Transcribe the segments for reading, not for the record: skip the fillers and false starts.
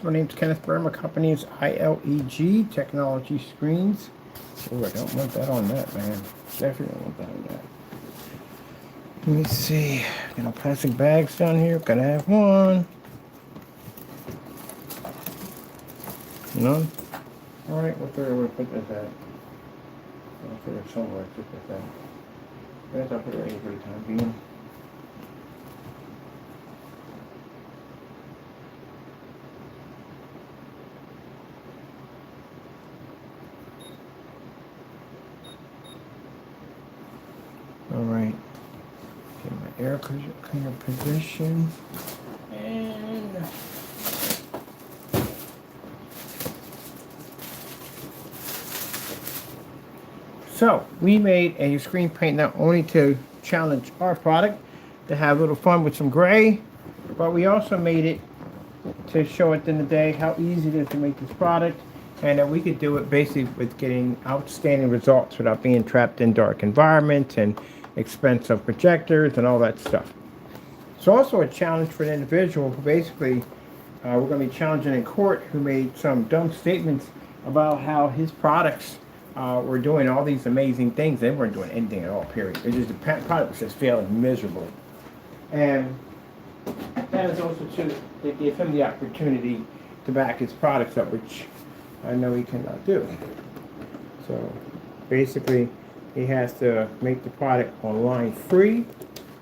My name's Kenneth Burr. My company is ILEG Technology Screens. Oh, I don't want that on that, man. Definitely don't want that on that. Let me see. Got no plastic bags down here. Gotta have one. None? Alright, where do I put this at? I'll put it somewhere. Put this at. I guess I'll put it right here for the time being. Alright. Get my air cleaner position. And so we made a screen paint not only to challenge our product, to have a little fun with some gray, but we also made it to show at the end of the day how easy it is to make this product, and that we could do it basically with getting outstanding results without being trapped in dark environments and expensive projectors and all that stuff. It's also a challenge for an individual who basically we're going to be challenging in court, who made some dumb statements about how his products were doing all these amazing things. They weren't doing anything at all, period. It just, the product was just failing miserably. And that is also to give him the opportunity to back his products up, which I know he cannot do. So basically, he has to make the product online free,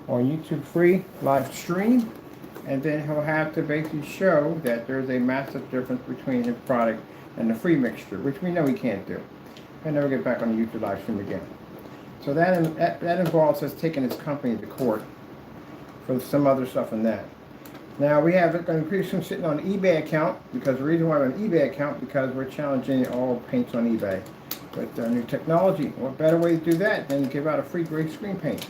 on YouTube free, live stream, and then he'll have to basically show that there's a massive difference between his product and the free mixture, which we know he can't do. He'll never get back on the YouTube live stream again. So that involves us taking his company to court for some other stuff in that. Now we have it going to be pretty soon sitting on an eBay account, because the reason why we're on an eBay account, because we're challenging all paints on eBay. With new technology, what better way to do that than give out a free gray screen paint?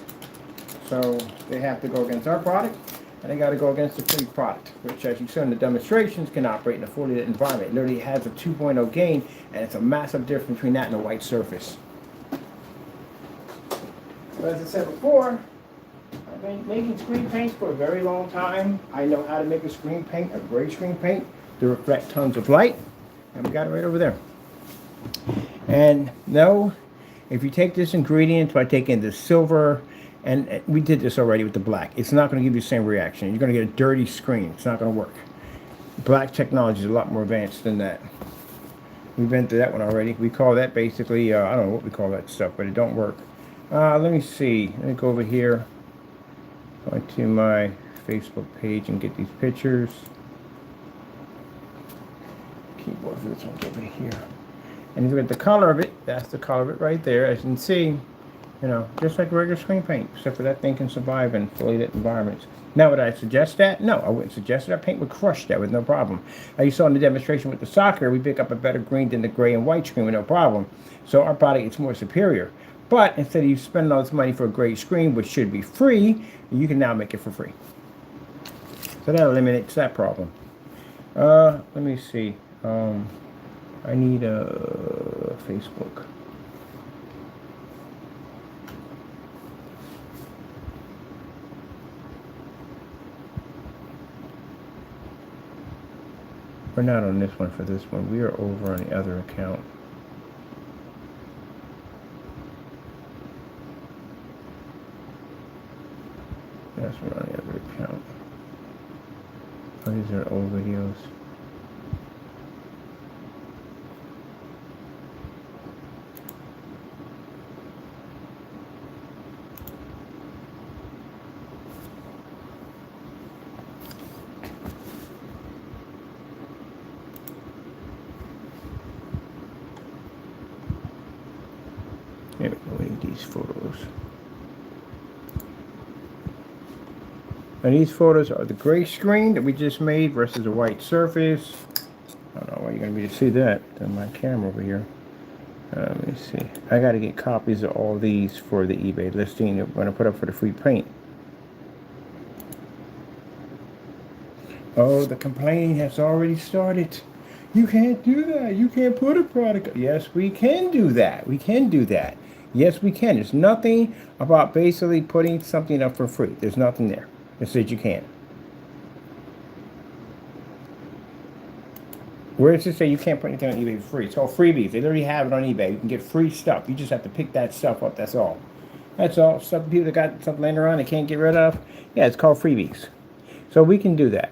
So they have to go against our product, and they got to go against the free product, which, as you saw in the demonstrations, can operate in a fully lit environment. It literally has a 2.0 gain, and it's a massive difference between that and a white surface. But as I said before, I've been making screen paints for a very long time. I know how to make a screen paint, a gray screen paint, to reflect tons of light, and we got it right over there. And no, if you take this ingredient by taking the silver, and we did this already with the black, it's not going to give you the same reaction. You're going to get a dirty screen. It's not going to work. Black technology is a lot more advanced than that. We've been through that one already. We call that basically, I don't know what we call that stuff, but it don't work. Let me see. Let me go over here, go to my Facebook page and get these pictures. Keyboard for this one's over here. And if you look at the color of it, that's the color of it right there. As you can see, you know, just like regular screen paint, except for that thing can survive in fully lit environments. Now, would I suggest that? No, I wouldn't suggest it. Our paint would crush that with no problem. As you saw in the demonstration with the soccer, we pick up a better green than the gray and white screen with no problem. So our product is more superior. But instead of you spending all this money for a gray screen, which should be free, you can now make it for free. So that eliminates that problem. Let me see. I need a Facebook. We're not on this one for this one. We are over on the other account. Yes, we're on the other account. Oh, these are old videos. There we go, we need these photos. And these photos are the gray screen that we just made versus a white surface. I don't know why you're going to be able to see that on my camera over here. Let me see. I got to get copies of all these for the eBay listing that we're going to put up for the free paint. Oh, the complaining has already started. You can't do that. You can't put a product. Yes, we can do that. We can do that. Yes, we can. There's nothing about basically putting something up for free. There's nothing there. It says you can. Where does it say you can't put anything on eBay for free? It's called freebies. They literally have it on eBay. You can get free stuff. You just have to pick that stuff up. That's all. That's all. Some people that got stuff laying around they can't get rid of. Yeah, it's called freebies. So we can do that.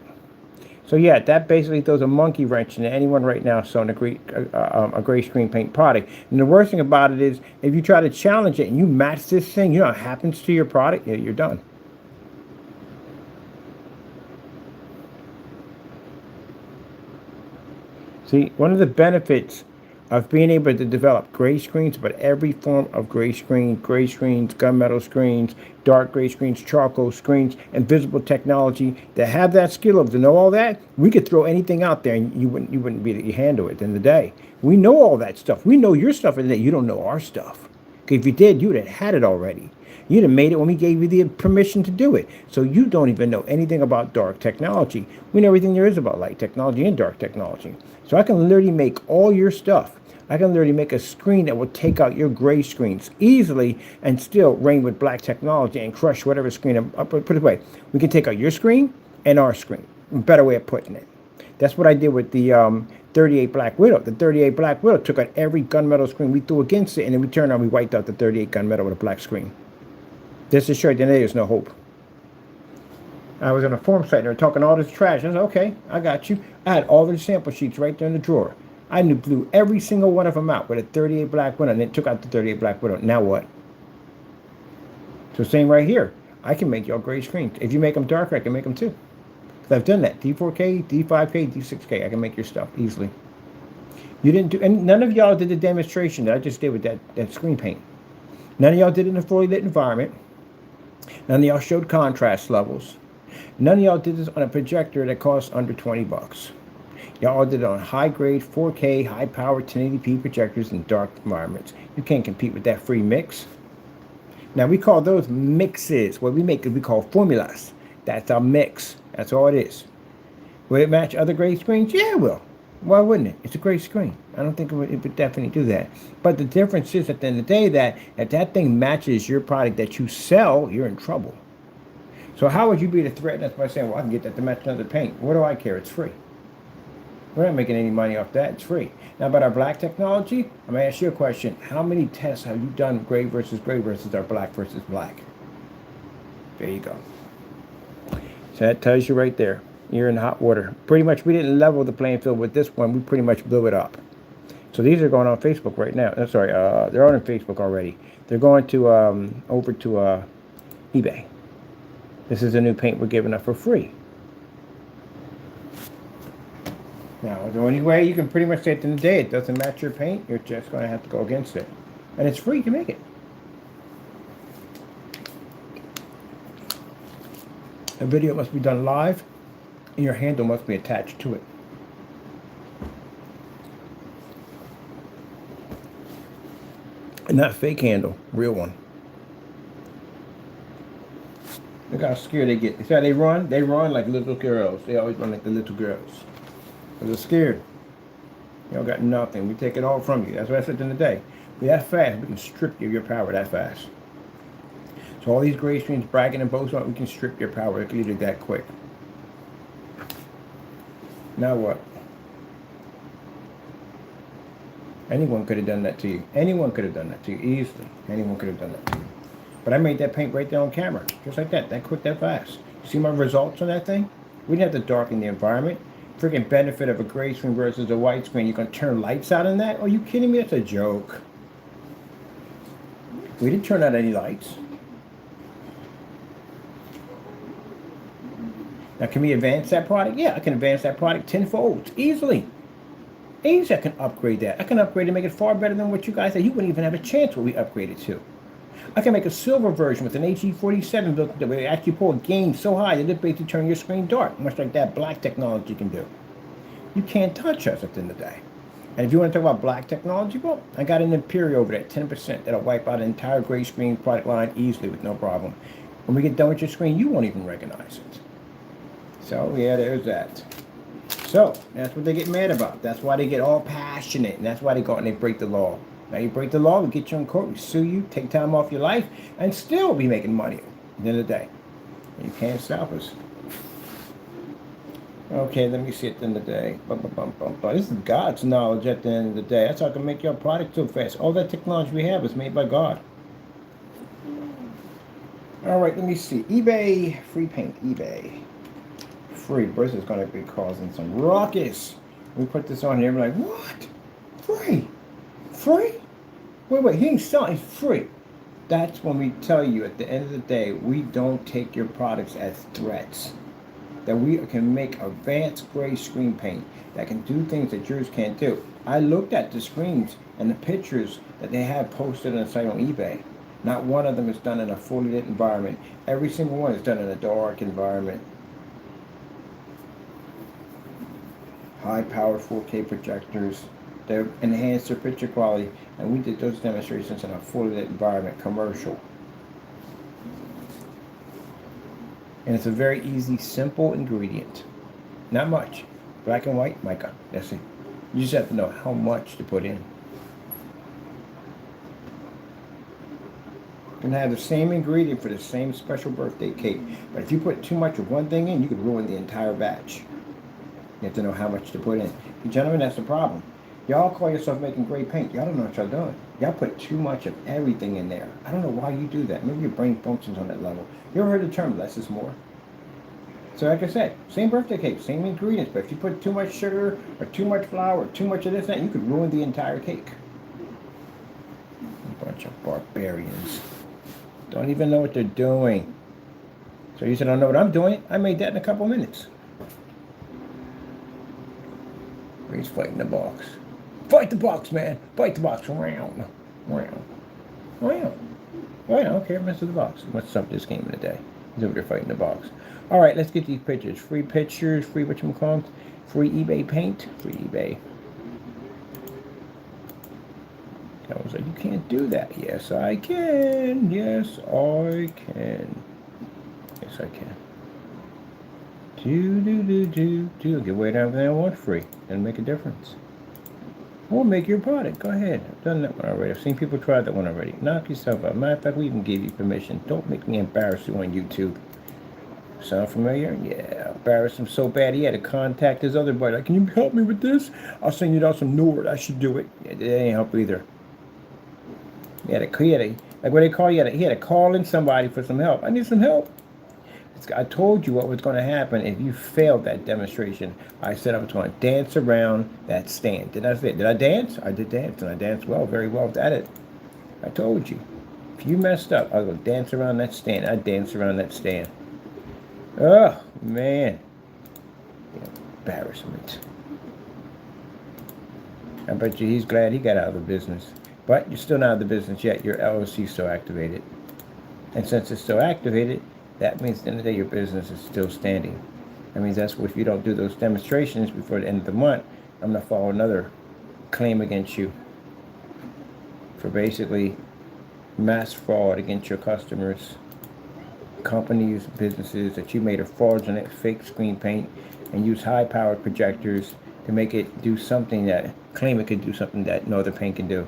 So yeah, that basically throws a monkey wrench into anyone right now selling a gray screen paint product. And the worst thing about it is, if you try to challenge it and you match this thing, you know what happens to your product? Yeah, you're done. See, one of the benefits of being able to develop gray screens, but every form of gray screens, gunmetal screens, dark gray screens, charcoal screens, and visible technology that have that skill of to know all that, we could throw anything out there and you wouldn't be able to handle it at the end of the day. We know all that stuff. We know your stuff, and that you don't know our stuff. Because if you did, you would have had it already. You'd have made it when we gave you the permission to do it. So you don't even know anything about dark technology. We know everything there is about light technology and dark technology. So I can literally make all your stuff. I can literally make a screen that will take out your gray screens easily and still reign with black technology and crush whatever screen. Put it away. We can take out your screen and our screen. Better way of putting it. That's what I did with the 38 Black Widow. The 38 Black Widow took out every gunmetal screen we threw against it, and then we turned around, we wiped out the 38 gunmetal with a black screen. This is sure there's no hope. I was on a forum site and they were talking all this trash. I said, okay, I got you. I had all the sample sheets right there in the drawer. I blew every single one of them out with a 38 Black Widow, and then took out the 38 Black Widow. Now what? So same right here. I can make y'all gray screens. If you make them darker, I can make them too. Because I've done that. D4K, D5K, D6K. I can make your stuff easily. You didn't do, and none of y'all did the demonstration that I just did with that screen paint. None of y'all did it in a fully lit environment. None of y'all showed contrast levels. None of y'all did this on a projector that costs under 20 bucks. Y'all did it on high-grade 4K, high-powered 1080p projectors in dark environments. You can't compete with that free mix. Now, we call those mixes. What we make is we call formulas. That's our mix. That's all it is. Will it match other gray screens? Yeah, it will. Why wouldn't it? It's a great screen. I don't think it would definitely do that. But the difference is, at the end of the day, that if that thing matches your product that you sell, you're in trouble. So how would you be to threaten us by saying, well, I can get that to match another paint? What do I care? It's free. We're not making any money off that. It's free. Now, about our black technology, I'm going to ask you a question. How many tests have you done gray versus our black versus black? There you go. So that tells you right there. You're in hot water. Pretty much, we didn't level the playing field with this one. We pretty much blew it up. So these are going on Facebook right now. Sorry, they're on Facebook already. They're going to over to eBay. This is a new paint we're giving up for free. Now, the only way you can pretty much say at the end of the day it doesn't match your paint, you're just going to have to go against it. And it's free to make it. A video must be done live, and your handle must be attached to it. And not fake handle, real one. Look how scared they get. See how they run? They run like little girls. They always run like the little girls. They're scared. You don't got nothing. We take it all from you. That's what I said in the day. We're that fast, we can strip you of your power that fast. So all these gray screens bragging and boasting, we can strip your power if you do that quick. Now what? Anyone could have done that to you. Anyone could have done that to you easily. Anyone could have done that to you. But I made that paint right there on camera. Just like that quick, that fast. See my results on that thing? We didn't have to darken the environment. Freaking benefit of a gray screen versus a white screen. You're going to turn lights out in that? Are you kidding me? That's a joke. We didn't turn out any lights. Now, can we advance that product? Yeah, I can advance that product tenfold. Easily. Easy, I can upgrade that. I can upgrade and make it far better than what you guys said. You wouldn't even have a chance what we upgraded to. I can make a silver version with an HE47 built that will actually pull a gain so high that it basically turn your screen dark, much like that black technology can do. You can't touch us at the end of the day. And if you want to talk about black technology, well, I got an Imperial over there, 10%, that'll wipe out an entire gray screen product line easily with no problem. When we get done with your screen, you won't even recognize it. So, yeah, there's that. So, that's what they get mad about. That's why they get all passionate, and that's why they go out and they break the law. Now you break the law, we get you in court, we sue you, take time off your life, and still be making money at the end of the day. You can't stop us. Okay, let me see at the end of the day. Bum, bum, bum, bum, bum. This is God's knowledge at the end of the day. That's how I can make your product so fast. All that technology we have is made by God. All right, let me see. eBay, free paint, eBay. Free. Bruce is going to be causing some ruckus. We put this on here, we're like, what? Free? Free? Wait, he ain't selling, it's free. That's when we tell you at the end of the day, we don't take your products as threats. That we can make advanced gray screen paint that can do things that yours can't do. I looked at the screens and the pictures that they have posted on the site on eBay. Not one of them is done in a fully lit environment. Every single one is done in a dark environment. High-powered 4K projectors. They enhance their picture quality, and we did those demonstrations in a fully lit environment, commercial. And it's a very easy, simple ingredient. Not much. Black and white, mica. That's it. You just have to know how much to put in. You can have the same ingredient for the same special birthday cake, but if you put too much of one thing in, you could ruin the entire batch. You have to know how much to put in. Gentlemen, that's the problem. Y'all call yourself making great paint. Y'all don't know what y'all doing. Y'all put too much of everything in there. I don't know why you do that. Maybe your brain functions on that level. You ever heard the term less is more? So like I said, same birthday cake, same ingredients, but if you put too much sugar or too much flour or too much of this and that, you could ruin the entire cake. A bunch of barbarians. Don't even know what they're doing. So you said, I don't know what I'm doing? I made that in a couple minutes. He's fighting the box. Fight the box, man. Fight the box. Round. Well, I don't care. Mess with the box. What's up this game in the day? He's over there fighting the box. All right, let's get these pictures. Free pictures. Free whatchamacallit. Free eBay paint. Free eBay. I was like, you can't do that. Yes, I can. Yes, I can. Yes, I can. Do. Get way down there. I want free. And make a difference. Or make your product. Go ahead. I've done that one already. I've seen people try that one already. Knock yourself out. Matter of fact, we even gave you permission. Don't make me embarrass you on YouTube. Sound familiar? Yeah. Embarrass him so bad he had to contact his other buddy. Like, can you help me with this? I'll send you down some Nord. I should do it. Yeah, that ain't help either. He had a like what they call you, he had to call in somebody for some help. I need some help. I told you what was going to happen if you failed that demonstration. I said I was going to dance around that stand. Did I dance? I did dance, and I danced well, very well at it. I told you. If you messed up, I was going to dance around that stand. I danced around that stand. Oh, man. Embarrassment. I bet you he's glad he got out of the business. But you're still not out of the business yet. Your LLC is still activated. And since it's still activated, that means at the end of the day, your business is still standing. That means that's what, if you don't do those demonstrations before the end of the month, I'm going to file another claim against you for basically mass fraud against your customers, companies, businesses, that you made a fraudulent fake screen paint and use high-powered projectors to make it do something that, claim it could do something that no other paint can do.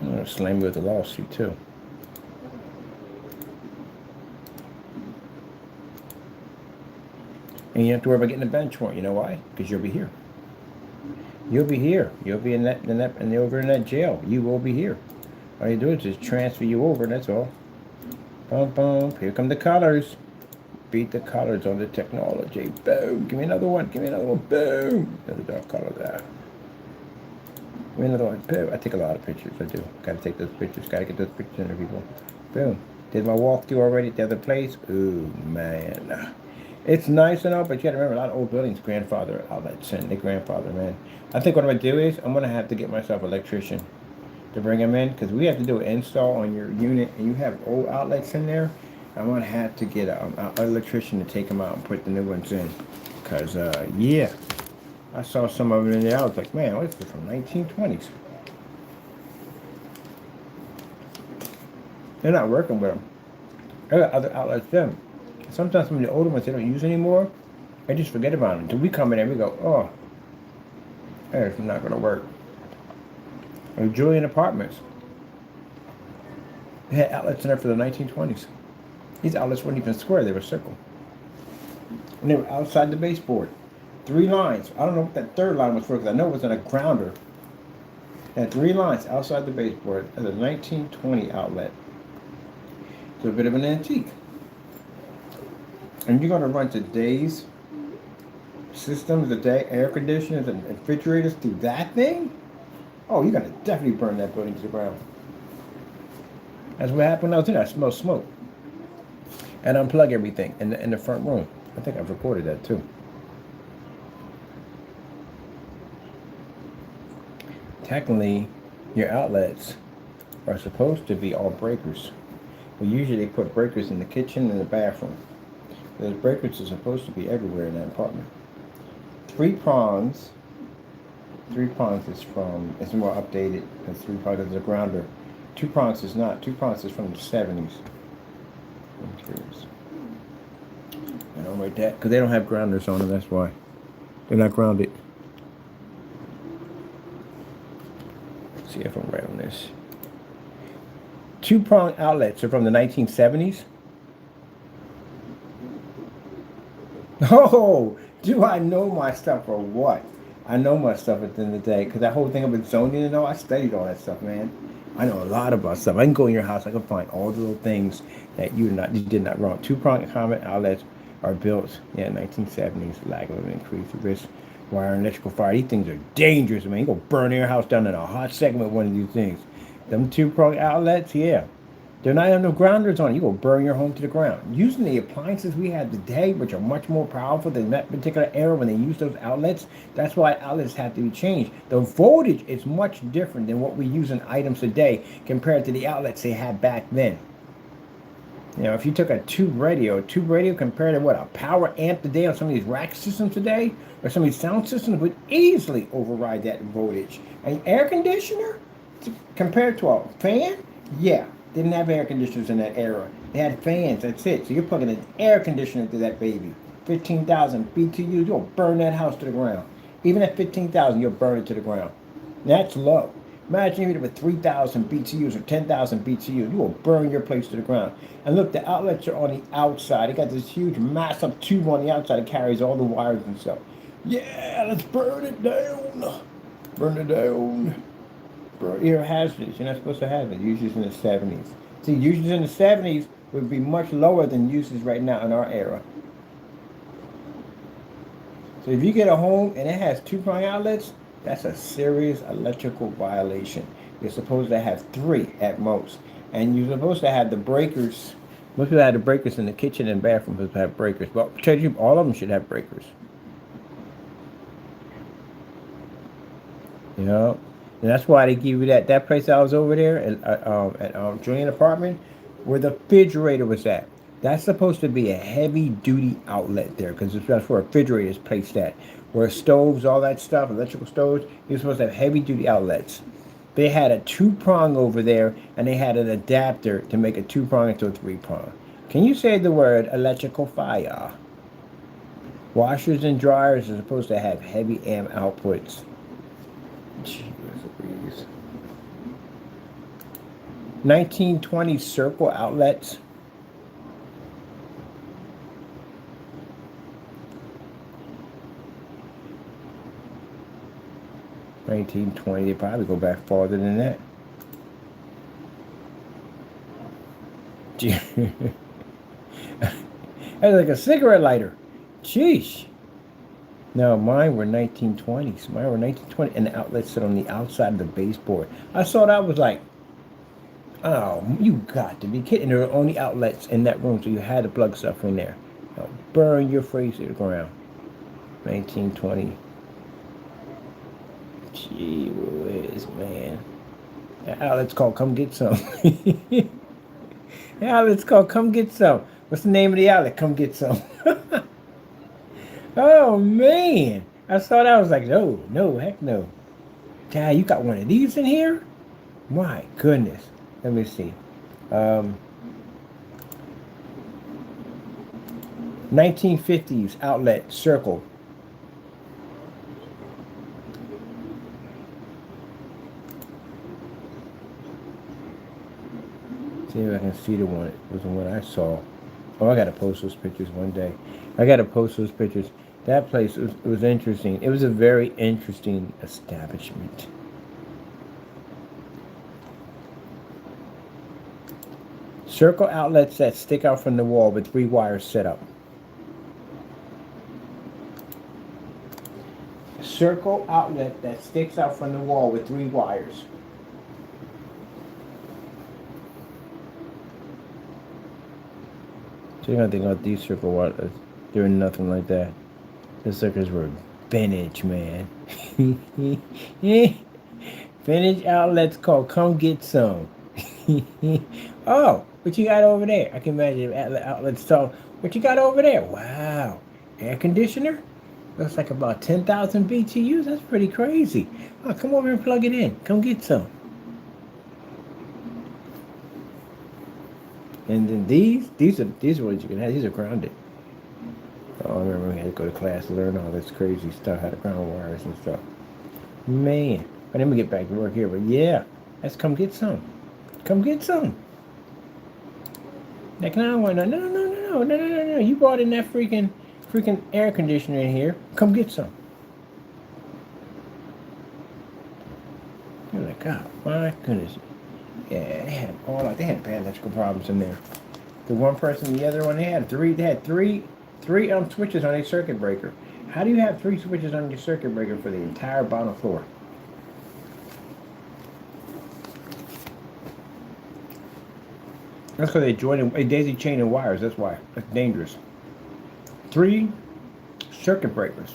I'm going to slam you with a lawsuit, too. And you don't have to worry about getting a bench warrant. You know why? Because you'll be here. You'll be here. You'll be and over in that jail. You will be here. All you do is just transfer you over, that's all. Boom, boom. Here come the colors. Beat the colors on the technology. Boom. Give me another one. Give me another one. Boom. Another dark color there. Give me another one. Boom. I take a lot of pictures. I do. Gotta take those pictures. Gotta get those pictures in there, people. Boom. Did my walkthrough already at the other place? Ooh, man. It's nice enough, but you gotta remember, a lot of old buildings grandfather outlets and their grandfather, man. I think what I'm gonna do is, I'm gonna have to get myself an electrician to bring them in, because we have to do an install on your unit, and you have old outlets in there. I'm gonna have to get an electrician to take them out and put the new ones in. Because, yeah, I saw some of them in there. I was like, man, what's this from 1920s? They're not working with them. I got other outlets them. Sometimes some of the older ones they don't use anymore, I just forget about them. Until we come in and we go, oh, it's not going to work. Or Julian Apartments. They had outlets in there for the 1920s. These outlets weren't even square, they were circle. And they were outside the baseboard. 3 lines. I don't know what that third line was for, because I know it was in a grounder. It had 3 lines outside the baseboard as a 1920 outlet. So a bit of an antique. And you're going to run today's systems, today, air conditioners and refrigerators through that thing? Oh, you're going to definitely burn that building to the ground. That's what happened when I was in there. I smelled smoke. And unplug everything in the front room. I think I've recorded that too. Technically, your outlets are supposed to be all breakers. But usually they put breakers in the kitchen and the bathroom. Those breakers are supposed to be everywhere in that apartment. 3 prongs. 3 prongs is from, it's more updated. It's 3 prongs is a grounder. 2 prongs is not. 2 prongs is from the 70s. I'm curious. I don't write that because they don't have grounders on them. That's why they're not grounded. Let's see if I'm right on this. 2-prong outlets are from the 1970s. Oh, do I know my stuff or what? I know my stuff at the end of the day because that whole thing about zoning and all, I studied all that stuff, man. I know a lot about stuff. I can go in your house, I can find all the little things that you did not wrong. 2-prong common outlets are built, 1970s, lack of increased risk, wire and electrical fire. These things are dangerous, man. You go burn your house down in a hot second with one of these things. Them 2-prong outlets, yeah. They're not having no grounders on it. You go burn your home to the ground. Using the appliances we have today, which are much more powerful than that particular era when they use those outlets, that's why outlets have to be changed. The voltage is much different than what we use in items today compared to the outlets they had back then. You know, if you took a tube radio compared to what, a power amp today on some of these rack systems today, or some of these sound systems would easily override that voltage. An air conditioner compared to a fan, yeah. Didn't have air conditioners in that era. They had fans, that's it. So you're plugging an air conditioner to that baby. 15,000 BTUs, you'll burn that house to the ground. Even at 15,000, you'll burn it to the ground. That's low. Imagine if you with 3,000 BTUs or 10,000 BTUs, you will burn your place to the ground. And look, the outlets are on the outside. They got this huge massive tube on the outside that carries all the wires and stuff. Yeah, let's burn it down. Burn it down. You're hazardous. You're not supposed to have it. Usually in the 70s. See, usually in the 70s would be much lower than uses right now in our era. So if you get a home and it has 2-prong outlets, that's a serious electrical violation. You're supposed to have 3 at most. And you're supposed to have the breakers. Most people have the breakers in the kitchen and bathroom supposed to have breakers. But I'll tell you, all of them should have breakers. You know? And that's why they give you that place I was over there at Julian apartment, where the refrigerator was at. That's supposed to be a heavy duty outlet there, because that's where refrigerators placed at. Where stoves, all that stuff, electrical stoves, you're supposed to have heavy duty outlets. They had a 2-prong over there, and they had an adapter to make a 2-prong into a 3-prong. Can you say the word electrical fire? Washers and dryers are supposed to have heavy amp outputs. Jeez. 1920 circle outlets. They probably go back farther than that. That's like a cigarette lighter. Sheesh. No, mine were 1920s. Mine were 1920, and the outlets sit on the outside of the baseboard. I saw that, was like, oh, you got to be kidding. There were only outlets in that room, so you had to plug stuff in there. Now, burn your face to the ground. 1920. Gee whiz, man. That outlet's called Come Get Some. The outlet's called Come Get Some. What's the name of the outlet? Come Get Some. Oh, man. I saw that. I was like, no, heck no. Dad, you got one of these in here? My goodness. Let me see. 1950s outlet circle. See if I can see the one. It was the one I saw. Oh, I gotta post those pictures one day. I gotta post those pictures. That place was interesting. It was a very interesting establishment. Circle outlets that stick out from the wall with 3 wires set up. Circle outlet that sticks out from the wall with 3 wires. So you're gonna think about these circle wires doing nothing like that. The circles were vintage, man. Vintage outlets called Come Get Some. Oh, what you got over there? I can imagine outlets talk. What you got over there? Wow. Air conditioner? Looks like about 10,000 BTUs. That's pretty crazy. Oh, come over and plug it in. Come get some. And then these are what you can have. These are grounded. Oh, I remember we had to go to class to learn all this crazy stuff, how to ground wires and stuff. Man. But let me get back to work here. But yeah, let's come get some. Come get some. Like, no, no. You brought in that freaking air conditioner in here. Come get some. You're like, God, my goodness. Yeah, they had bad electrical problems in there. The one person, the other one, they had three switches on a circuit breaker. How do you have 3 switches on your circuit breaker for the entire bottom floor? That's because they joined a daisy chain of wires. That's why. That's dangerous. 3 circuit breakers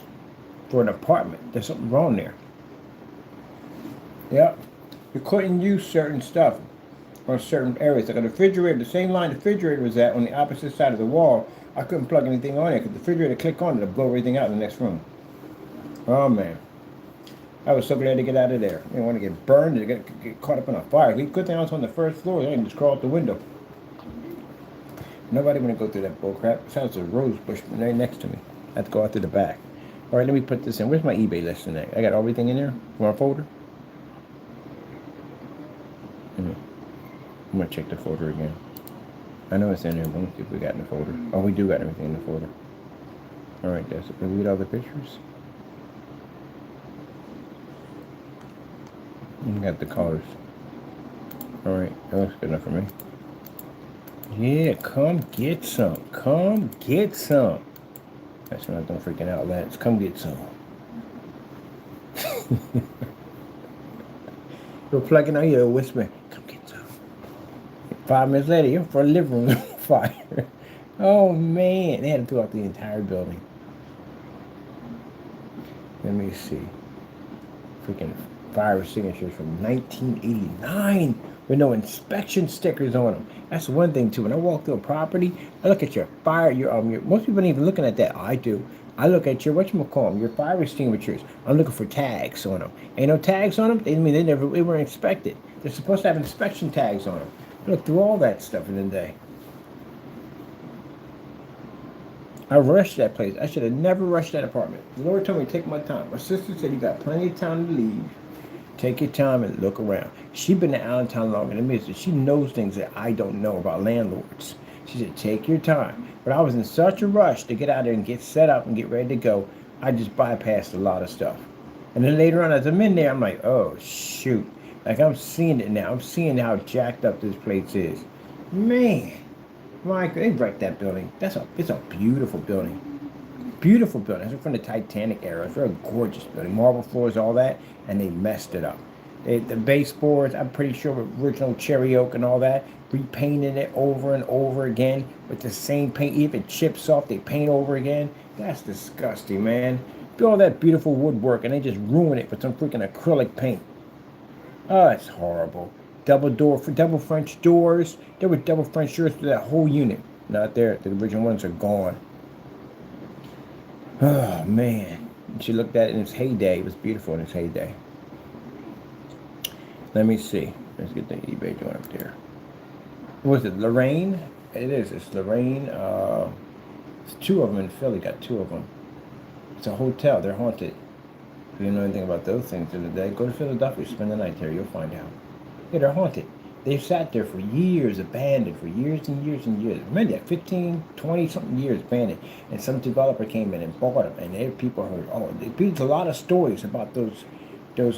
for an apartment. There's something wrong there. Yep. You couldn't use certain stuff on certain areas. Like a refrigerator, the same line the refrigerator was at on the opposite side of the wall, I couldn't plug anything on it because the refrigerator click on it to blow everything out in the next room. Oh man. I was so glad to get out of there. I didn't want to get burned and get caught up in a fire. Good thing I was on the first floor. I can just crawl out the window. Nobody want to go through that bull crap. Besides the rose bush right next to me. I have to go out through the back. All right, let me put this in. Where's my eBay listing at? I got everything in there? One folder? I'm going to check the folder again. I know it's in there, but let's see if we got in the folder. Oh, we do got everything in the folder. All right, that's it. Read all the pictures. You got the colors. All right, that looks good enough for me. Yeah, come get some. Come get some. That's not them freaking outlets. Come get some. You're plugging on your whisper. Come get some. 5 minutes later, you're for the living room on fire. Oh man, they had to throw out the entire building. Let me see. Freaking fire signatures from 1989 with no inspection stickers on them. That's one thing too. When I walk through a property, I look at your fire. Most people ain't even looking at that. I do. I look at your your fire extinguishers. I'm looking for tags on them. Ain't no tags on them. They weren't inspected. They're supposed to have inspection tags on them. I look through all that stuff in the day. I rushed that place. I should have never rushed that apartment. The Lord told me to take my time. My sister said you got plenty of time to leave. Take your time and look around. She's been to Allentown longer than me, so she knows things that I don't know about landlords. She said, take your time. But I was in such a rush to get out there and get set up and get ready to go, I just bypassed a lot of stuff. And then later on, as I'm in there, I'm like, oh, shoot. Like, I'm seeing it now. I'm seeing how jacked up this place is. Man. Mike, they wrecked that building. It's a beautiful building. Beautiful building. It's from the Titanic era. It's a very gorgeous building. Marble floors, all that, and they messed it up. The baseboards, I'm pretty sure with original cherry oak and all that, repainting it over and over again with the same paint. Even chips off, they paint over again. That's disgusting, man. Do all that beautiful woodwork and they just ruin it with some freaking acrylic paint. Oh, it's horrible. Double French doors. There were double French doors to that whole unit. Not there. The original ones are gone. Oh, man. She looked at it in its heyday. It was beautiful in its heyday. Let me see. Let's get the eBay joint up there. Was it Lorraine? It is. It's Lorraine. It's 2 of them in Philly. Got 2 of them. It's a hotel. They're haunted. If you know anything about those things in the day, go to Philadelphia. Spend the night there. You'll find out. Yeah, they're haunted. They've sat there for years, abandoned for years and years and years. Remember that 15, 20 something years abandoned. And some developer came in and bought them. And there people heard, oh, there's a lot of stories about those, there's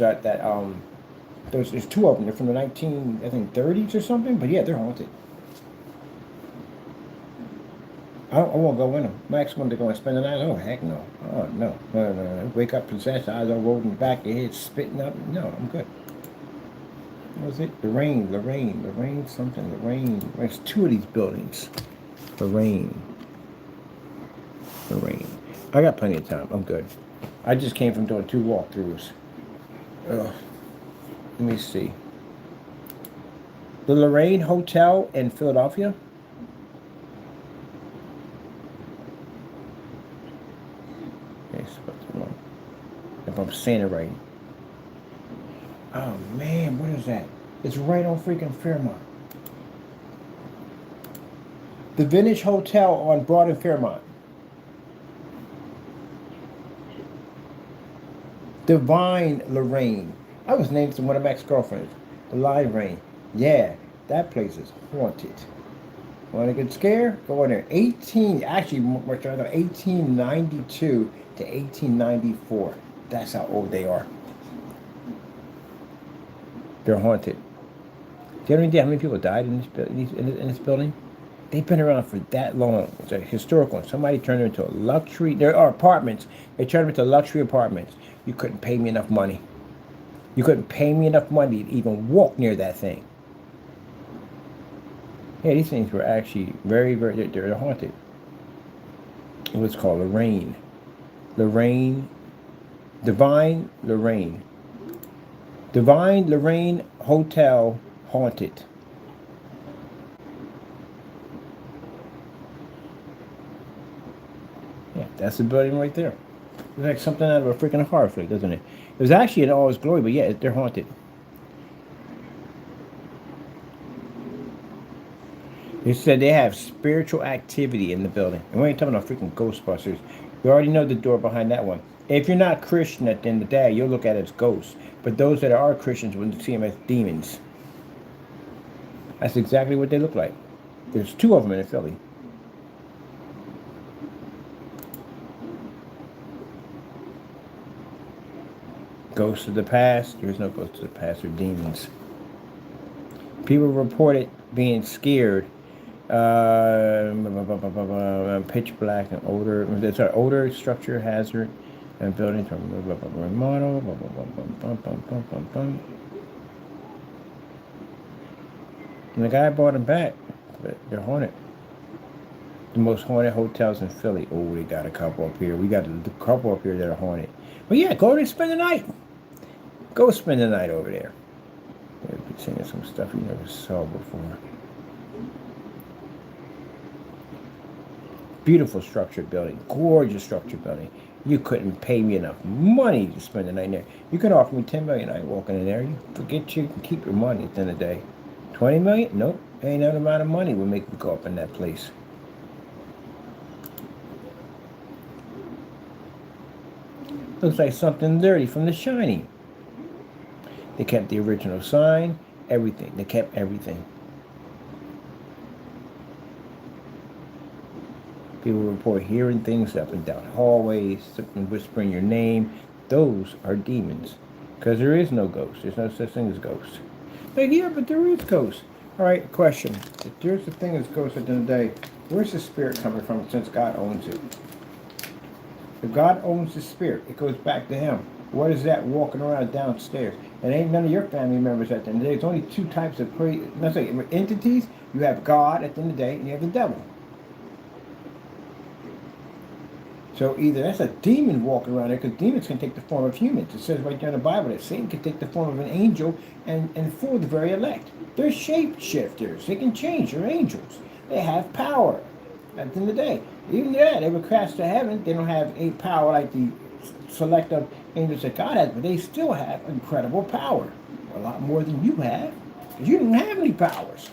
two of them. They're from the 19, I think, 30s or something. But yeah, they're haunted. I won't go in them. Max wanted to go and spend the night. Oh, heck no. Oh, no. No, no, no. Wake up possessed, eyes all rolled in the back of your head, spitting up. No, I'm good. What was it? Lorraine, something. Lorraine. There's two of these buildings. Lorraine. I got plenty of time. I'm good. I just came from doing 2 walkthroughs. Ugh. Let me see. The Lorraine Hotel in Philadelphia. If I'm saying it right. Oh man, what is that? It's right on freaking Fairmont. The Vintage Hotel on Broad and Fairmont. Divine Lorraine. I was named to one of my ex-girlfriends. The Lorraine. Yeah, that place is haunted. Want to get scared? Go in there. 1892 to 1894. That's how old they are. They're haunted. Do you have any idea how many people died in this building? They've been around for that long. It's a historical one. Somebody turned them into a luxury. There are apartments. They turned them into luxury apartments. You couldn't pay me enough money. You couldn't pay me enough money to even walk near that thing. Yeah, these things were actually very, very, they're haunted. What's called Lorraine. Divine Lorraine Hotel haunted. Yeah, that's the building right there. It's like something out of a freaking horror flick, doesn't it? It was actually in all its glory, but yeah, they're haunted. They said they have spiritual activity in the building. And we ain't talking about freaking Ghostbusters. We already know the door behind that one. If you're not Christian at the end of the day, you'll look at it as ghosts. But those that are Christians will see them as demons. That's exactly what they look like. There's 2 of them in Philly. Ghosts of the past. There's no ghosts of the past. They're demons. People reported being scared. Pitch black and odor. It's an odor, structure, hazard, and building to remodel. And the guy bought them back, but they're haunted. The most haunted hotels in Philly. Oh, they got a couple up here. We got a couple up here that are haunted. But yeah, go there and spend the night. Go spend the night over there. We'll be seeing some stuff you never saw before. Beautiful structured building. Gorgeous structured building. You couldn't pay me enough money to spend the night in there. You could offer me $10 million. I ain't walking in there. You forget you can keep your money at the end of the day. $20 million? Nope. Ain't that amount of money will make me go up in that place. Looks like something dirty from The Shining. They kept the original sign, everything. They kept everything. People report hearing things up and down hallways, something whispering your name. Those are demons. Because there is no ghost. There's no such thing as ghosts. Like, yeah, but there is ghosts. All right, question. If there's a thing as ghosts at the end of the day, where's the spirit coming from since God owns it? If God owns the spirit, it goes back to him. What is that walking around downstairs? It ain't none of your family members at the end of the day. There's only 2 types of entities. You have God at the end of the day, and you have the devil. So either that's a demon walking around there, because demons can take the form of humans. It says right there in the Bible that Satan can take the form of an angel and fool the very elect. They're shapeshifters. They can change. They're angels. They have power at the end of the day. Even they were cast to heaven. They don't have a power like the selective angels that God has, but they still have incredible power. A lot more than you have, because you didn't have any powers.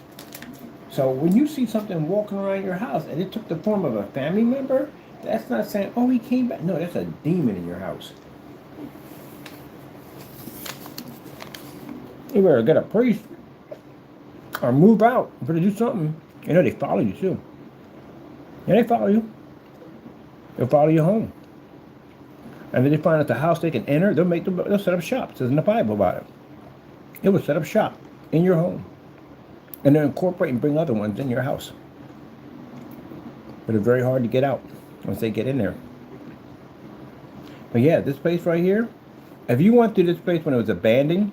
So when you see something walking around your house and it took the form of a family member, that's not saying, oh, he came back. No, that's a demon in your house. You better get a priest. or move out. You better do something. You know, they follow you too. Yeah, they follow you. They'll follow you home. And then they find out the house they can enter, they'll set up shop. It says in the Bible about it. It will set up shop in your home. And then incorporate and bring other ones in your house. But it's very hard to get out once they get in there. But yeah, this place right here, if you went through this place when it was abandoned,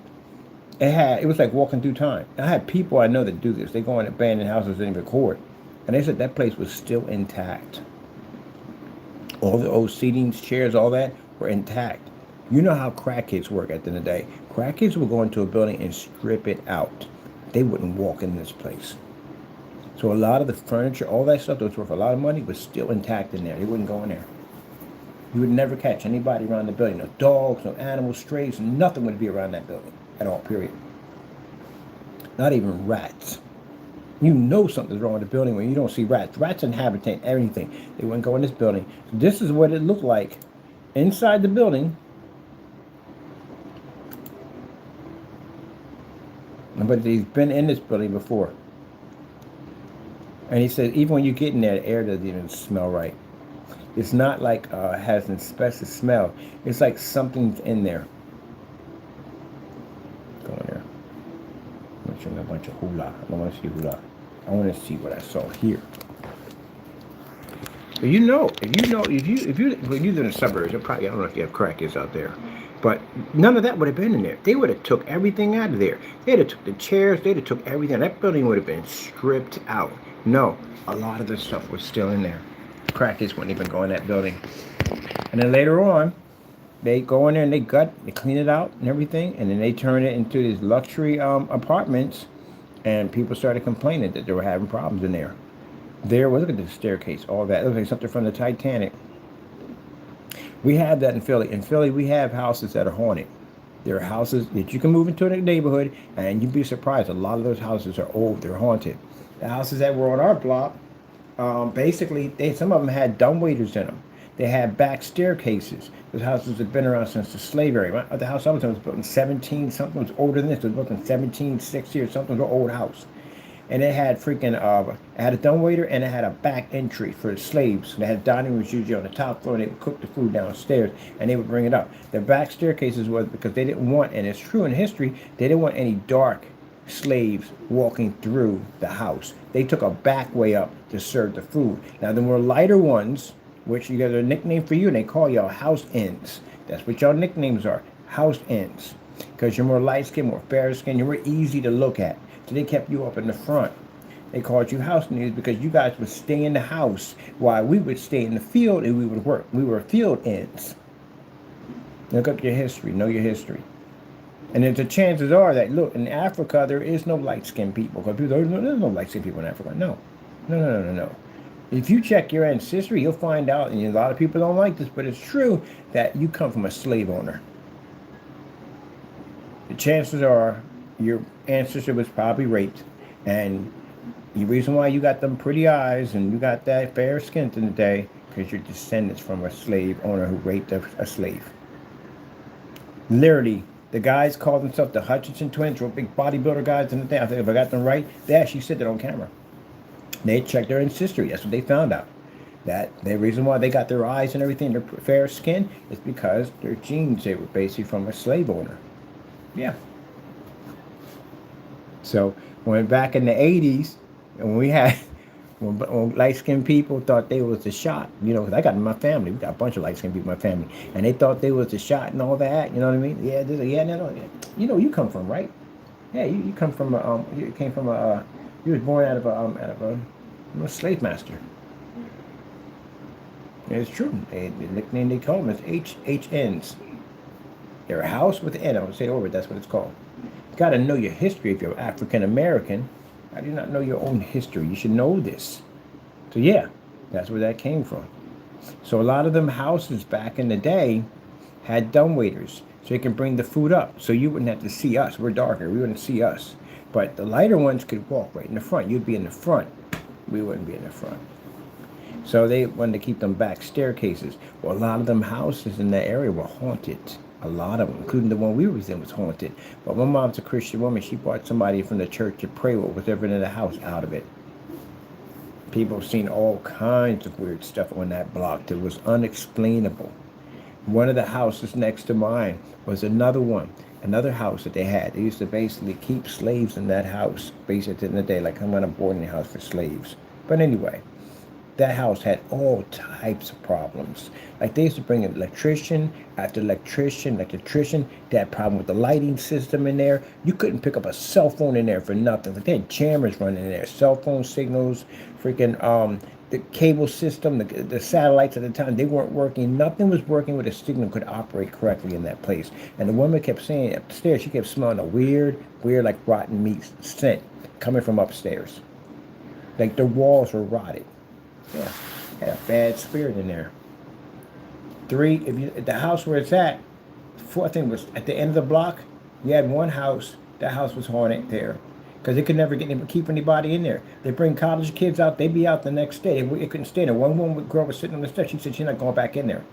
it was like walking through time. I had people I know that do this. They go in abandoned houses and record. And they said that place was still intact. All the old seatings, chairs, all that were intact. You know how crackheads work at the end of the day. Crackheads will go into a building and strip it out. They wouldn't walk in this place. So a lot of the furniture, all that stuff that was worth a lot of money was still intact in there. They wouldn't go in there. You would never catch anybody around the building. No dogs, no animals, strays, nothing would be around that building at all, period. Not even rats. You know something's wrong with the building when you don't see rats. Rats inhabit everything. They wouldn't go in this building. So this is what it looked like inside the building. But he's been in this building before. And he said even when you get in there, the air doesn't even smell right. It's not like it has an special smell. It's like something's in there. Go in there. I'm going to show you a bunch of hula. I don't want to see hula. I want to see what I saw here. But when you live in the suburbs, I don't know if you have crackers out there, but none of that would have been in there. They would have took everything out of there. They'd have took the chairs. They'd have took everything. That building would have been stripped out. No, a lot of the stuff was still in there. Crackers wouldn't even go in that building. And then later on, they go in there and they clean it out and everything, and then they turn it into these luxury apartments, and people started complaining that they were having problems in there. Look at the staircase, all that. It looks like something from the Titanic. We have that in Philly. In Philly, we have houses that are haunted. There are houses that you can move into a neighborhood, and you'd be surprised. A lot of those houses are old. They're haunted. The houses that were on our block, basically, some of them had dumbwaiters in them. They had back staircases. Those houses have been around since the slavery. The house I was in was built in 17-something. It was older than this. It was built in 1760 or something. It was an old house. And it had it had a dumbwaiter, and it had a back entry for the slaves. They had dining rooms usually on the top floor, and they would cook the food downstairs, and they would bring it up. The back staircases was because they didn't want, and it's true in history, they didn't want any dark slaves walking through the house. They took a back way up to serve the food. Now, the more lighter ones, which you got a nickname for you, and they call y'all house ends. That's what y'all nicknames are, house ends. Because you're more light-skinned, more fair-skinned, you're more easy to look at. So they kept you up in the front. They called you house ends because you guys would stay in the house while we would stay in the field and we would work. We were field ends. Look up your history, know your history. And then the chances are that, look, in Africa, there is no light-skinned people. Because there's no light-skinned people in Africa. No. If you check your ancestry, you'll find out, and a lot of people don't like this, but it's true, that you come from a slave owner. The chances are your ancestor was probably raped, and the reason why you got them pretty eyes and you got that fair skin in the day, because you're descendants from a slave owner who raped a slave. Literally, the guys called themselves the Hutchinson twins, real big bodybuilder guys in the day. I think if I got them right, they actually said that on camera. They checked their ancestry. That's what they found out. That the reason why they got their eyes and everything, their fair skin, is because their genes, they were basically from a slave owner. Yeah. So when back in the 80s, when we had, when light-skinned people thought they was the shot, because I got in my family, we got a bunch of light-skinned people in my family, and they thought they was the shot and all that, you know what I mean? Yeah, no. You come from, right? Yeah, you come from, you came from you was born out of a slave master. It's true. The nickname they call them is HNs. They're a house with an N. I would say over, that's what it's called. You got to know your history if you're African American. How do you not know your own history? You should know this. So yeah, that's where that came from. So a lot of them houses back in the day had dumbwaiters, so you can bring the food up. So you wouldn't have to see us. We're darker. We wouldn't see us. But the lighter ones could walk right in the front. You'd be in the front. We wouldn't be in the front. So they wanted to keep them back staircases. Well, a lot of them houses in that area were haunted. A lot of them, including the one we was in, was haunted. But my mom's a Christian woman. She brought somebody from the church to pray with whatever in the house out of it. People have seen all kinds of weird stuff on that block that was unexplainable. One of the houses next to mine was another house that they had. They used to basically keep slaves in that house, basically in the day, like I'm on a boarding house for slaves. But anyway, that house had all types of problems. Like they used to bring in electrician after electrician. They had a problem with the lighting system in there. You couldn't pick up a cell phone in there for nothing. Like they had jammers running in there, cell phone signals, freaking the cable system, the satellites at the time, they weren't working. Nothing was working where the signal could operate correctly in that place. And the woman kept saying upstairs, she kept smelling a weird, like rotten meat scent coming from upstairs. Like the walls were rotted. Yeah, had a bad spirit in there. If the house where it's at, fourth thing was at the end of the block. You had one house. That house was haunted there, because they could never keep anybody in there. They bring college kids out. They'd be out the next day. They couldn't stay there. One woman girl was sitting on the steps. She said she's not going back in there,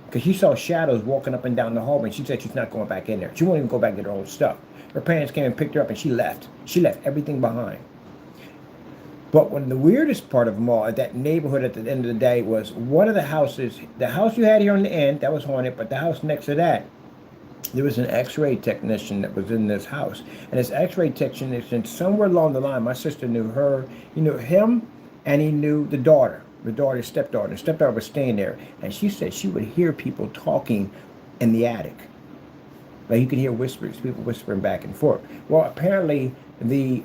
because she saw shadows walking up and down the hallway. And she said she's not going back in there. She won't even go back to her own stuff. Her parents came and picked her up, and she left. She left everything behind. But the weirdest part of them all, at that neighborhood at the end of the day, was one of the houses, the house you had here on the end, that was haunted, but the house next to that, there was an x-ray technician that was in this house. And this x-ray technician, somewhere along the line, my sister knew her, he knew him, and he knew the stepdaughter. The stepdaughter was staying there, and she said she would hear people talking in the attic. Like you could hear whispers, people whispering back and forth. Well, apparently the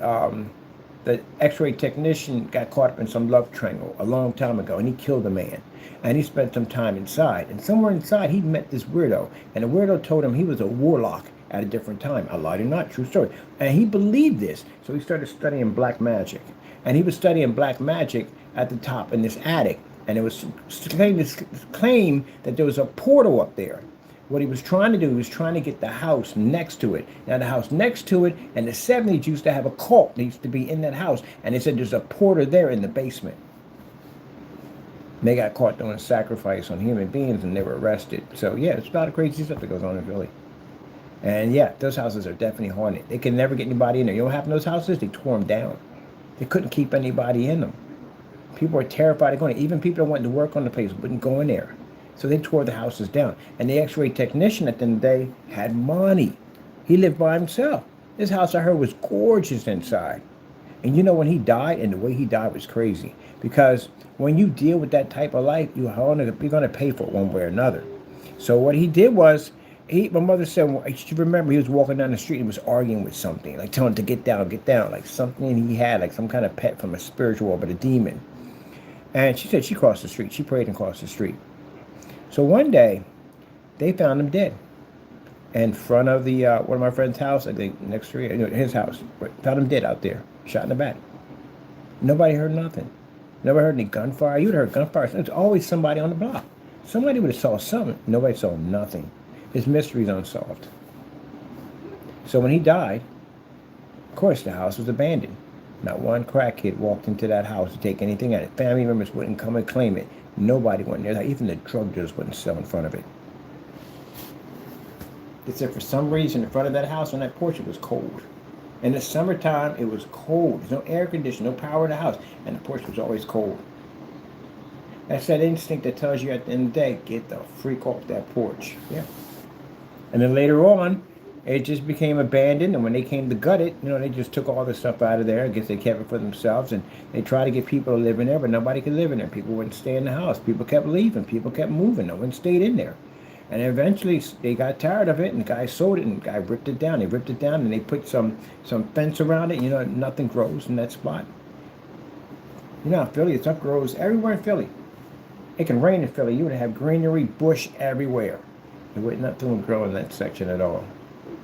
x-ray technician got caught up in some love triangle a long time ago, and he killed a man. And he spent some time inside. And somewhere inside, he met this weirdo. And the weirdo told him he was a warlock at a different time. I lied or not, true story. And he believed this. So he started studying black magic. And he was studying black magic at the top in this attic. And it was claim that there was a portal up there. What he was trying to do, he was trying to get the house next to it. Now the house next to it, in the 70s used to have a cult that used to be in that house. And they said there's a portal there in the basement. And they got caught doing sacrifice on human beings and they were arrested. So yeah, it's a lot of crazy stuff that goes on in Philly. And yeah, those houses are definitely haunted. They can never get anybody in there. You know what happened to those houses? They tore them down. They couldn't keep anybody in them. People were terrified of going in. Even people that wanted to work on the place wouldn't go in there. So they tore the houses down. And the x-ray technician at the end of the day had money. He lived by himself. This house I heard was gorgeous inside. And you know when he died, and the way he died was crazy. Because when you deal with that type of life, you're going to pay for it one way or another. So what he did was, my mother said, well, she remember he was walking down the street and was arguing with something, like telling him to get down, like something he had, like some kind of pet from a spiritual, but a demon. And she said she crossed the street. She prayed and crossed the street. So one day, they found him dead in front of the one of my friend's house, I think next to his house. Found him dead out there, shot in the back. Nobody heard nothing. Never heard any gunfire. You'd heard gunfire. There's always somebody on the block. Somebody would have saw something. Nobody saw nothing. His mystery's unsolved. So when he died, of course the house was abandoned. Not one crackhead walked into that house to take anything out of it. Family members wouldn't come and claim it. Nobody went there. Even the drug dealers wouldn't sell in front of it. They said for some reason in front of that house on that porch it was cold. In the summertime it was cold. There's no air conditioning, no power in the house, and the porch was always cold. That's that instinct that tells you at the end of the day, get the freak off that porch. Yeah. And then later on, it just became abandoned, and when they came to gut it, they just took all the stuff out of there. I guess they kept it for themselves, and they tried to get people to live in there, but nobody could live in there. People wouldn't stay in the house. People kept leaving. People kept moving. No one stayed in there. And eventually, they got tired of it, and the guy sold it, and the guy ripped it down. They ripped it down, and they put some fence around it. Nothing grows in that spot. In Philly, stuff grows everywhere in Philly. It can rain in Philly. You would have greenery, bush everywhere. There would nothing would grow in that section at all.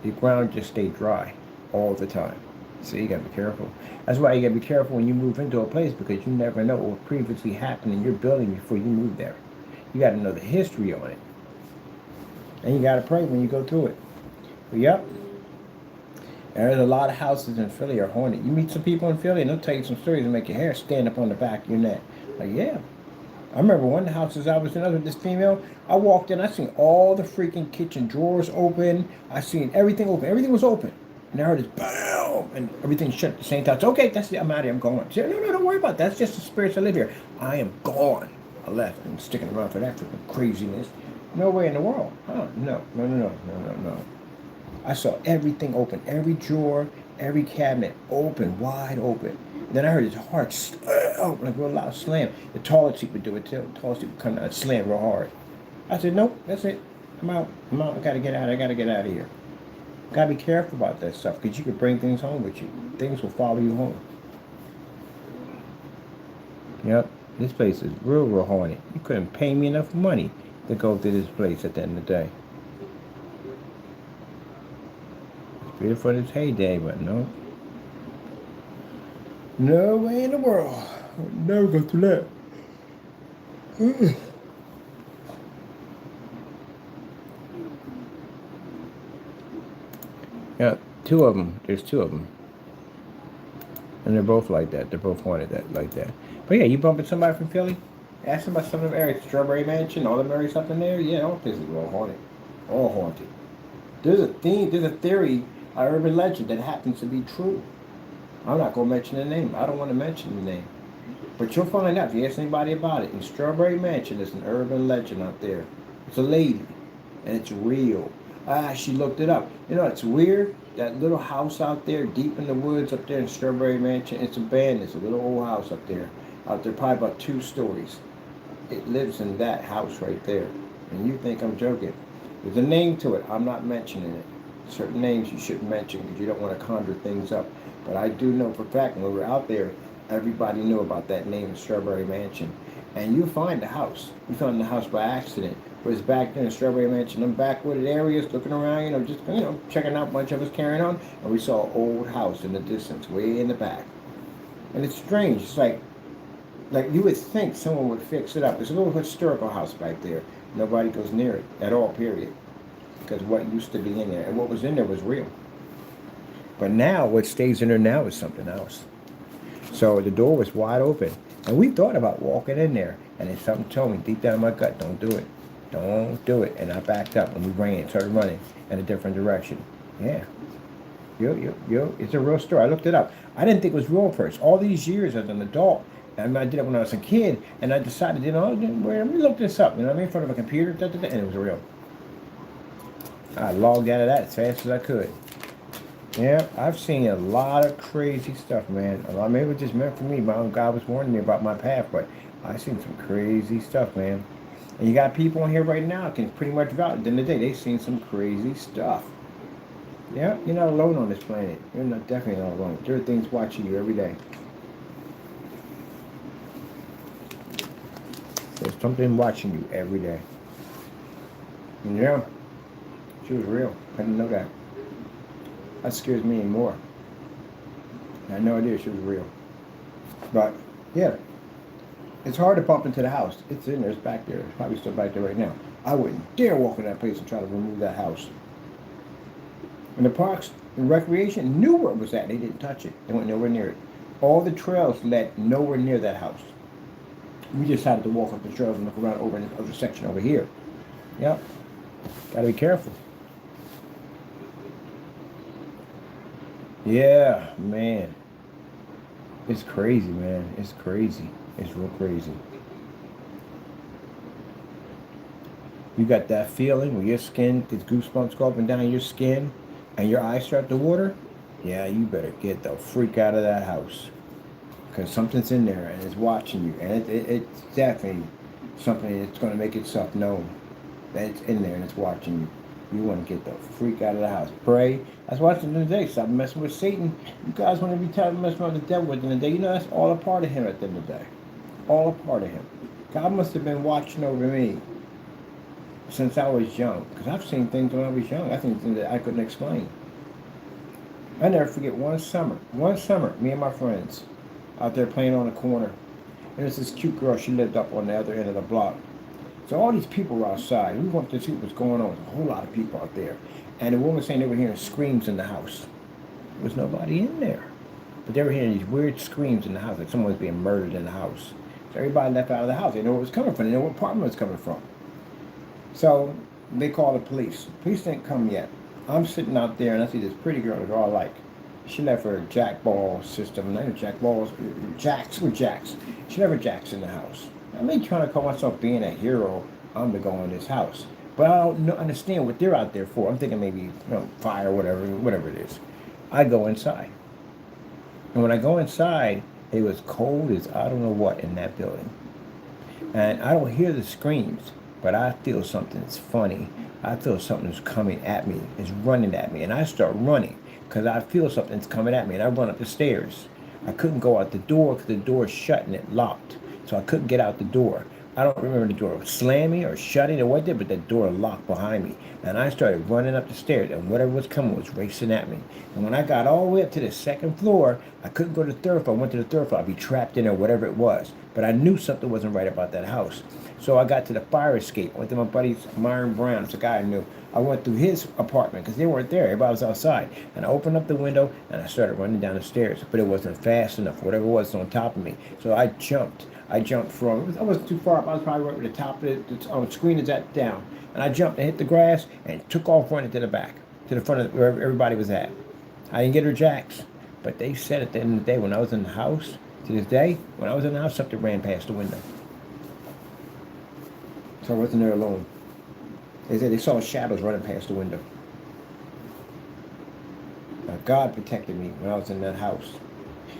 The ground just stayed dry all the time. So you gotta be careful. That's why you gotta be careful when you move into a place, because you never know what previously happened in your building before you move there. You gotta know the history on it. And you gotta pray when you go through it. But yep. There's a lot of houses in Philly are haunted. You meet some people in Philly and they'll tell you some stories that make your hair stand up on the back of your neck. Like, yeah. I remember one of the houses I was in, I was with this female. I walked in, I seen all the freaking kitchen drawers open. I seen everything open. Everything was open. And I heard this BAM! And everything shut at the same time. So, okay, that's it. I'm out of here. I'm going. She said, no, no, don't worry about that. That's just the spirits that live here. I am gone. I left. I'm sticking around for that freaking craziness. No way in the world. No, no, no, no, no, no, no. I saw everything open. Every drawer, every cabinet open, wide open. Then I heard his heart open, like a real loud slam. The toilet seat would do it too. The toilet seat would come down and slam real hard. I said, nope, that's it. I'm out. I'm out. I gotta get out. I gotta get out of here. Gotta be careful about that stuff because you could bring things home with you. Things will follow you home. Yep. This place is real, real haunted. You couldn't pay me enough money to go to this place at the end of the day. It's beautiful in its heyday, but no. No way in the world. I would never go through that. Yeah, two of them. There's two of them. And they're both like that. They're both haunted like that. But yeah, you bumping somebody from Philly? Ask them about some of them areas. Strawberry Mansion, all them areas up in there. Yeah, all places are all haunted. All haunted. There's a theory, an urban legend that happens to be true. I'm not going to mention the name. I don't want to mention the name. But you'll find out if you ask anybody about it. In Strawberry Mansion, there's an urban legend out there. It's a lady, and it's real. She looked it up. You know, it's weird. That little house out there, deep in the woods up there in Strawberry Mansion, it's abandoned. It's a little old house up there. Out there, probably about 2 stories. It lives in that house right there. And you think I'm joking. There's a name to it. I'm not mentioning it. Certain names you shouldn't mention because you don't want to conjure things up. But I do know for a fact when we were out there, everybody knew about that name, Strawberry Mansion. And you find the house. We found the house by accident. It was back there in Strawberry Mansion, them backwooded areas, looking around, just, checking out a bunch of us carrying on. And we saw an old house in the distance, way in the back. And it's strange. It's like you would think someone would fix it up. There's a little historical house back there. Nobody goes near it at all, period. Because what used to be in there and what was in there was real. But now, what stays in there now is something else. So the door was wide open. And we thought about walking in there. And then something told me deep down in my gut, don't do it. Don't do it. And I backed up and we started running in a different direction. Yeah. Yo. It's a real story. I looked it up. I didn't think it was real first. All these years as an adult, and I did it when I was a kid, and I decided, let me look this up, in front of a computer, and it was real. I logged out of that as fast as I could. Yeah, I've seen a lot of crazy stuff, man. Maybe it was just meant for me. My own God was warning me about my path, but I've seen some crazy stuff, man. And you got people on here right now that can pretty much vouch. At the end of the day, they've seen some crazy stuff. Yeah, you're not alone on this planet. You're definitely not alone. There are things watching you every day. There's something watching you every day. And yeah, she was real. I didn't know that. That scares me even more. I had no idea she was real. But, yeah. It's hard to bump into the house. It's in there. It's back there. It's probably still back there right now. I wouldn't dare walk in that place and try to remove that house. And the parks and recreation knew where it was at. They didn't touch it. They went nowhere near it. All the trails led nowhere near that house. We just decided to walk up the trails and look around over in the other section over here. Yep. Gotta be careful. Yeah, man. It's crazy, man. It's crazy. It's real crazy. You got that feeling where your skin, these goosebumps go up and down your skin and your eyes start to water? Yeah, you better get the freak out of that house. Because something's in there and it's watching you. And it's definitely something that's going to make itself known that it's in there and it's watching you. You want to get the freak out of the house. Pray. That's why the day. Stop messing with Satan. You guys want to be telling messing with the devil at the end of the day. That's all a part of him at the end of the day. All a part of him. God must have been watching over me since I was young. Because I've seen things when I was young. I think things that I couldn't explain. I never forget one summer, me and my friends out there playing on the corner. And there's this cute girl, she lived up on the other end of the block. So all these people were outside. We wanted to see what was going on. There's a whole lot of people out there. And the woman was saying they were hearing screams in the house. There was nobody in there. But they were hearing these weird screams in the house, like someone was being murdered in the house. So everybody left out of the house. They know where it was coming from. They know what apartment it was coming from. So they called the police. Police didn't come yet. I'm sitting out there and I see this pretty girl that all like. She left her jack ball system. Not jack balls, jacks with jacks. She left her jacks in the house. I may trying to call myself being a hero. I'm to go in this house, but I don't understand what they're out there for. I'm thinking maybe fire, whatever it is. I go inside, and when I go inside, it was cold as I don't know what in that building, and I don't hear the screams, but I feel something's funny. I feel something's coming at me. It's running at me, and I start running because I feel something's coming at me, and I run up the stairs. I couldn't go out the door because the door was shut and it locked, so I couldn't get out the door. I don't remember the door slamming or shutting or what did, but the door locked behind me. And I started running up the stairs, and whatever was coming was racing at me. And when I got all the way up to the second floor, I couldn't go to the third floor. I went to the third floor. I'd be trapped in there, whatever it was. But I knew something wasn't right about that house. So I got to the fire escape. I went to my buddy's, Myron Brown. It's a guy I knew. I went through his apartment because they weren't there. Everybody was outside. And I opened up the window, and I started running down the stairs. But it wasn't fast enough. Whatever it was on top of me. So I jumped. I jumped from, I wasn't too far up, I was probably right where the top of the screen is at down. And I jumped and hit the grass and took off running to the back, to the front of where everybody was at. I didn't get her jacks, but they said at the end of the day, when I was in the house, to this day, when I was in the house, something ran past the window. So I wasn't there alone. They said they saw shadows running past the window. Now God protected me when I was in that house.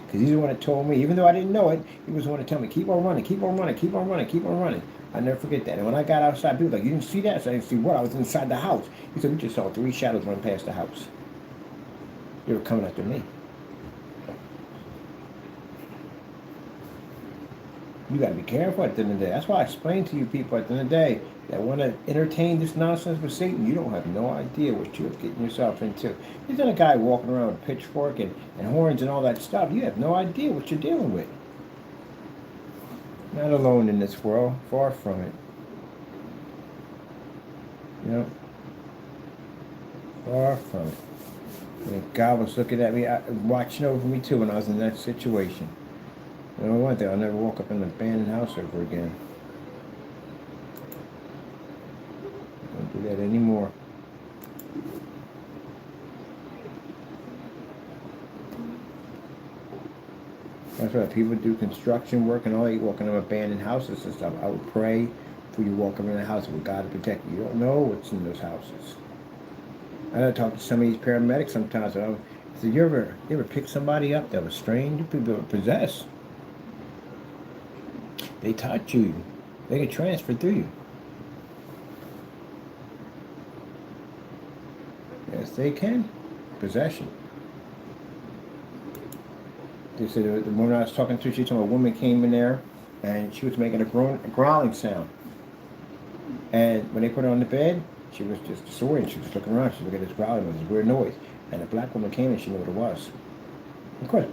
Because he's the one that told me, even though I didn't know it, he was the one to tell me, keep on running, keep on running, keep on running, keep on running. I never forget that. And when I got outside, people were like, you didn't see that? So I didn't see what? I was inside the house. He said, we just saw 3 shadows run past the house. They were coming after me. You got to be careful at the end of the day. That's why I explained to you people at the end of the day that want to entertain this nonsense with Satan. You don't have no idea what you're getting yourself into. There's not a guy walking around with a pitchfork and horns and all that stuff. You have no idea what you're dealing with. Not alone in this world. Far from it. You know? Far from it. And God was looking at me, watching over me too when I was in that situation. You know one thing, I'll never walk up in an abandoned house ever again. Don't do that anymore. That's why people do construction work and all that. You walk in abandoned houses and stuff. I would pray before you walk up in a house for God to protect you. You don't know what's in those houses. I know talk to some of these paramedics sometimes. I said, you ever pick somebody up that was strange? People were possessed. They taught you. They could transfer through you. Yes, they can. Possession. They said the woman I was talking to, she told me a woman came in there and she was making a growling sound. And when they put her on the bed, she was just disoriented. She was looking around. She was looking at this growling, it was this weird noise. And a black woman came and she knew what it was. Of course, most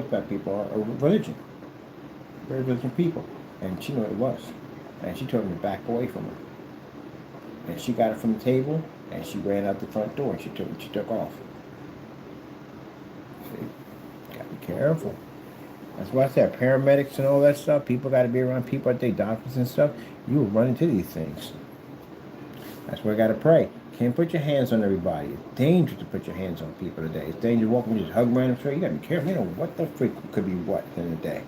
black people are religion. Very religious people. And she knew what it was. And she told me to back away from her. And she got it from the table, and she ran out the front door, and she took off. See? Gotta be careful. That's why I said paramedics and all that stuff, people gotta be around people at their doctors and stuff. You will run into these things. That's why I gotta pray. Can't put your hands on everybody. It's dangerous to put your hands on people today. It's dangerous walking and just hug random straight. You gotta be careful. You know what the freak could be what in the day.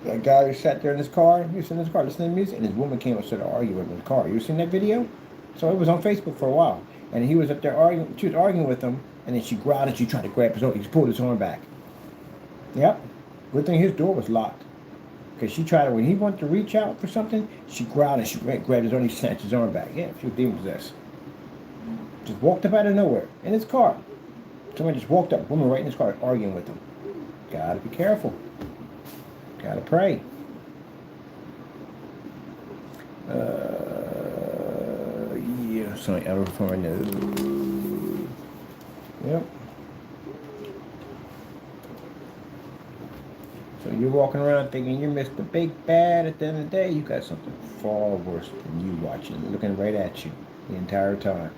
That guy who sat there in his car, he was in his car listening to music, and his woman came and started arguing with him in the car. You seen that video? So it was on Facebook for a while. And he was up there arguing, she was arguing with him, and then she growled and she tried to grab his arm. He pulled his arm back. Yep. Good thing his door was locked. Because she tried to, when he wanted to reach out for something, she growled and she grabbed his arm and he snatched his arm back. Yeah, she was demon possessed. Just walked up out of nowhere in his car. Somebody just walked up, woman right in his car, arguing with him. Gotta be careful. Gotta pray. Yeah, something out of my nose. Yep. So you're walking around thinking you're Mr. Big Bad. At the end of the day, you got something far worse than you watching, looking right at you the entire time.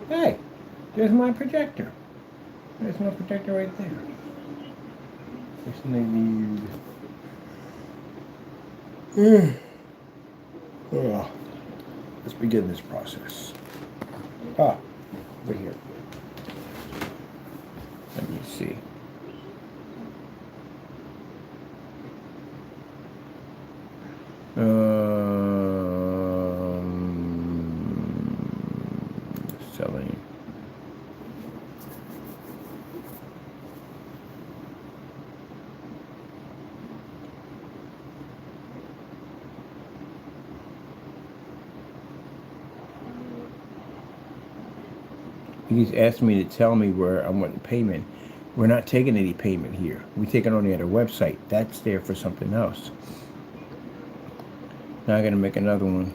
Hey, there's my projector. There's my projector right there. They need. Oh, let's begin this process. Ah, over here. Let me see. Selling. He's asked me to tell me where I want the payment. We're not taking any payment here. We take it only at our website. That's there for something else. Now I gotta make another one.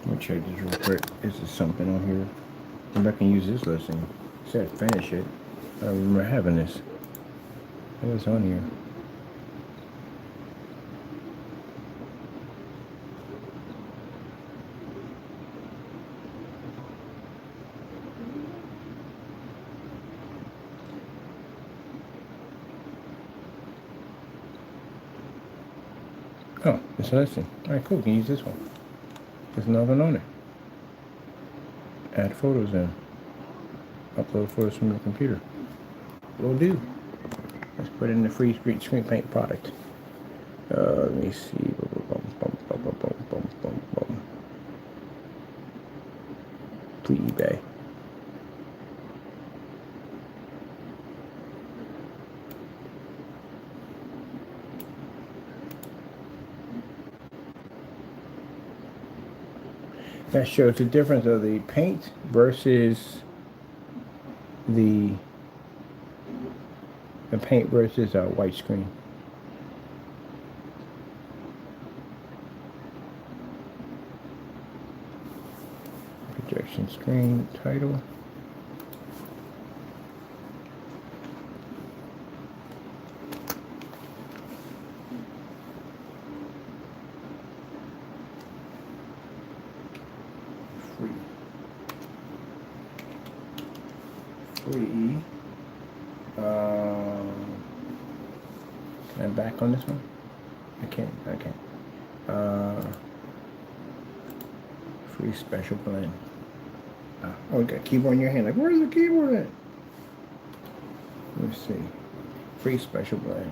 Let me check this real quick. Is there something on here? Maybe I can use this listing. It said finish it. I remember having this. It was on here. Oh, it's a listing. Alright, cool. We can use this one. There's another one on it. Add photos in. Upload photos from your computer. Will do. Let's put in the free screen paint product. Let me see. Free eBay. That shows the difference of the paint versus the paint versus a white screen. Projection screen title. Free. Can I back on this one? I can't. Free special blend. Oh, you got a keyboard in your hand. Like, where's the keyboard at? Let's see. Free special blend.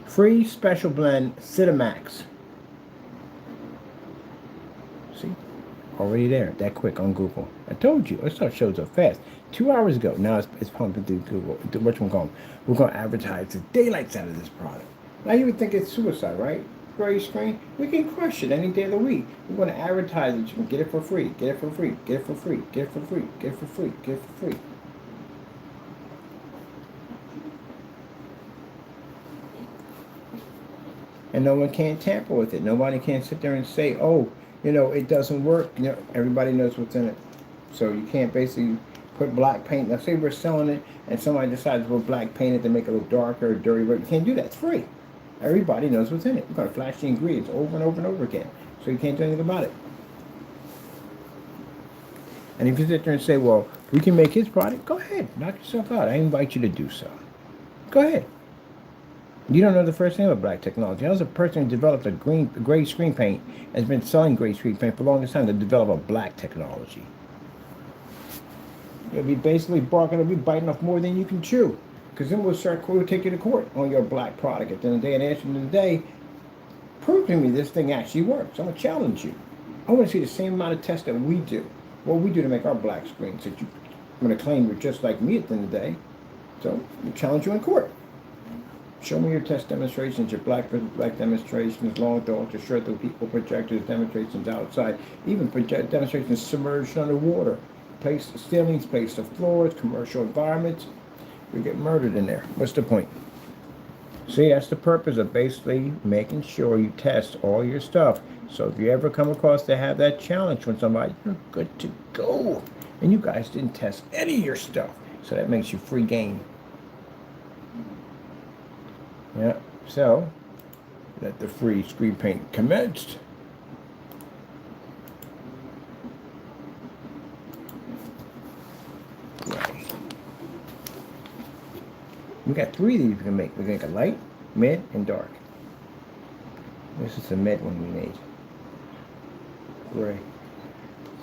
Free special blend Cinemax. See? Already there. That quick on Google. I told you. It starts shows up fast. 2 hours ago. Now it's pumping through Google. Which one going? We're going to advertise the daylights out of this product. Now you would think it's suicide, right? Gray screen. We can crush it any day of the week. We're going to advertise it. You can get it for free. Get it for free. Get it for free. Get it for free. Get it for free. Get it for free. And no one can tamper with it. Nobody can sit there and say, oh, you know, it doesn't work. You know, everybody knows what's in it. So you can't basically put black paint. Now say we're selling it and somebody decides to put black paint it to make it a little darker or dirty. You can't do that. It's free. Everybody knows what's in it. We're going to flash the ingredients over and over and over again. So you can't do anything about it. And if you sit there and say, well, we can make his product, go ahead. Knock yourself out. I invite you to do so. Go ahead. You don't know the first thing about black technology. I was a person who developed a gray screen paint and has been selling gray screen paint for the longest time to develop a black technology. You'll be basically barking, it'll be biting off more than you can chew. Because then we'll take you to court on your black product at the end of the day. And at the end of the day, prove to me this thing actually works. I'm going to challenge you. I want to see the same amount of tests that we do. What we do to make our black screens. That I'm going to claim you're just like me at the end of the day. So, we'll challenge you in court. Show me your test demonstrations, your black demonstrations, long through, ultra short through, people projectors, demonstrations outside, even demonstrations submerged underwater, ceilings, placed to floors, commercial environments. We get murdered in there. What's the point? See, that's the purpose of basically making sure you test all your stuff So if you ever come across to have that challenge from somebody, you're good to go. And you guys didn't test any of your stuff. So that makes you free game. Yeah. So let the free screen paint commence. Right. We got 3 of these we can make. We can make a light, mid, and dark. This is the mid one we made. Gray.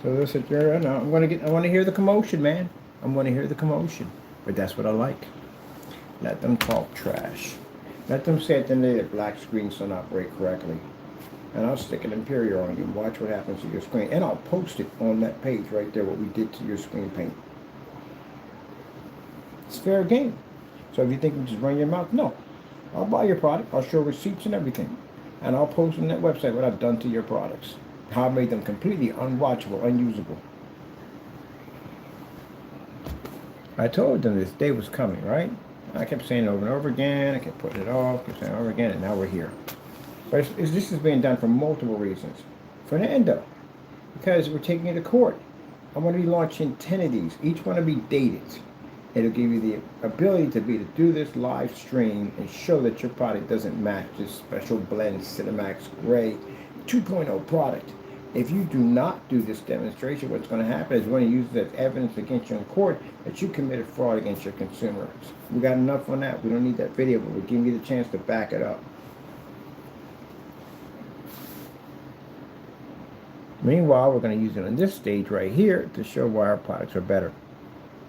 So this is there. I want to hear the commotion, man. I'm going to hear the commotion. But that's what I like. Let them talk trash. Let them say at the end of the day that black screens don't operate correctly. And I'll stick an Imperial on you and watch what happens to your screen. And I'll post it on that page right there, what we did to your screen paint. It's fair game. So if you think you just run your mouth, no. I'll buy your product. I'll show receipts and everything. And I'll post on that website what I've done to your products. How I made them completely unwatchable, unusable. I told them this day was coming, right? I kept saying it over and over again. I kept putting it off, kept saying it over again, and now we're here. But this is being done for multiple reasons. For the endo, because we're taking it to court. I'm going to be launching 10 of these. Each one will be dated. It'll give you the ability to do this live stream and show that your product doesn't match this special blend Cinemax Gray 2.0 product. If you do not do this demonstration, what's going to happen is we're going to use it as evidence against you in court that you committed fraud against your consumers. We got enough on that. We don't need that video, but we're giving you the chance to back it up. Meanwhile, we're going to use it on this stage right here to show why our products are better.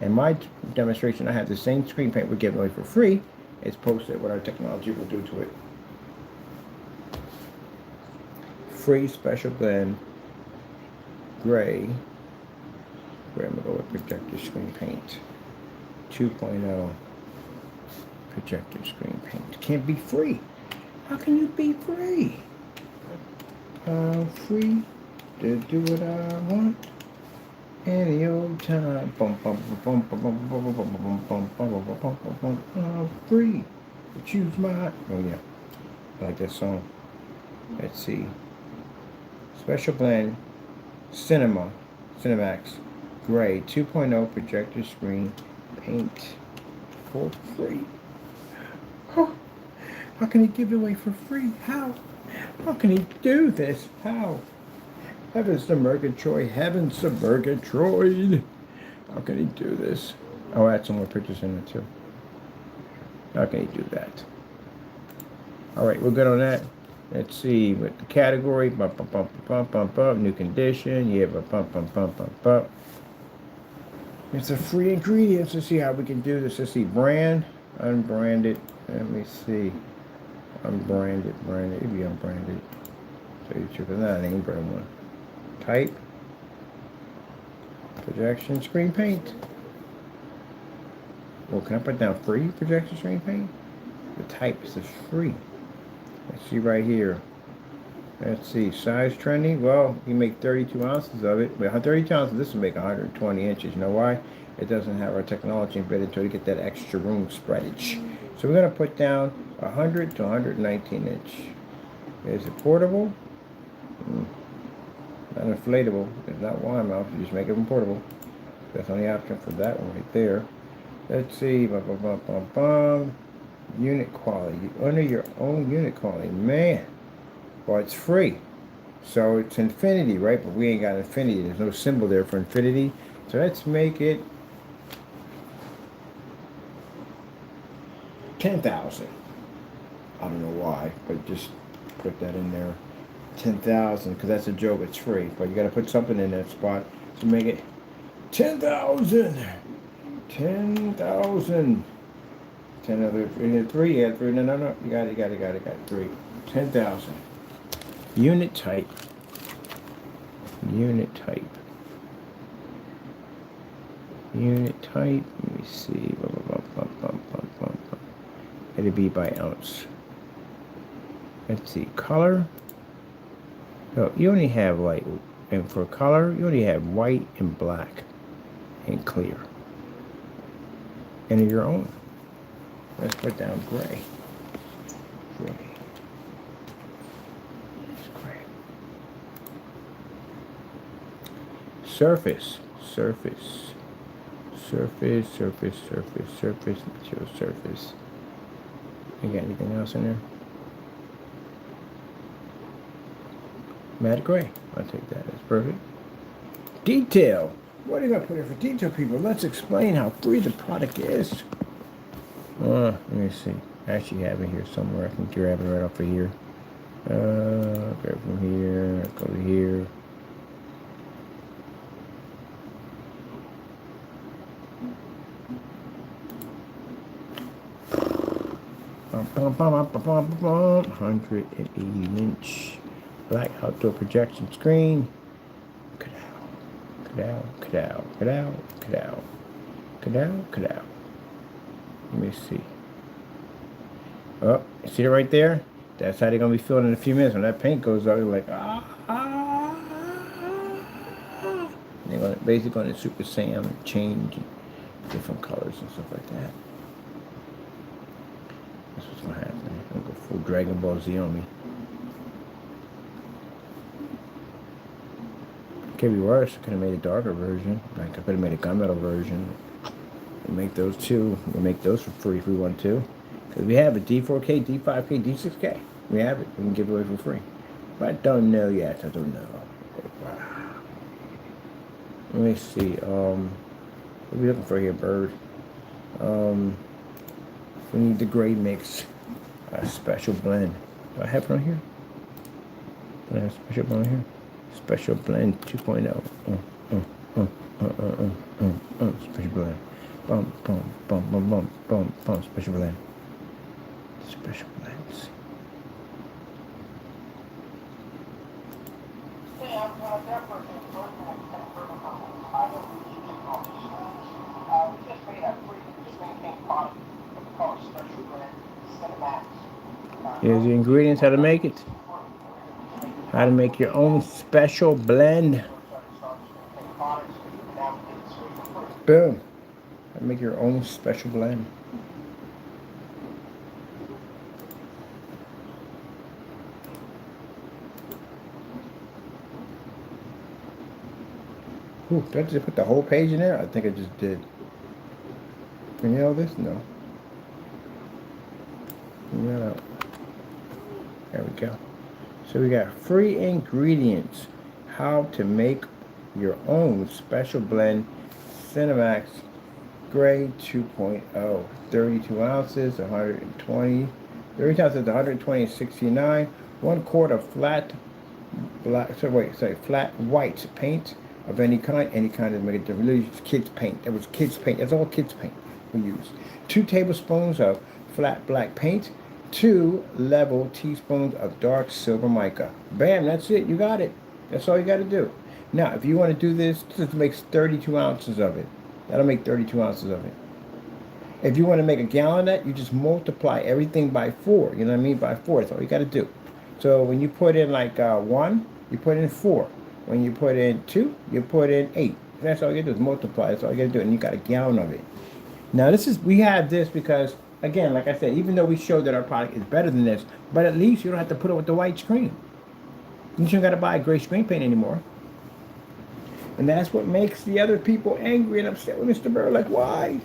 In my demonstration, I have the same screen paint we're giving away for free. It's posted what our technology will do to it. Free special blend gray. We're going to go with projector screen paint 2.0 projector screen paint. Can't be free. How can you be free? Free to do what I want any old time. Free to choose my. Oh yeah, I like that song. Let's see. Special blend Cinemax Gray 2.0 projector screen paint for free. Oh, how can he give it away for free? How? How can he do this? How? Heavens to Murgatroyd, heavens to Murgatroyd. How can he do this? I'll add some more pictures in there too. How can he do that? All right, we're good on that. Let's see, with the category, bump, bump, bump, bump, bump, bump, new condition, yeah, bump, bump, bump, bump, bump, bump. It's a free ingredients. Let's see how we can do this. Let's see, brand, unbranded. Let me see, unbranded, branded. It'd be unbranded. So you check that name brand one. Type, projection screen paint. Well, can I put down free projection screen paint? The type is free. Let's see right here. Let's see, size trending. Well, you make 32 ounces of it. But 32 ounces, this will make 120 inches. You know why? It doesn't have our technology embedded to get that extra room spreadage. So we're going to put down 100 to 119 inch. Is it portable? Not inflatable. It's not wine mouth. You just make it portable. That's the only option for that one right there. Let's see. Bum, bum, bum, bum, bum. Unit quality. Under your own unit quality. Man. Well, it's free. So it's infinity, right? But we ain't got infinity. There's no symbol there for infinity. So let's make it 10,000. I don't know why, but just put that in there. 10,000, because that's a joke. It's free, but you got to put something in that spot to make it 10,000. 10,000. 10 other 3. Yeah, 3. No. You got it. 3. 10,000. Unit type. Unit type. Let me see. It'll be by ounce. Let's see. Color. So you only have light, and for color, you only have white and black and clear. And your own. Let's put down gray. Gray. surface, surface, surface, surface, surface, surface, material surface. You got anything else in there? Matte gray. I'll take that. That's perfect. Detail. What are you gonna put in for detail, people? Let's explain how free the product is. Let me see. I actually have it here somewhere. I can grab it right off of here. Grab from here. Go to here. Bum, bum, bum, bum, bum, bum, bum. 180-inch black outdoor projection screen. Cut out. Let me see. Oh, you see it right there? That's how they're gonna be feeling in a few minutes. When that paint goes up, they're like, They're gonna basically gonna Super Saiyan change different colors and stuff like that. That's what's gonna happen. I'm gonna go full Dragon Ball Z on me. Could be worse. Could have made a darker version. I could have made a gunmetal version. We'll make those two. We'll make those for free if we want to. Because we have a D4K, D5K, D6K. We have it. We can give it away for free. But I don't know yet. I don't know. Let me see. What are we looking for here, bird? We need the gray mix. A special blend. Do I have it on here? Do I have a special blend here? Special blend 2.0. Special blend. Bum, bum, bum, bum, bum, bum, bum. Special blend. Special blends. Here's the ingredients, how to make it. How to make your own special blend. Boom. How to make your own special blend. Ooh, did I just put the whole page in there? I think I just did. Can you know this? No. No. There we go. So we got free ingredients. How to make your own special blend Cinemax Gray 2.0. 32 ounces, 120. 32 ounces, 120 and 69. 1 quart of flat black. Flat white paint of any kind. Any kind of make it different. Really, kids paint. That was kids paint. That's all kids paint we use. 2 tablespoons of flat black paint. 2 level teaspoons of dark silver mica. Bam, that's it. You got it. That's all you got to do. Now, if you want to do this, this makes 32 ounces of it. That'll make 32 ounces of it. If you want to make a gallon of that, you just multiply everything by 4. You know what I mean? By 4. That's all you got to do. So when you put in like 1, you put in 4. When you put in 2, you put in 8. That's all you got to do is multiply. That's all you got to do. And you got a gallon of it. Now, we have this because, again, like I said, even though we showed that our product is better than this, but at least you don't have to put it with the white screen. You don't got to buy gray screen paint anymore. And that's what makes the other people angry and upset with Mr. Bird. Like, why?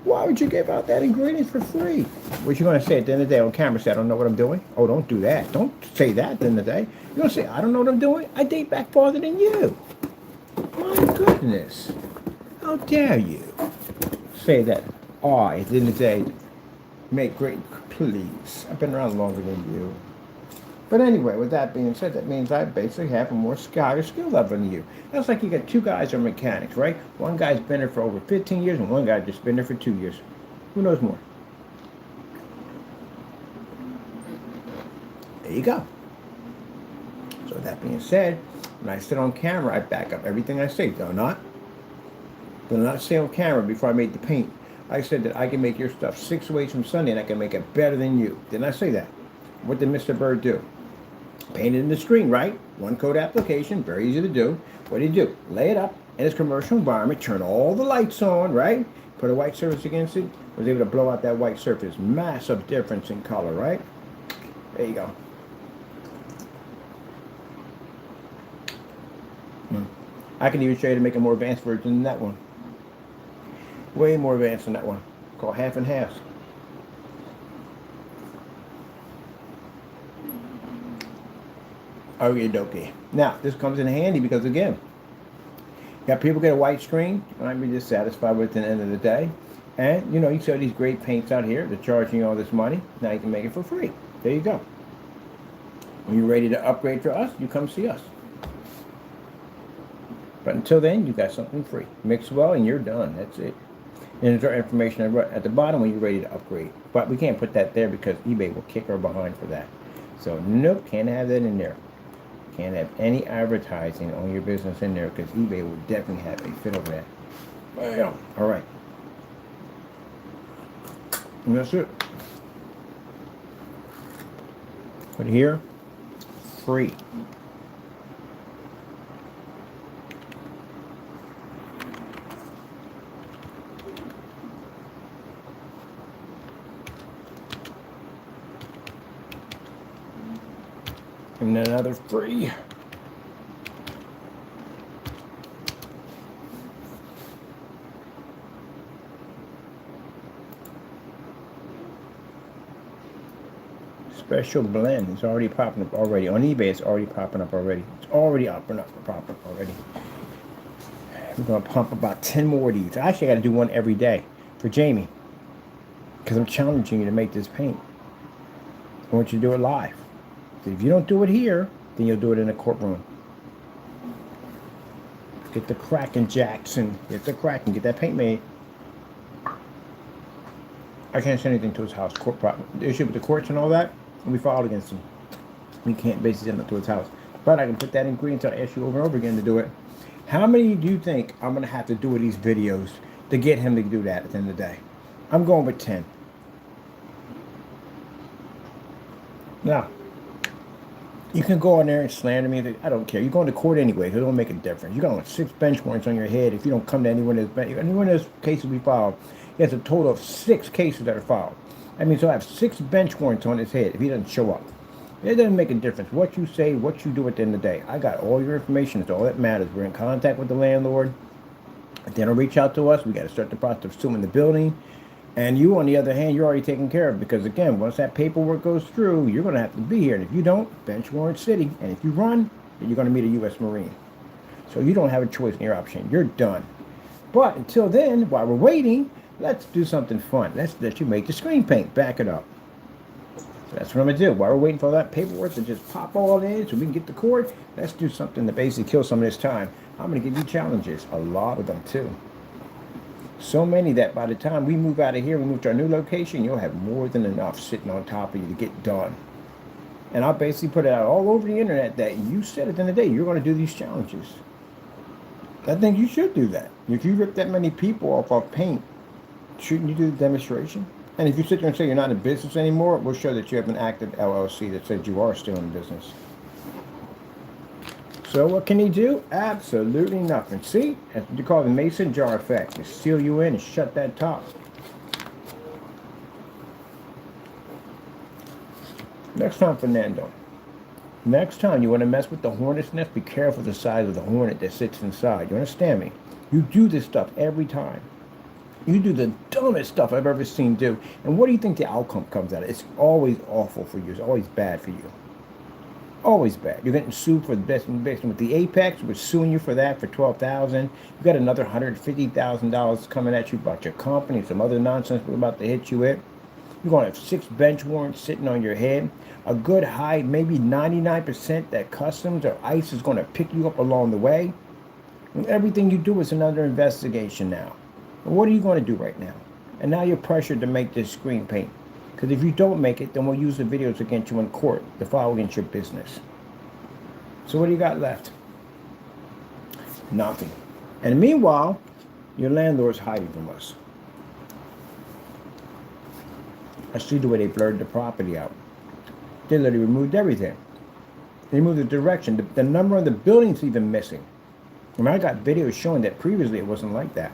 Why would you give out that ingredient for free? What you going to say at the end of the day on camera? Say, I don't know what I'm doing? Oh, don't do that. Don't say that at the end of the day. You're going to say, I don't know what I'm doing? I date back farther than you. My goodness. How dare you say that? I, at the end of the day, make great, please. I've been around longer than you. But anyway, with that being said, that means I basically have a more higher skill level than you. That's like you got 2 guys who are mechanics, right? One guy's been there for over 15 years and one guy just been there for 2 years. Who knows more? There you go. So that being said, when I sit on camera, I back up everything I say, do I not? Do I not say on camera before I made the paint? I said that I can make your stuff 6 ways from Sunday and I can make it better than you. Didn't I say that? What did Mr. Bird do? Painted in the screen, right? 1 coat application, very easy to do. What did he do? Lay it up in his commercial environment, turn all the lights on, right? Put a white surface against it, was able to blow out that white surface. Massive difference in color, right? There you go. I can even show you to make a more advanced version than that one. Way more advanced than that one. Called half and half. Okay, dokie. Now, this comes in handy because, again, got people get a white screen. You might be dissatisfied with it at the end of the day. And, you know, you sell these great paints out here. They're charging you all this money. Now you can make it for free. There you go. When you're ready to upgrade for us, you come see us. But until then, you got something free. Mix well and you're done. That's it. And there's our information at the bottom when you're ready to upgrade. But we can't put that there because eBay will kick our behind for that. So, nope, can't have that in there. Can't have any advertising on your business in there because eBay will definitely have a fit over that. Well, all right. And that's it. But here, free. And another free. Special blend is already popping up already. On eBay, it's already popping up already. It's already popping up already. We're going to pump about 10 more of these. Actually, I got to do one every day for Jamie because I'm challenging you to make this paint. I want you to do it live. If you don't do it here, then you'll do it in a courtroom. Get the cracking, Jackson. Get the cracking. Get that paint made. I can't say anything to his house. Court problem. The issue with the courts and all that, we filed against him. We can't basically send it to his house. But I can put that ingredient until I ask you over and over again to do it. How many do you think I'm going to have to do with these videos to get him to do that at the end of the day? I'm going with 10. Now, you can go on there and slander me. I don't care. You're going to court anyway. So it don't make a difference. You're going with 6 bench warrants on your head if you don't come to any one of those cases we filed. He has a total of 6 cases that are filed. That means he'll have 6 bench warrants on his head if he doesn't show up. It doesn't make a difference what you say, what you do at the end of the day. I got all your information. It's all that matters. We're in contact with the landlord. If they don't reach out to us, we got to start the process of suing the building. And you, on the other hand, you're already taken care of because, again, once that paperwork goes through, you're going to have to be here. And if you don't, bench warrant city. And if you run, then you're going to meet a U.S. Marine. So you don't have a choice in your option. You're done. But until then, while we're waiting, let's do something fun. Let's let you make the screen paint. Back it up. That's what I'm going to do. While we're waiting for that paperwork to just pop all in so we can get to court, let's do something to basically kill some of this time. I'm going to give you challenges. A lot of them, too. So many that by the time we move out of here, we move to our new location, you'll have more than enough sitting on top of you to get done. And I'll basically put it out all over the internet that you said at the end of the day, you're going to do these challenges. I think you should do that. If you rip that many people off of paint, shouldn't you do the demonstration? And if you sit there and say you're not in business anymore, we'll show that you have an active LLC that says you are still in business. So what can he do? Absolutely nothing. See? That's what you call the mason jar effect. Just seal you in and shut that top. Next time, Fernando. Next time you want to mess with the hornet's nest, be careful the size of the hornet that sits inside. You understand me? You do this stuff every time. You do the dumbest stuff I've ever seen do. And what do you think the outcome comes out of? It's always awful for you. It's always bad for you. Always bad. You're getting sued for the best investment with the Apex. We're suing you for that for $12,000. You got another $150,000 coming at you about your company, some other nonsense we're about to hit you with. You're going to have 6 bench warrants sitting on your head. A good high, maybe 99% that Customs or ICE is going to pick you up along the way. And everything you do is another investigation now. What are you going to do right now? And now you're pressured to make this screen paint. Because if you don't make it, then we'll use the videos against you in court to file against your business. So what do you got left? Nothing. And meanwhile, your landlord's hiding from us. I see the way they blurred the property out. They literally removed everything. They removed the direction. The number on the building's even missing. I mean, I got videos showing that previously it wasn't like that.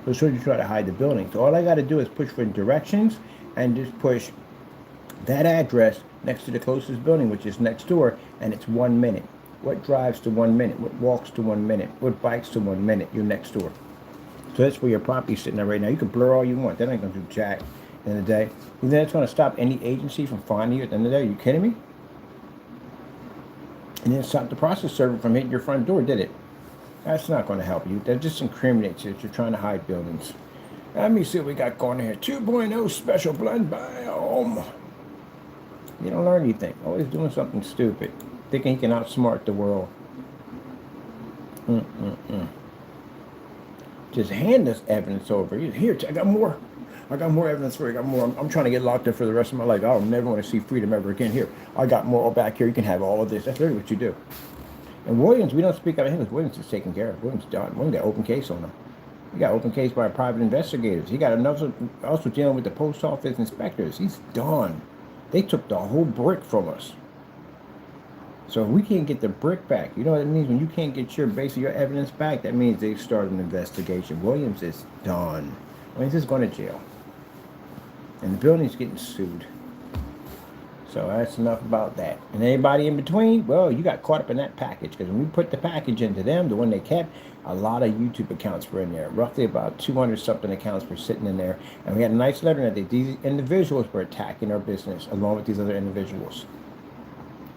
So sure you try to hide the building. So all I got to do is push for directions and just push that address next to the closest building, which is next door, and it's 1 minute. What drives to 1 minute? What walks to 1 minute? What bikes to 1 minute? Your next door. So that's where your property's sitting there right now. You can blur all you want. That ain't going to do jack in the day. You think that's going to stop any agency from finding you at the end of the day? Are you kidding me? And then stop the process server from hitting your front door, did it? That's not going to help you. That just incriminates you that you're trying to hide buildings. Let me see what we got going here. 2.0 special blend biome. You don't learn anything. Always doing something stupid. Thinking he can outsmart the world. Just hand us evidence over. Here, I got more. I got more evidence for you. I got more. I'm trying to get locked in for the rest of my life. I'll never want to see freedom ever again. Here, I got more back here. You can have all of this. That's literally what you do. And Williams, we don't speak out of him because Williams is taken care of. Williams done. Williams got open case on him. He got open case by private investigators. He got another, also dealing with the post office inspectors. He's done. They took the whole brick from us. So if we can't get the brick back, you know what it means? When you can't get your base of your evidence back, that means they've started an investigation. Williams is done. Williams is going to jail. And the building's getting sued. So that's enough about that. And anybody in between, well, you got caught up in that package. Because when we put the package into them, the one they kept, a lot of YouTube accounts were in there. Roughly about 200-something accounts were sitting in there. And we had a nice letter that these individuals were attacking our business, along with these other individuals.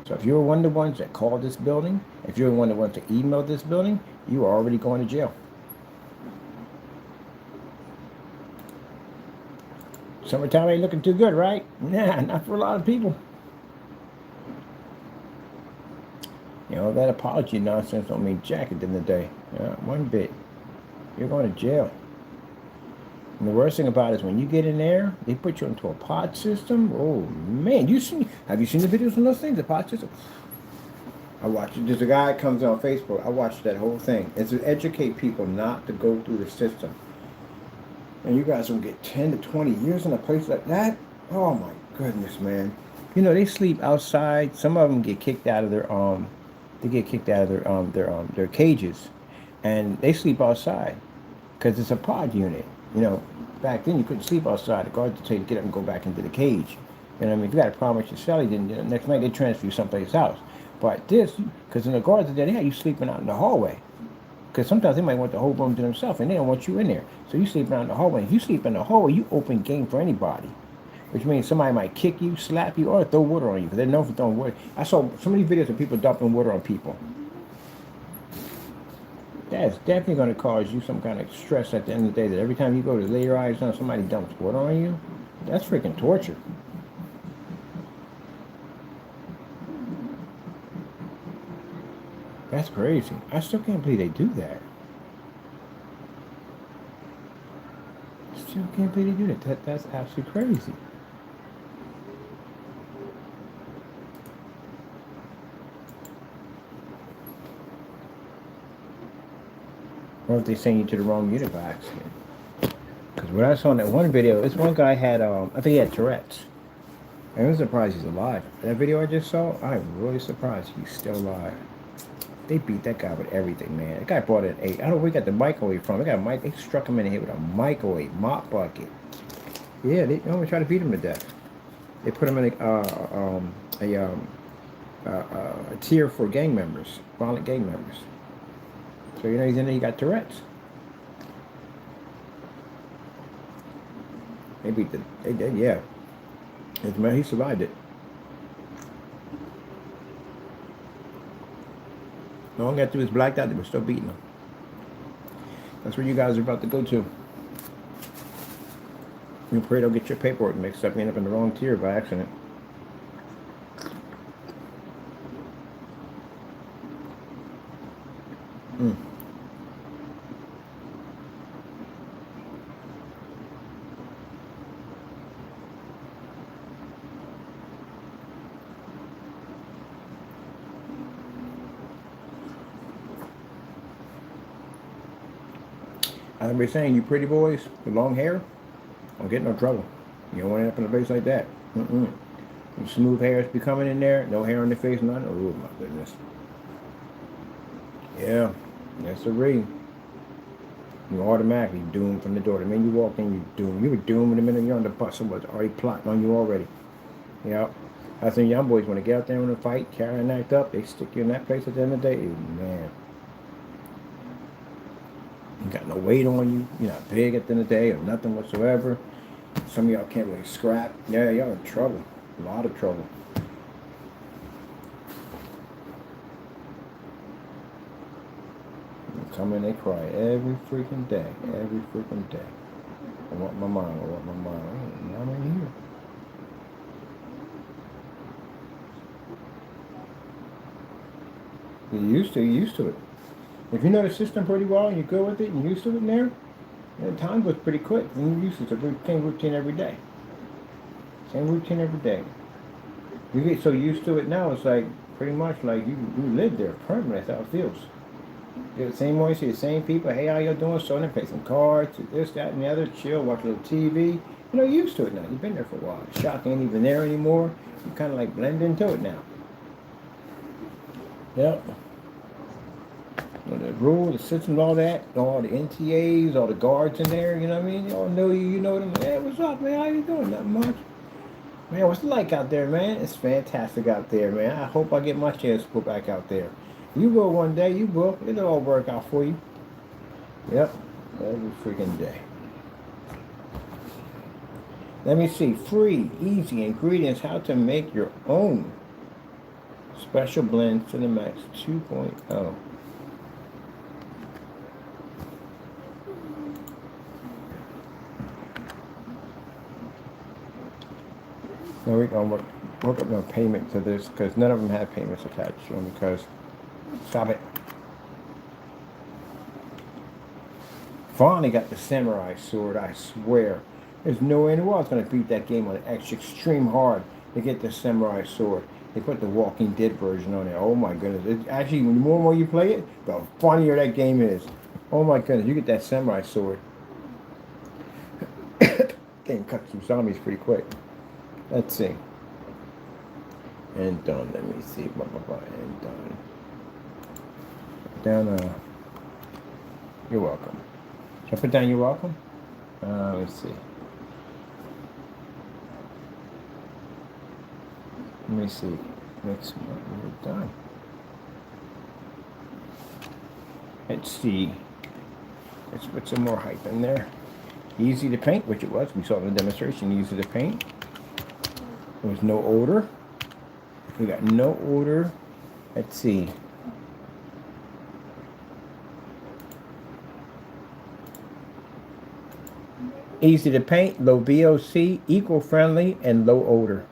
So if you're one of the ones that called this building, if you're one of the ones that emailed this building, you are already going to jail. Summertime ain't looking too good, right? Nah, not for a lot of people. You know, that apology nonsense don't mean jack at the end of the day. One bit. You're going to jail. And the worst thing about it is when you get in there, they put you into a pod system. Oh, man. Have you seen the videos on those things, the pod system? I watched it. There's a guy that comes on Facebook. I watched that whole thing. It's to educate people not to go through the system. And you guys will get 10 to 20 years in a place like that? Oh, my goodness, man. You know, they sleep outside. Some of them get kicked out of their, their cages. And they sleep outside because it's a pod unit. You know, back then you couldn't sleep outside. The guards would tell you to get up and go back into the cage. You know what I mean? If you got a problem with your celly, then the next night they transfer you someplace else. But this, because when the guards are there, they have you sleeping out in the hallway. Because sometimes they might want the whole room to themselves, and they don't want you in there. So you sleep out in the hallway. If you sleep in the hallway, you open game for anybody. Which means somebody might kick you, slap you, or throw water on you. Because they're known for throwing water. I saw so many videos of people dumping water on people. That's definitely going to cause you some kind of stress at the end of the day. That every time you go to lay your eyes down, somebody dumps water on you. That's freaking torture. That's crazy. I still can't believe they do that. Still can't believe they do that. That's absolutely crazy. Or if they send you to the wrong unit by accident. Because what I saw in that one video, this one guy had, I think he had Tourette's. And I'm surprised he's alive. That video I just saw, I'm really surprised he's still alive. They beat that guy with everything, man. That guy brought in I don't know where he got the microwave from. They struck him in the head with a microwave mop bucket. Yeah, they almost tried to beat him to death. They put him in a tier for gang members, violent gang members. So you know he's in there. He got Tourette's. They beat they did, yeah. Man, he survived it. All I got to do is blacked out. They were still beating him. That's where you guys are about to go to. You pray don't get your paperwork mixed up. You end up in the wrong tier by accident. I've been saying, you pretty boys with long hair, don't get no trouble. You don't want to end up in a place like that. Smooth hairs be coming in there, no hair on the face, none. Oh my goodness. Yeah, that's a ring. You're automatically doomed from the door. The minute you walk in, you're doomed. You were doomed the minute you're on the bus. Someone's already plotting on you already. Yep. I think young boys want to get out there and fight, carry and act up. They stick you in that place at the end of the day. Man, you got no weight on you. You're not big at the end of the day or nothing whatsoever. Some of y'all can't really scrap. Yeah, y'all in trouble. A lot of trouble. They come in, they cry every freaking day. Every freaking day. I want my mom. I want my mom. I'm in here. You're used to it. If you know the system pretty well and you're good with it and you're used to it now, the time goes pretty quick. And you're used to it. It's the same routine every day. Same routine every day. You get so used to it now, it's like pretty much like you live there permanently. That's how it feels. You're the same way, see the same people. Hey, how you doing? So then play some cards, this, that, and the other. Chill, watch a little TV. You know, you're used to it now. You've been there for a while. The shock ain't even there anymore. You kind of like blend into it now. Yep. The rule, the system, all that, all the NTAs, all the guards in there, you know what I mean? They all know you know them. Hey, what's up, man? How you doing? Nothing much. Man, what's it like out there, man? It's fantastic out there, man. I hope I get my chance to go back out there. You will one day, you will. It'll all work out for you. Yep, every freaking day. Let me see. Free, easy ingredients, how to make your own special blend Cinemax 2.0. Now we're going to work up no payment to this because none of them have payments attached to them because, stop it. Finally got the samurai sword, I swear. There's no way in the world I was going to beat that game on extreme hard to get the samurai sword. They put the Walking Dead version on there. Oh my goodness. It, actually, the more and more you play it, the funnier that game is. Oh my goodness, you get that samurai sword. Game cuts through zombies pretty quick. Let's see. And done. Let me see. Blah, blah, blah. And done. Down, you're welcome. Should I put down you're welcome? Let's see. Let me see. Next one. We're done. Let's see. Let's put some more hype in there. Easy to paint, which it was. We saw in the demonstration. Easy to paint. There was no odor. We got no odor. Let's see. Easy to paint, low VOC, eco-friendly, and low odor.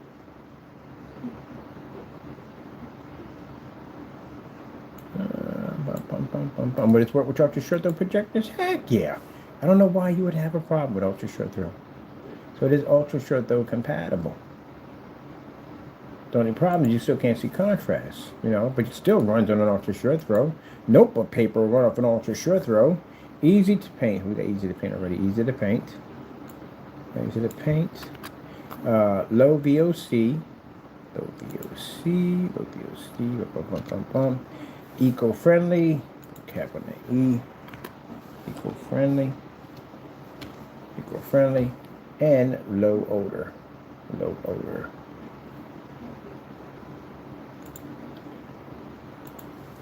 Would it work with ultra short throw projectors? Heck yeah. I don't know why you would have a problem with ultra short throw. So it is ultra short throw compatible. The only problem is you still can't see contrast, you know, but it still runs on an ultra short throw. Notebook paper will run off an ultra short throw. Easy to paint. We got easy to paint already. Easy to paint. Easy to paint. Low VOC. Low VOC. Low VOC. Eco-friendly. Cap on the E. Eco-friendly. Eco-friendly. And low odor. Low odor.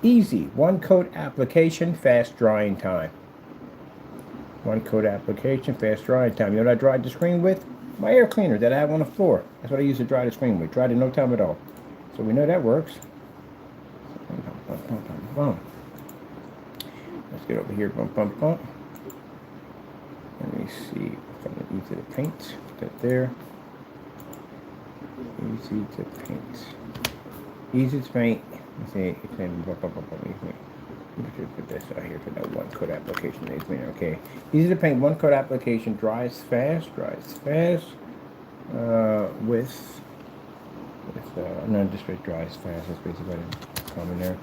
Easy. One coat application, fast drying time. One coat application, fast drying time. You know what I dried the screen with? My air cleaner that I have on the floor. That's what I use to dry the screen with. Dried in no time at all. So we know that works. Let's get over here. Let me see. Easy to paint. Put that there. Easy to paint. Easy to paint. Let's see. Put this out here for that one coat application. Okay. Easy to paint, one coat application, dries fast. No, just dries fast. That's basically what it's coming there.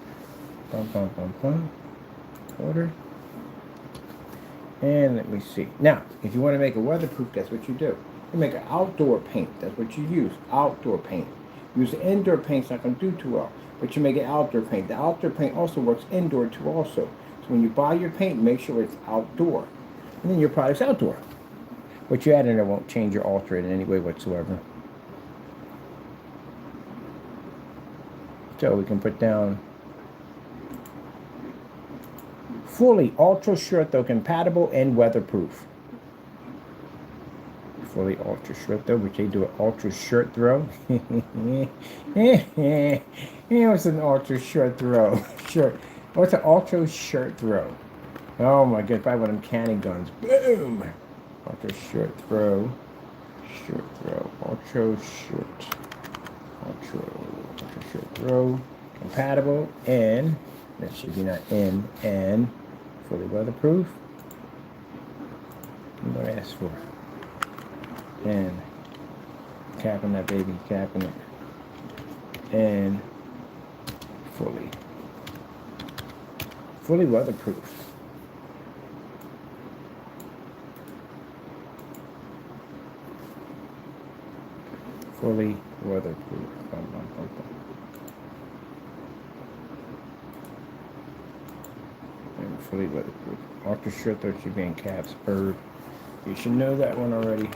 Order. And let me see. Now, if you want to make a weatherproof, that's what you do. You make an outdoor paint. That's what you use. Outdoor paint. Use the indoor paint, it's not going to do too well. But you make it outdoor paint. The outdoor paint also works indoor too also. So when you buy your paint, make sure it's outdoor. And then your product's outdoor. What you add in there won't change or alter it in any way whatsoever. So we can put down fully ultra short throw compatible and weatherproof. Fully ultra short throw, which they do an ultra short throw. What's an ultra short throw? Short. What's an ultra short throw? Oh my god, probably one of them cannon guns. Boom! Ultra short throw. Short throw. Ultra short. Ultra short throw. Compatible and that should be not in and fully weatherproof. What do I ask for? And capping that baby, capping it. And fully weatherproof. Fully weatherproof. Bum, bum, bum, bum. And fully weatherproof. Ultra short throw should be in caps. Bird. You should know that one already.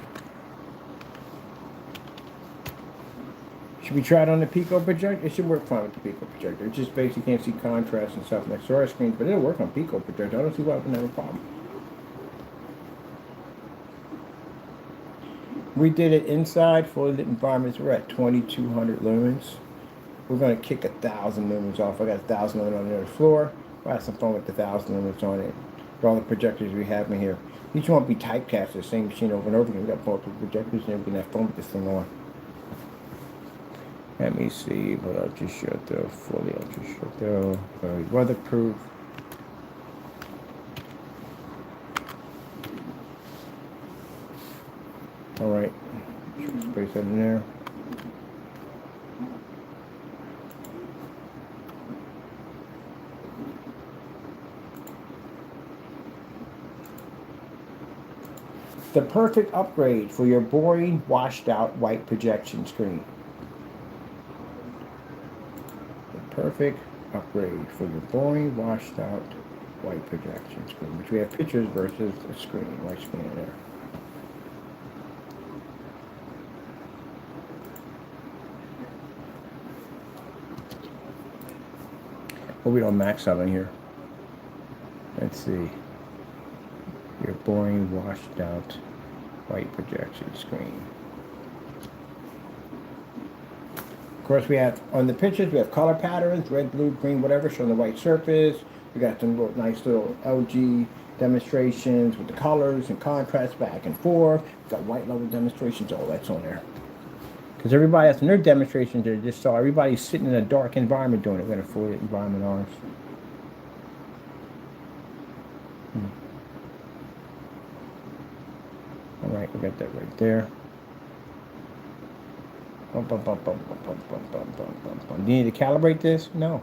Should we try it on the Pico projector? It should work fine with the Pico projector. It just basically can't see contrast and stuff next to our screens, but it'll work on Pico projector. I don't see why we have a problem. We did it inside, fully lit environments. We're at 2200 lumens. We're going to kick 1,000 lumens off. I got 1,000 lumens on the other floor. We'll have some fun with the 1,000 lumens on it. For all the projectors we have in here. Each one won't be typecast the same machine over and over again. We got multiple projectors and we can have fun with this thing on. Let me see what ultra short throw, fully ultra short throw, very weatherproof. All right, space that in there. The perfect upgrade for your boring, washed out white projection screen. Perfect upgrade for your boring, washed out white projection screen, which we have pictures versus the screen, white screen there. Well, we don't max out on here. Let's see. Your boring, washed out white projection screen. Of course, we have, on the pictures, we have color patterns, red, blue, green, whatever, showing the white surface. We got some nice little LG demonstrations with the colors and contrast back and forth. We got white level demonstrations, all that's on there. Because everybody that's in their demonstrations, they just saw everybody's sitting in a dark environment doing it. We're in a full lit environment ours. All right, we got that right there. Do you need to calibrate this? No.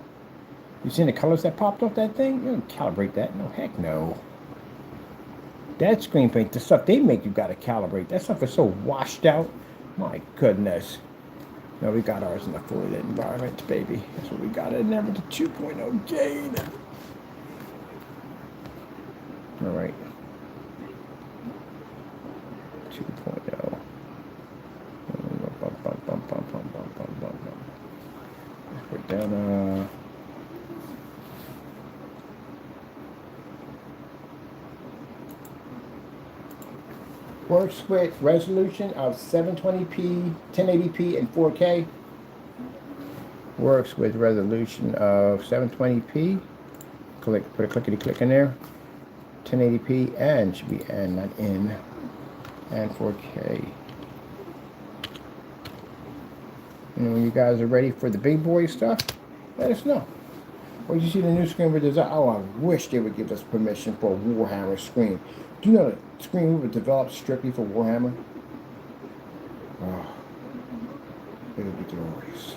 You seen the colors that popped off that thing? You don't calibrate that. No, heck no. That screen paint, the stuff they make, you got to calibrate. That stuff is so washed out. My goodness. No, we got ours in the fully lit environment, baby. That's what we got in there with the 2.0 gain. All right. 2.0. Let's put down works with resolution of 720p, 1080p, and 4K. Works with resolution of 720p. Click, put a clickety-click in there. 1080p and should be and not in, and 4K. And when you guys are ready for the big boy stuff, let us know. Or you see the new screen with design. Oh, I wish they would give us permission for a Warhammer screen. Do you know the screen we would develop strictly for Warhammer? Oh, it would be glorious.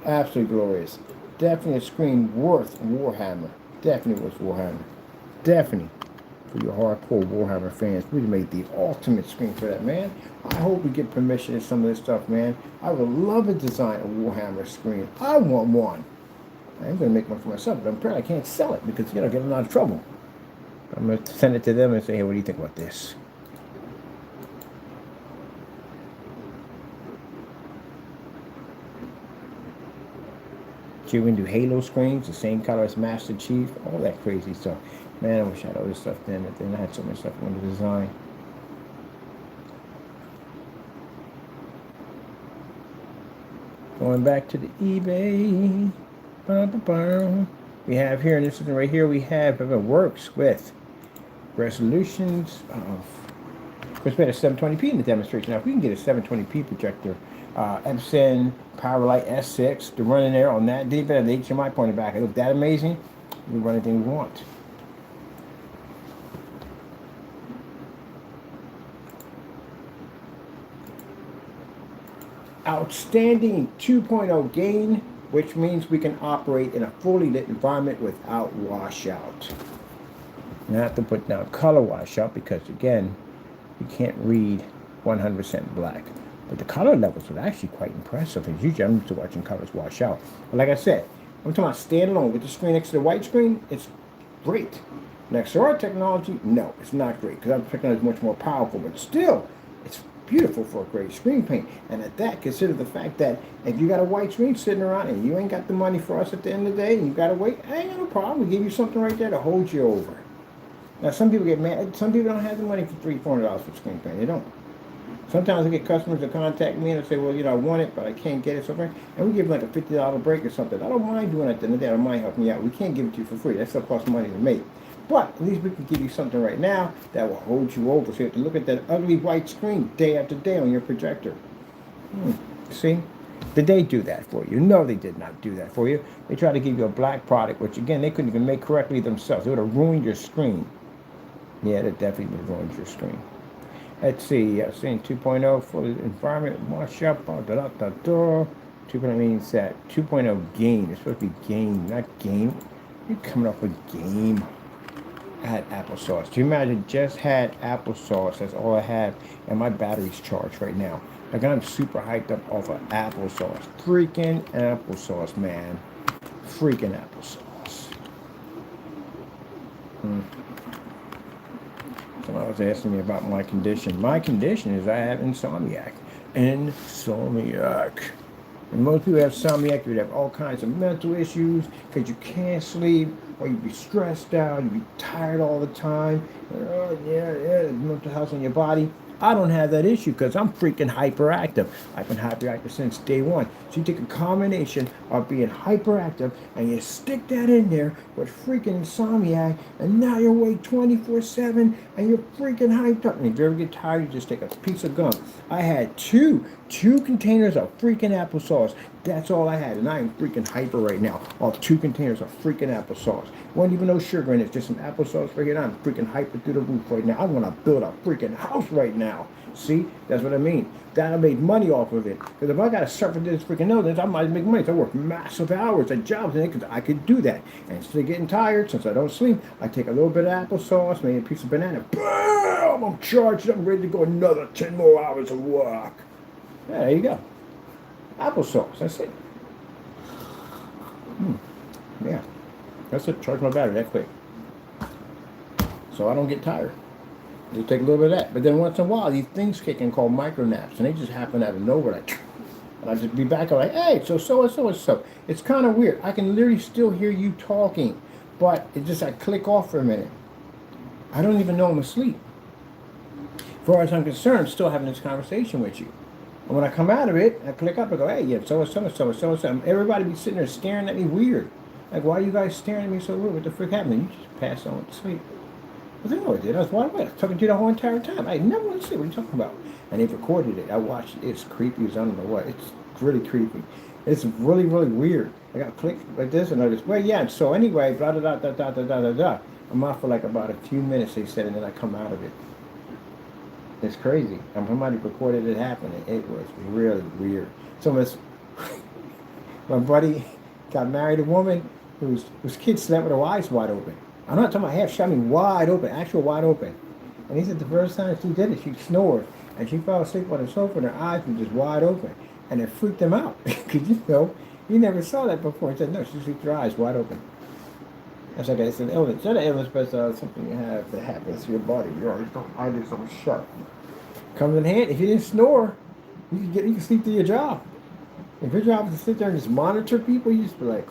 Absolutely glorious. Definitely a screen worth Warhammer. Definitely worth Warhammer. Definitely for your hardcore Warhammer fans. We made the ultimate screen for that, man. I hope we get permission to some of this stuff, man. I would love to design a Warhammer screen. I want one. I'm going to make one for myself, but I'm afraid I can't sell it because, you know, I get in a lot of trouble. I'm going to send it to them and say, hey, what do you think about this? So you can do halo screens, the same color as Master Chief, all that crazy stuff. Man, I wish I had all this stuff then. But then I had so much stuff I wanted to design. Going back to the eBay. We have here, and this is right here, we have if it works with resolutions of, of course, we had a 720p in the demonstration. Now, if we can get a 720p projector, Epson Powerlight S6 to run in there on that, didn't even have the HDMI pointed back. It looked that amazing. We can run anything we want. Outstanding 2.0 gain, which means we can operate in a fully lit environment without washout. You have to put down color washout because, again, you can't read 100% black. But the color levels were actually quite impressive. As usually, I'm used to watching colors wash out. But like I said, I'm talking about standalone with the screen next to the white screen. It's great. Next to our technology, no, it's not great because our technology is much more powerful. But still, it's beautiful for a great screen paint. And at that, consider the fact that if you got a white screen sitting around and you ain't got the money for us at the end of the day, and you got to wait, I ain't got no problem. We give you something right there to hold you over. Now, some people get mad. Some people don't have the money for $300-$400 for screen paint. They don't. Sometimes I get customers that contact me and they say, well, you know, I want it, but I can't get it. So, and we give them like a $50 break or something. I don't mind doing it. Then I don't mind helping you out. We can't give it to you for free. That still costs money to make. But at least we can give you something right now that will hold you over. So you have to look at that ugly white screen day after day on your projector. See? Did they do that for you? No, they did not do that for you. They tried to give you a black product, which again, they couldn't even make correctly themselves. They would have ruined your screen. Yeah, that definitely would have ruined your screen. Let's see, seeing 2.0 for the environment, wash up, 2.0 means that 2.0 gain. It's supposed to be gain, not game. You're coming up with game. I had applesauce. Do you imagine just had applesauce? That's all I have, and my battery's charged right now. Like I'm super hyped up off of applesauce. Freaking applesauce, man. Freaking applesauce. Someone was asking me about my condition. My condition is I have insomniac. Insomniac. And most people have insomniac. You have all kinds of mental issues because you can't sleep, or you'd be stressed out, you'd be tired all the time. There's mental health in your body. I don't have that issue because I'm freaking hyperactive. I've been hyperactive since day one. So you take a combination of being hyperactive and you stick that in there with freaking insomniac, and now you're awake 24/7 and you're freaking hyped up. And if you ever get tired, you just take a piece of gum. I had two containers of freaking applesauce. That's all I had, and I am freaking hyper right now. All 2 containers of freaking applesauce. Wasn't even no sugar in it, just some applesauce right here. I'm freaking hyper through the roof right now. I want to build a freaking house right now. See, that's what I mean. That I made money off of it. Because if I got to suffer this freaking illness, I might make money. So I work massive hours at jobs, and because I could do that. And instead of getting tired, since I don't sleep, I take a little bit of applesauce, maybe a piece of banana. Boom! I'm charged. I'm ready to go another 10 more hours of work. Yeah, there you go. Applesauce. That's it. Yeah. That's it. Charge my battery that quick. So I don't get tired. Just take a little bit of that. But then once in a while, these things kick in called micro naps. And they just happen out of nowhere. Like, and I just be back. I'm like, hey, so. It's kind of weird. I can literally still hear you talking. But it just, I click off for a minute. I don't even know I'm asleep. As far as I'm concerned, I'm still having this conversation with you. And when I come out of it, I click up and go, hey, yeah, so. Everybody be sitting there staring at me weird. Like, why are you guys staring at me so weird? What the frick happened? You just passed on to sleep. I think I did. I was wide awake. I was talking to you the whole entire time. I never went to sleep. What are you talking about? And they've recorded it. I watched it. It's creepy as I don't know what. It's really creepy. It's really, really weird. I got to click like this and I just, well, yeah. So anyway, blah, blah, blah, blah, blah, blah, blah, blah. I'm off for like about a few minutes, they said, and then I come out of it. It's crazy. Somebody recorded it happening. It was really weird. So my buddy got married a woman whose kids slept with her eyes wide open. I'm not talking about half shut, I mean wide open, actual wide open. And he said the first time she did it, she snored. And she fell asleep on the sofa and her eyes were just wide open. And it freaked him out. Because, you know, he never saw that before. He said, no, she sleeps with her eyes wide open. That's okay, it's an illness. It's not an illness, but it's something you have that happens to your body. Your eyelids are shut. Comes in hand, if you didn't snore, you can sleep through your job. If your job is to sit there and just monitor people, you just be like,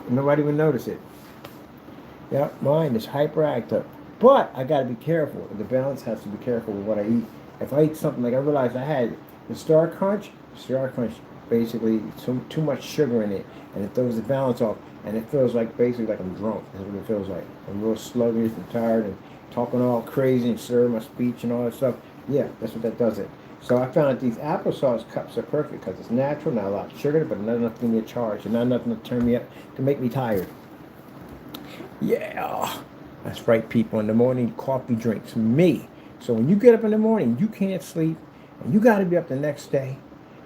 nobody would notice it. Yep, mine is hyperactive. But I gotta be careful. The balance has to be careful with what I eat. If I eat something like I realized I had the Star Crunch basically too much sugar in it, and it throws the balance off, and it feels like basically like I'm drunk. That's what it feels like. I'm real sluggish and tired and talking all crazy and slurring my speech and all that stuff. Yeah, that's what that does it. So I found that these applesauce cups are perfect because it's natural, not a lot of sugar, but not enough to give me a charge, and not enough to turn me up to make me tired. Yeah, that's right, people. In the morning, coffee drinks me. So when you get up in the morning, you can't sleep, and you got to be up the next day,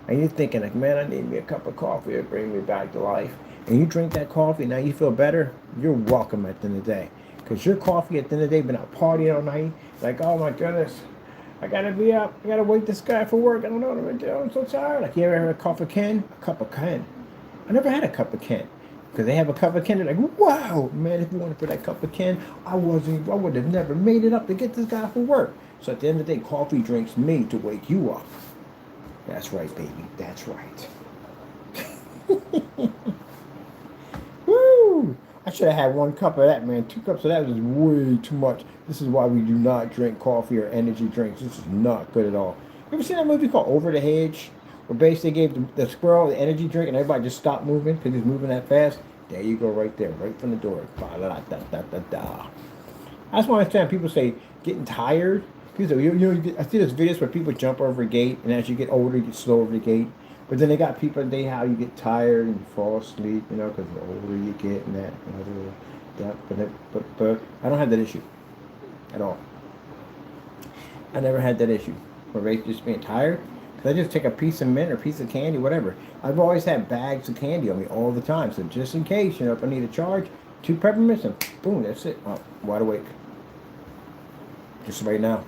and you're thinking like, man, I need me a cup of coffee to bring me back to life. And you drink that coffee, now you feel better. You're welcome at the end of the day, because your coffee at the end of the day been out partying all night. Like, oh my goodness, I gotta be up. I gotta wait this guy for work. I don't know what I'm gonna do. I'm so tired. Like, you ever had a cup of Ken? A cup of Ken. I never had a cup of Ken. Because they have a cup of Ken, they're like, wow, man, if you wanted for that cup of Ken, I would have never made it up to get this guy for work. So at the end of the day, coffee drinks me to wake you up. That's right, baby. That's right. Woo! I should have had 1 cup of that, man. 2 cups of that was way too much. This is why we do not drink coffee or energy drinks. This is not good at all. You ever seen that movie called Over the Hedge? Where basically they gave the squirrel the energy drink and everybody just stopped moving because he's moving that fast? There you go, right there, right from the door. Ba-da-da-da-da-da. That's why I understand people say getting tired. People say, I see those videos where people jump over a gate, and as you get older, you get slow over the gate. But then they got people today how you get tired and you fall asleep, because the older you get and that. But I don't have that issue at all. I never had that issue. Where just being tired. Because I just take a piece of mint or a piece of candy, whatever. I've always had bags of candy on me all the time. So just in case, if I need a charge, 2 peppermints and boom, that's it. Oh, wide awake. Just right now.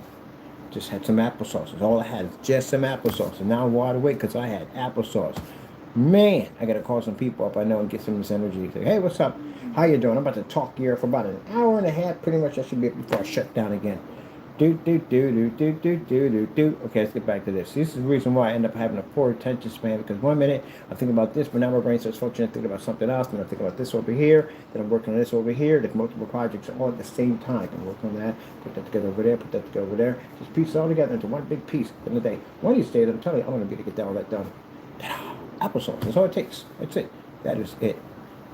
Just had some applesauce. That's all I had. Just some applesauce. And now I'm wide awake because I had applesauce. Man, I got to call some people up I know and get some of this energy. Say, hey, what's up? How you doing? I'm about to talk here for about an hour and a half. Pretty much I should be up before I shut down again. Okay, let's get back to this. This is the reason why I end up having a poor attention span, because 1 minute I'm thinking about this, but now my brain starts functioning, thinking about something else, then I'm thinking about this over here, then I'm working on this over here. There's multiple projects all at the same time. I can work on that, put that together over there, put that together over there. Just piece it all together into one big piece at the end of the day. One of these days, I'm telling you, I'm going to be able to get all that done. Applesauce, that's all it takes. That's it. That is it.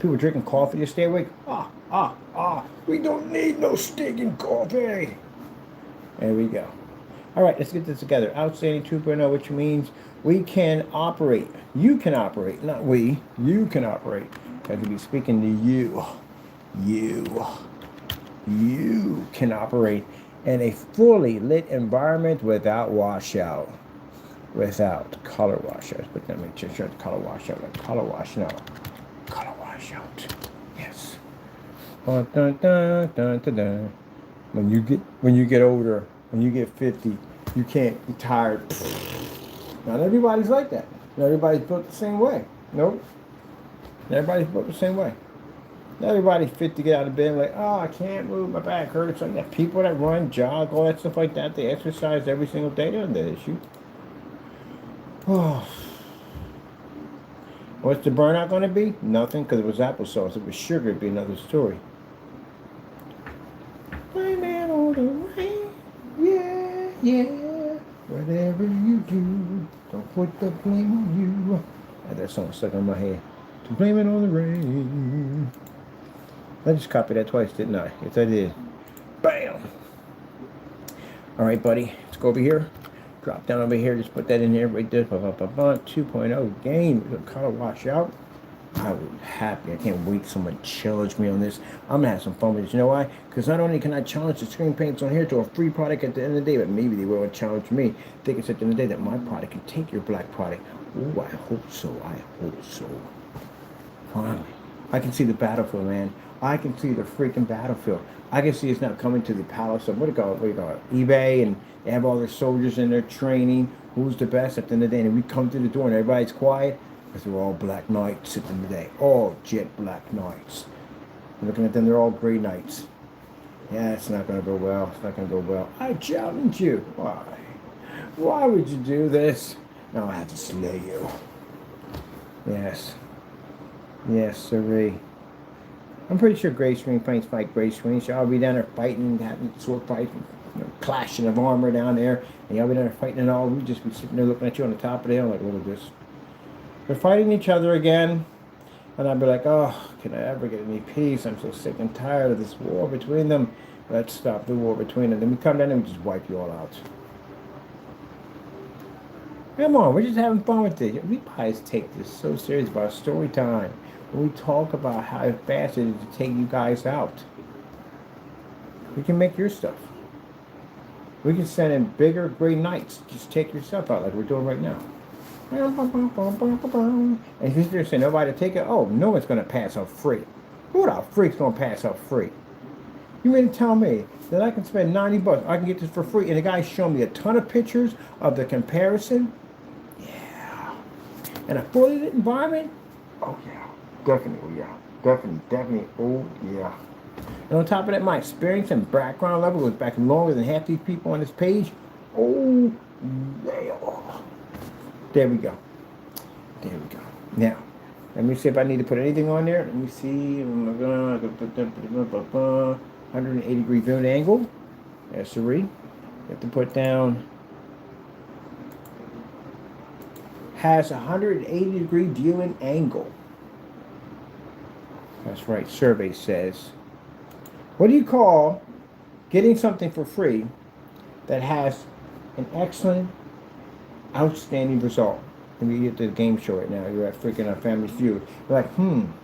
People drinking coffee to stay awake. We don't need no stinking coffee. There we go. All right, let's get this together. Outstanding 2.0, which means we can operate. You can operate, not we. You can operate. I could be speaking to you. You can operate in a fully lit environment without washout. Without color washout. But let me make sure the color washout. Like color wash, no. Color washout. Yes. Dun, dun, dun, dun, dun, dun. When you get older, when you get 50, you can't be tired. Not everybody's like that. Not everybody's built the same way. Nope. Not everybody's built the same way. Not everybody's fit to get out of bed and like, oh, I can't move, my back hurts. Like that. People that run, jog, all that stuff like that, they exercise every single day. They don't have that issue. Oh. What's the burnout going to be? Nothing, because it was applesauce. If it was sugar, it'd be another story. Yeah, whatever you do, don't put the blame on you. I had that song stuck on my head. To blame it on the rain. I just copied that twice, didn't I? Yes, I did. Bam! All right, buddy. Let's go over here. Drop down over here. Just put that in there right there. 2.0 game. Color wash out. I was happy. I can't wait someone challenge me on this. I'm going to have some fun with this. You know why? Because not only can I challenge the screen paints on here to a free product at the end of the day, but maybe they will challenge me. Think it's at the end of the day that my product can take your black product. Oh, I hope so. I hope so. Finally. I can see the battlefield, man. I can see the freaking battlefield. I can see it's now coming to the palace of, what do you call it? eBay, and they have all their soldiers in there training. Who's the best at the end of the day? And we come through the door and everybody's quiet. Because they're all black knights at the end of the day. All jet black knights. You're looking at them, they're all gray knights. Yeah, it's not going to go well. It's not going to go well. I challenge you. Why? Why would you do this? Now I have to slay you. Yes. Yes, sirree. I'm pretty sure gray screen paints fight gray screen. So I'll be down there fighting, having sword fights, clashing of armor down there, and y'all be down there fighting and all. We just be sitting there looking at you on the top of the hill like, look at this. They're fighting each other again, and I'd be like, oh, can I ever get any peace? I'm so sick and tired of this war between them. Let's stop the war between them. Then we come down and we just wipe you all out. Come on, we're just having fun with it. We guys take this so serious about story time. We talk about how fast it is to take you guys out. We can make your stuff. We can send in bigger gray knights. Just take your stuff out like we're doing right now. And if you're there saying nobody to take it, oh, no one's going to pass out free. Who the freak's going to pass out free? You mean to tell me that I can spend $90, I can get this for free, and the guy's showing me a ton of pictures of the comparison? Yeah. And a fully lit environment? Oh, yeah. Definitely, yeah. Definitely, oh, yeah. And on top of that, my experience and background level goes back longer than half these people on this page. Oh, yeah. There we go. There we go. Now, let me see if I need to put anything on there. Let me see. 180 degree viewing angle. That's sirree. You have to put down. Has 180 degree viewing angle. That's right. Survey says. What do you call getting something for free that has an excellent, outstanding result? And you get the game show right now. You're at freaking Family Feud. You're like, I'm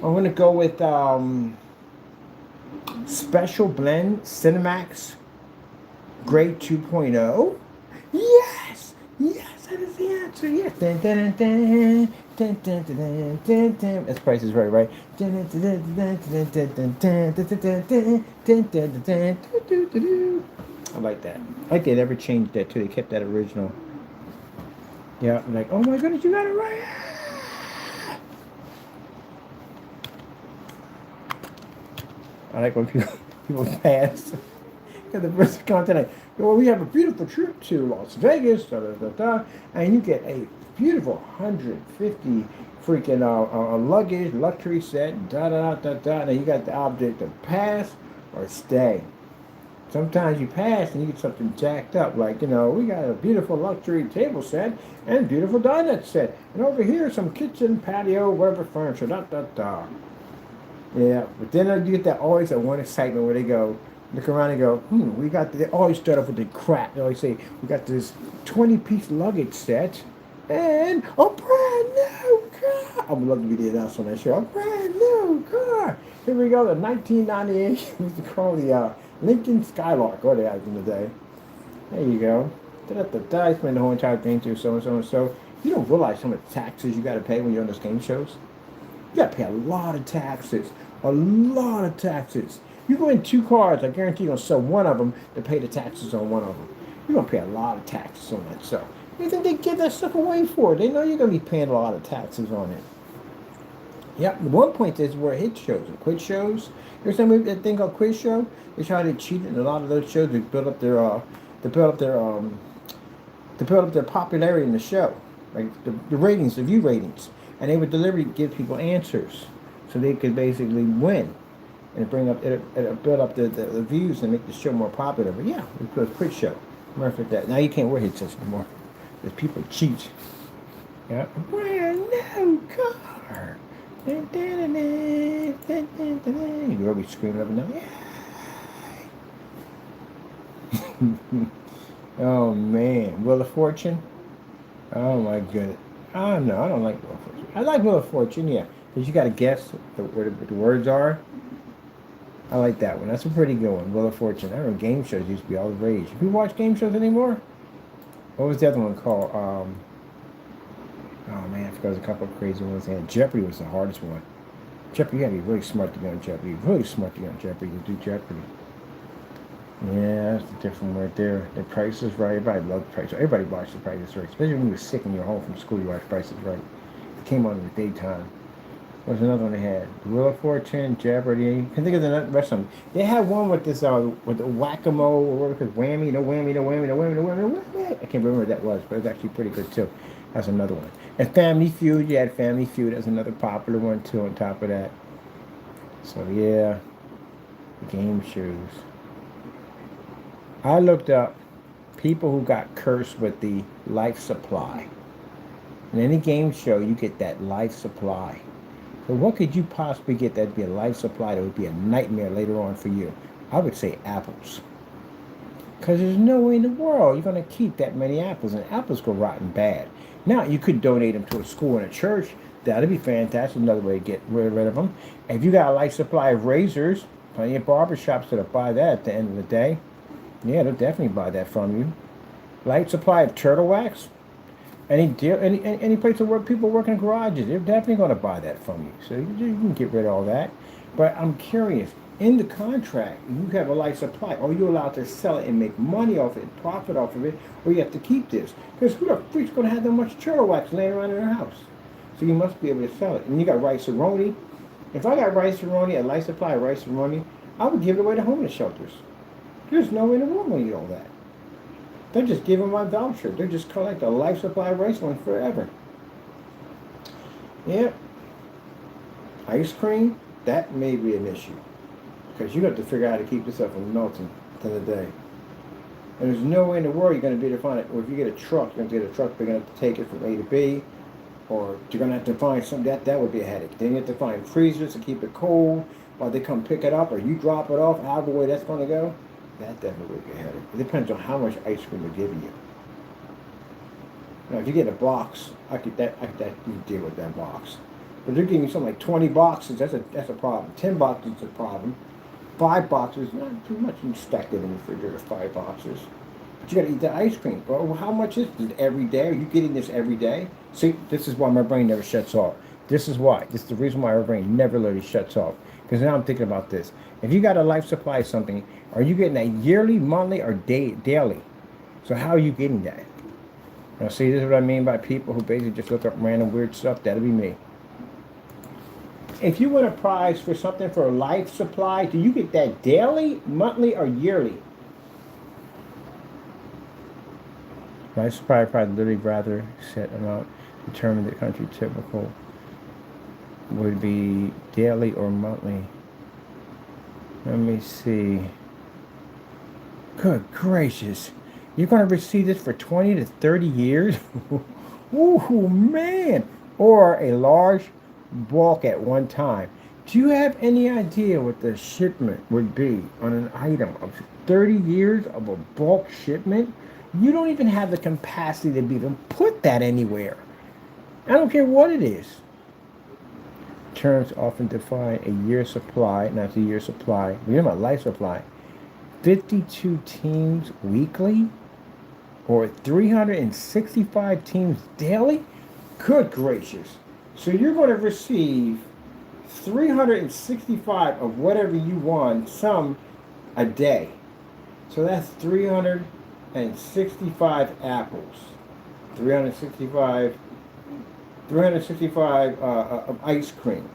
going to go with Special Blend Cinemax Grade 2.0. Yes! Yes, that is the answer. Yes. Dun, dun, dun, dun, dun, dun, dun, dun, dun. That's Price is Right, right? I like that. I like they never changed that too. They kept that original. Yeah, I'm like, oh my goodness, you got it right. I like when people pass. Get the first content like, well, we have a beautiful trip to Las Vegas, and you get a beautiful 150 freaking luggage, luxury set, and you got the object of pass or stay. Sometimes you pass and you get something jacked up, like, we got a beautiful luxury table set and beautiful dinette set. And over here, some kitchen, patio, whatever furniture, Yeah, but then you get that always that one excitement where they go, look around and go, they always start off with the crap. They always say, we got this 20-piece luggage set and a brand new car. I would love to be the announcer on that show. A brand new car. Here we go, the 1998, we used to call the Lincoln Skylark, what they had in the day. There you go. I spend the whole entire thing through so and so and so. You don't realize how much taxes you got to pay when you're on those game shows. You got to pay a lot of taxes. A lot of taxes. You go in 2 cars, I guarantee you're going to sell one of them to pay the taxes on one of them. You're going to pay a lot of taxes on that stuff. You think they give that stuff away for? They know you're going to be paying a lot of taxes on it. Yep, the one point is where hit shows and quiz shows. There's that thing called quiz show. They try to cheat in a lot of those shows to build up their popularity in the show, like the ratings, the view ratings, and they would deliberately give people answers so they could basically win and build up the views and make the show more popular. But yeah, it was a quiz show. Matter of that. Now you can't wear headsets anymore because people cheat. Yeah, brand new car. You will be screaming up and down. Yeah. Oh man, Wheel of Fortune. Oh my goodness. Oh no, I don't like Wheel of Fortune. I like Wheel of Fortune, yeah, because you got to guess where the words are. I like that one. That's a pretty good one, Wheel of Fortune. I remember game shows used to be all the rage. Do you watch game shows anymore? What was the other one called? Oh man, I forgot there's a couple of crazy ones. And Jeopardy was the hardest one. Jeopardy, you gotta be really smart to get on Jeopardy. Really smart to get on Jeopardy to do Jeopardy. Yeah, that's the different right there. The Price is Right. Everybody loved Price. Everybody watched The Price is Right. Especially when you were sick and you were home from school, you watched Price is Right. It came on in the daytime. What's another one they had? Wheel of Fortune, Jeopardy. You can think of the rest of them. They had one with this with the whack-a-mole or whatever, whammy, no whammy, no whammy, no whammy, no whammy, no whammy. I can't remember what that was, but it was actually pretty good too. That's another one. And Family Feud, you had Family Feud. That's another popular one too. On top of that, so yeah, game shows. I looked up people who got cursed with the life supply. In any game show, you get that life supply. But what could you possibly get that'd be a life supply that would be a nightmare later on for you? I would say apples. Because there's no way in the world you're going to keep that many apples, and apples go rotten bad. Now, you could donate them to a school and a church. That'd be fantastic. Another way to get rid of them. If you got a life supply of razors, plenty of barbershops that'll buy that at the end of the day. Yeah, they'll definitely buy that from you. Life supply of turtle wax. Any place where people work in garages, they're definitely going to buy that from you. So you can get rid of all that. But I'm curious, in the contract, you have a life supply. Are you allowed to sell it and make money off it, profit off of it, or you have to keep this? Because who the freak's going to have that much turtle wax laying around in their house? So you must be able to sell it. And you got rice-a-roni. If I got rice-a-roni, a life supply of rice-a-roni, I would give it away to homeless shelters. There's no way in the world to eat all that. They're just giving my voucher. They're just collect a life supply of rice ones forever. Yeah. Ice cream, that may be an issue. Because you have to figure out how to keep this up from melting to the day. And there's no way in the world you're going to be able to find it. Or if you get a truck, you're going to get a truck big enough to take it from A to B. Or you're going to have to find something, that would be a headache. Then you have to find freezers to keep it cold while they come pick it up, or you drop it off, however way that's going to go. That definitely would be a headache. It depends on how much ice cream they're giving you. Now, if you get a box, I could you deal with that box. But they're giving you something like 20 boxes. That's a problem. 10 boxes is a problem. 5 boxes, not too much. You stack it in the refrigerator. 5 boxes. But you got to eat that ice cream. Well, how much is it every day? Are you getting this every day? See, this is why my brain never shuts off. This is why. This is the reason why our brain never literally shuts off. Because now I'm thinking about this. If you got a life supply of something, are you getting that yearly, monthly, or daily? So how are you getting that? Now, see, this is what I mean by people who basically just look up random weird stuff. That'll be me. If you win a prize for something for a life supply, do you get that daily, monthly, or yearly? Life supply probably literally rather set amount determine the country typical would be daily or monthly. Let me see. Good gracious. You're going to receive this for 20 to 30 years? Ooh, man. Or a large bulk at one time. Do you have any idea what the shipment would be on an item of 30 years of a bulk shipment? You don't even have the capacity to be even put that anywhere. I don't care what it is. Terms often define a year supply, not a year supply. We're talking about life supply. 52 teams weekly? Or 365 teams daily? Good gracious. So you're going to receive 365 of whatever you won, some a day. So that's 365 apples. 365 of ice cream.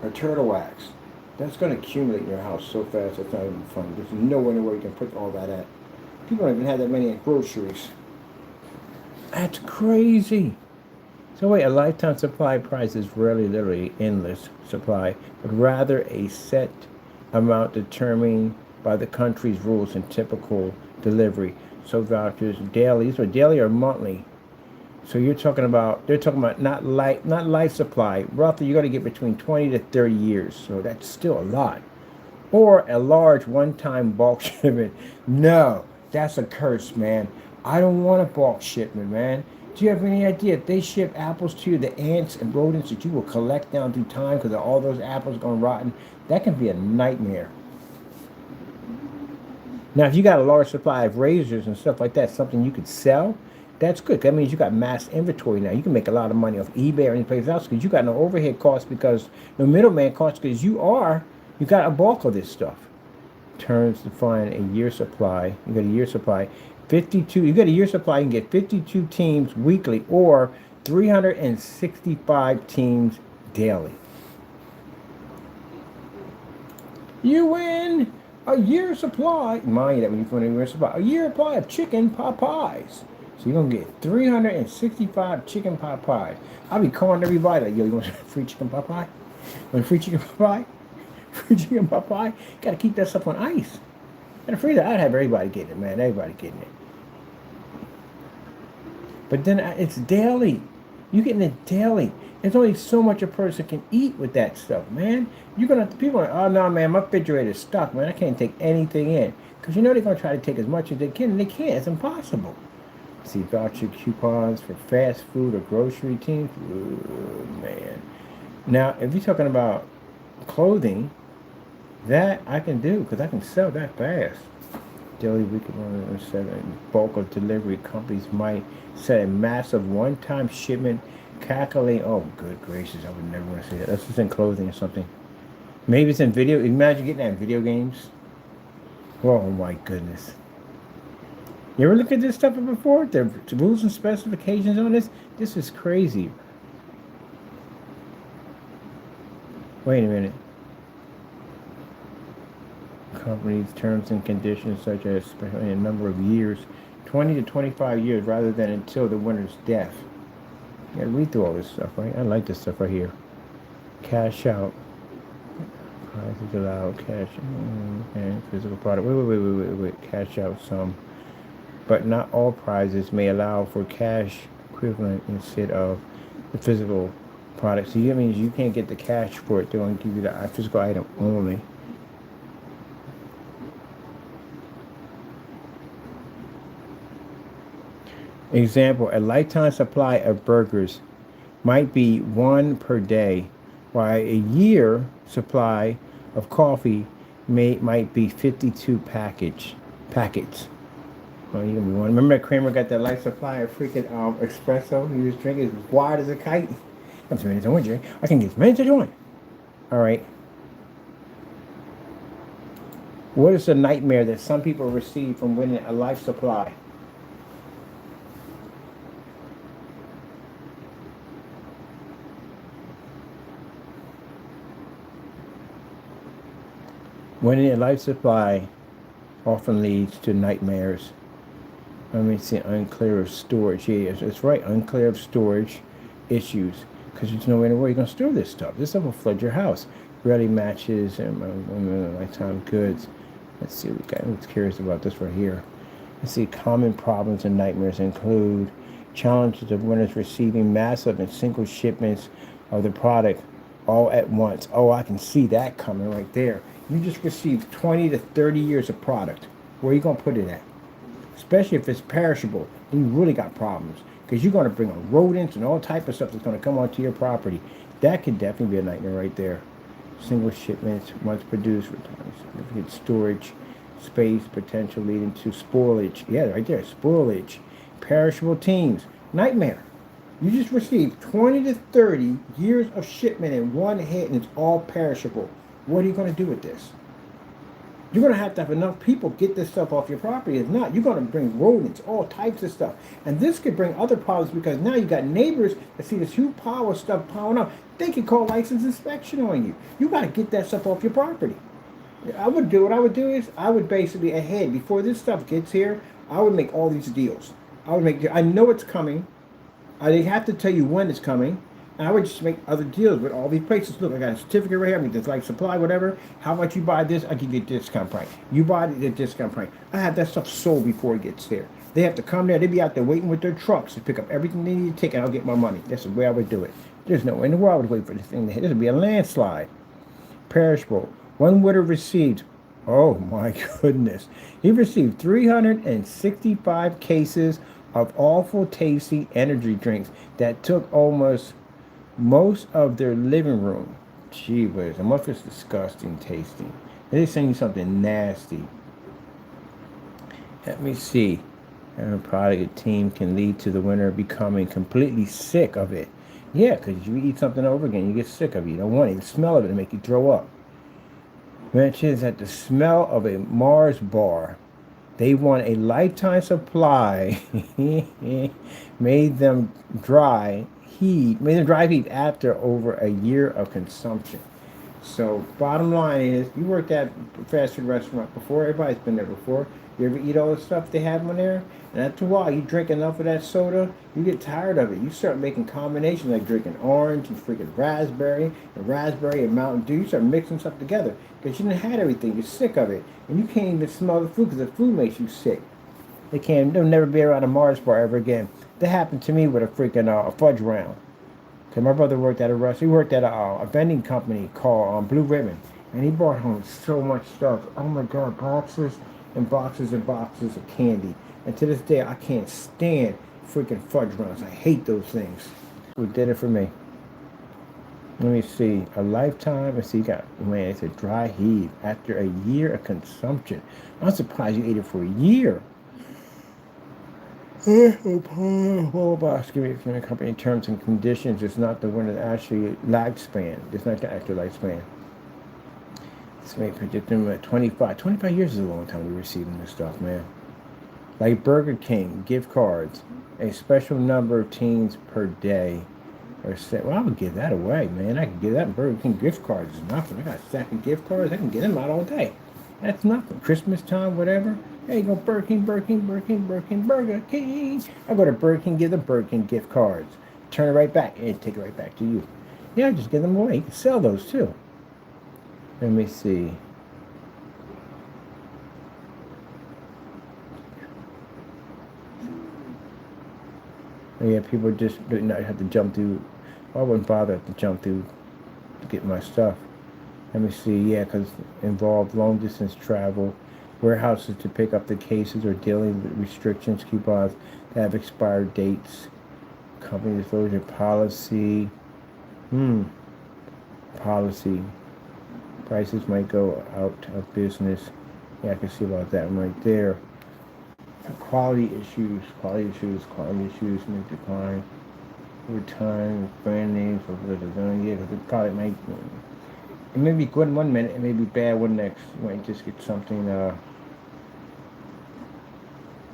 Or turtle wax. That's going to accumulate in your house so fast it's not even funny. There's nowhere in the world you can put all that at. People don't even have that many in groceries. That's crazy. So wait, a lifetime supply price is rarely literally endless supply, but rather a set amount determined by the country's rules and typical delivery. So vouchers daily, so daily or monthly. So they're talking about not life supply. Roughly, you got to get between 20 to 30 years. So that's still a lot. Or a large one-time bulk shipment. No, that's a curse, man. I don't want a bulk shipment, man. Do you have any idea if they ship apples to you, the ants and rodents that you will collect down through time because all those apples going rotten? That can be a nightmare. Now, if you got a large supply of razors and stuff like that, something you could sell, that's good. That means you got mass inventory now. You can make a lot of money off eBay or any place else because you got no overhead costs, because no middleman costs, because you got a bulk of this stuff. Terms define a year supply. You got a year supply. 52. You got a year supply. You can get 52 teams weekly or 365 teams daily. You win a year supply. Mind you, that when you put in a year supply, a year supply of chicken pot pies. So you're gonna get 365 chicken pot pies. I'll be calling everybody like, yo, you want some free chicken pot pie? Want free chicken pot pie? Free chicken pot pie? Gotta keep that stuff on ice. And free that, I'd have everybody getting it, man. Everybody getting it. But then it's daily. You're getting it daily. There's only so much a person can eat with that stuff, man. You're gonna people are like, oh no, man, my refrigerator's stuck, man. I can't take anything in. Because you know they're gonna try to take as much as they can, and they can't. It's impossible. See voucher coupons for fast food or grocery teams. Ooh, man. Now, if you're talking about clothing, that I can do because I can sell that fast. Daily, weekly, 107. Bulk of delivery companies might set a massive one-time shipment. Calculate. Oh, good gracious! I would never want to see that. That's just in clothing or something. Maybe it's in video. Imagine getting that in video games. Oh my goodness! You ever look at this stuff before? The rules and specifications on this. This is crazy. Wait a minute. Companies' terms and conditions, such as especially a number of years, 20 to 25 years, rather than until the winner's death. You gotta read through all this stuff, right? I like this stuff right here. Cash out. Prices allowed. Cash. Okay. Physical product. Wait. Cash out some. But not all prizes may allow for cash equivalent instead of the physical product. So that means you can't get the cash for it. They're going to give you the physical item only. Example, a lifetime supply of burgers might be one per day, while a year supply of coffee might be 52 packets. Well, you gonna be one. Remember that Kramer got that life supply of freaking espresso he was drinking? It was wide as a kite. I'm as many as I want, Jerry. I can get as many as I want. All right. What is the nightmare that some people receive from winning a life supply? Winning a life supply often leads to nightmares. Let me see, unclear of storage. Yeah, it's right, unclear of storage issues. Because there's no way in the world you're going to store this stuff. This stuff will flood your house. Rarely matches and lifetime goods. Let's see what we got. Who's curious about this right here? Let's see, common problems and nightmares include challenges of winners receiving massive and single shipments of the product all at once. Oh, I can see that coming right there. You just received 20 to 30 years of product. Where are you going to put it at? Especially if it's perishable, then you really got problems. Because you're going to bring on rodents and all type of stuff that's going to come onto your property. That could definitely be a nightmare right there. Single shipments, once produced, significant storage, space, potential leading to spoilage. Yeah, right there, spoilage. Perishable teams, nightmare. You just received 20 to 30 years of shipment in one hit and it's all perishable. What are you going to do with this? You're going to have enough people get this stuff off your property. If not, you're going to bring rodents, all types of stuff. And this could bring other problems because now you got neighbors that see this huge pile of stuff piling up. They can call license inspection on you. You got to get that stuff off your property. What I would do is I would basically ahead, before this stuff gets here, I would make all these deals. I know it's coming. They have to tell you when it's coming. And I would just make other deals with all these places. Look, I got a certificate right here. I mean, this like supply, whatever. How about you buy this? I give you a discount price. You buy it at a discount price. I have that stuff sold before it gets there. They have to come there. They be out there waiting with their trucks to pick up everything they need to take, and I'll get my money. That's the way I would do it. There's no way in the world I would wait for this thing to hit. This would be a landslide. Perishable. One winner received, oh my goodness. He received 365 cases of awful tasty energy drinks that took almost most of their living room. Gee whiz, the muff is disgusting tasting. They're saying something nasty. Let me see. A product team can lead to the winner becoming completely sick of it. Yeah, because you eat something over again, you get sick of it. You don't want it. The smell of it will make you throw up. Mentions that the smell of a Mars bar. They want a lifetime supply, made them dry heat, made them dry heat after over a year of consumption. So bottom line is, you worked at a fast food restaurant before. Everybody's been there before. You ever eat all the stuff they have on there? And after a while, you drink enough of that soda, you get tired of it. You start making combinations like drinking orange and freaking raspberry and Mountain Dew. You start mixing stuff together because you didn't have everything. You're sick of it, and you can't even smell the food because the food makes you sick. They'll never be around a Mars bar ever again. That happened to me with a freaking fudge round. Cause my brother worked at a restaurant. He worked at a vending company called Blue Ribbon, and he brought home so much stuff. Oh my God, boxes and boxes and boxes of candy. And to this day, I can't stand freaking fudge rounds. I hate those things. What did it for me? Let me see. A lifetime. Let's see. You got, man, it's a dry heat after a year of consumption. I'm surprised you ate it for a year. Give me company terms and conditions. It's not the one that actually lifespan. It's not the actual lifespan. It's made predicting at 25. 25 years is a long time to be receiving this stuff, man. Like Burger King, gift cards, a special number of teens per day. Or set. Well, I would give that away, man. I can give that Burger King gift cards is nothing. I got a stack of gift cards. I can get them out all day. That's nothing. Christmas time, whatever. Hey, go Burger King. I go to Burger King, give the Burger King gift cards. Turn it right back and take it right back to you. Yeah, just give them away. You can sell those too. Let me see. Oh, yeah, people just do not have to jump through. I wouldn't bother to jump through to get my stuff. Let me see. Yeah, because involved long distance travel. Warehouses to pick up the cases or dealing with restrictions, coupons that have expired dates, company disclosure policy. Policy. Prices might go out of business. Yeah, I can see about that one right there. Quality issues may decline over time, brand names, yeah, because it probably might. It may be good one minute, it may be bad one next. You might just get something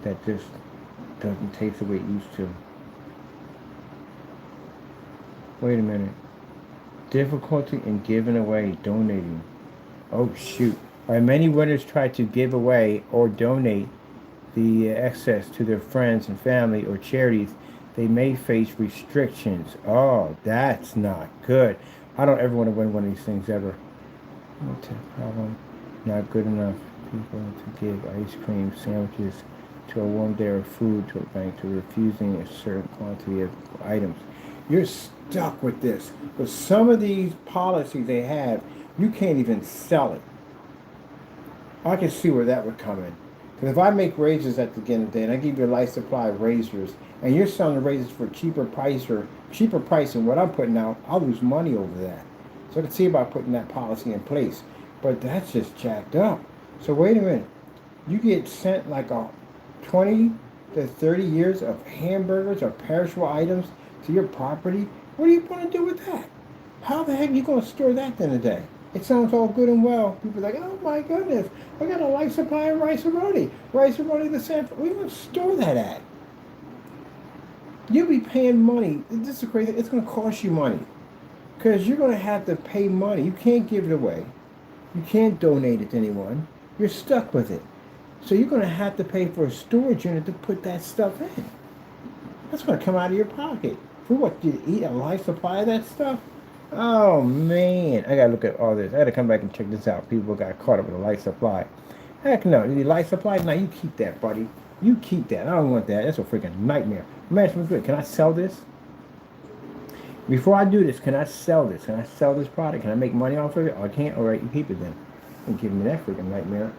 that just doesn't taste the way it used to. Wait a minute. Difficulty in giving away, donating. Oh shoot. While many winners try to give away or donate the excess to their friends and family or charities, they may face restrictions. Oh, that's not good. I don't ever want to win one of these things ever. What's the problem? Not good enough. People to give ice cream sandwiches to a warm day of food to a bank to refusing a certain quantity of items. You're stuck with this. But some of these policies they have, you can't even sell it. I can see where that would come in. Because if I make razors at the end of the day and I give you a life supply of razors and you're selling the razors for cheaper price than what I'm putting out, I'll lose money over that. So I can see about putting that policy in place. But that's just jacked up. So wait a minute. You get sent like a 20 to 30 years of hamburgers or perishable items to your property. What are you going to do with that? How the heck are you going to store that at the end of the day? It sounds all good and well. People are like, oh my goodness, I got a life supply of rice-a-roni. Rice-a-roni the same. Where are you going to store that at? You'll be paying money. This is crazy. It's going to cost you money. Because you're going to have to pay money. You can't give it away. You can't donate it to anyone. You're stuck with it. So you're going to have to pay for a storage unit to put that stuff in. That's going to come out of your pocket. For what, you eat a life supply of that stuff? Oh, man. I got to look at all this. I got to come back and check this out. People got caught up with a life supply. Heck no. The life supply? No, you keep that, buddy. You keep that. I don't want that. That's a freaking nightmare. Imagine what's good. Can I sell this? Before I do this, can I sell this? Can I sell this product? Can I make money off of it? Oh, I can't? All right, you keep it then. Don't give me that freaking nightmare.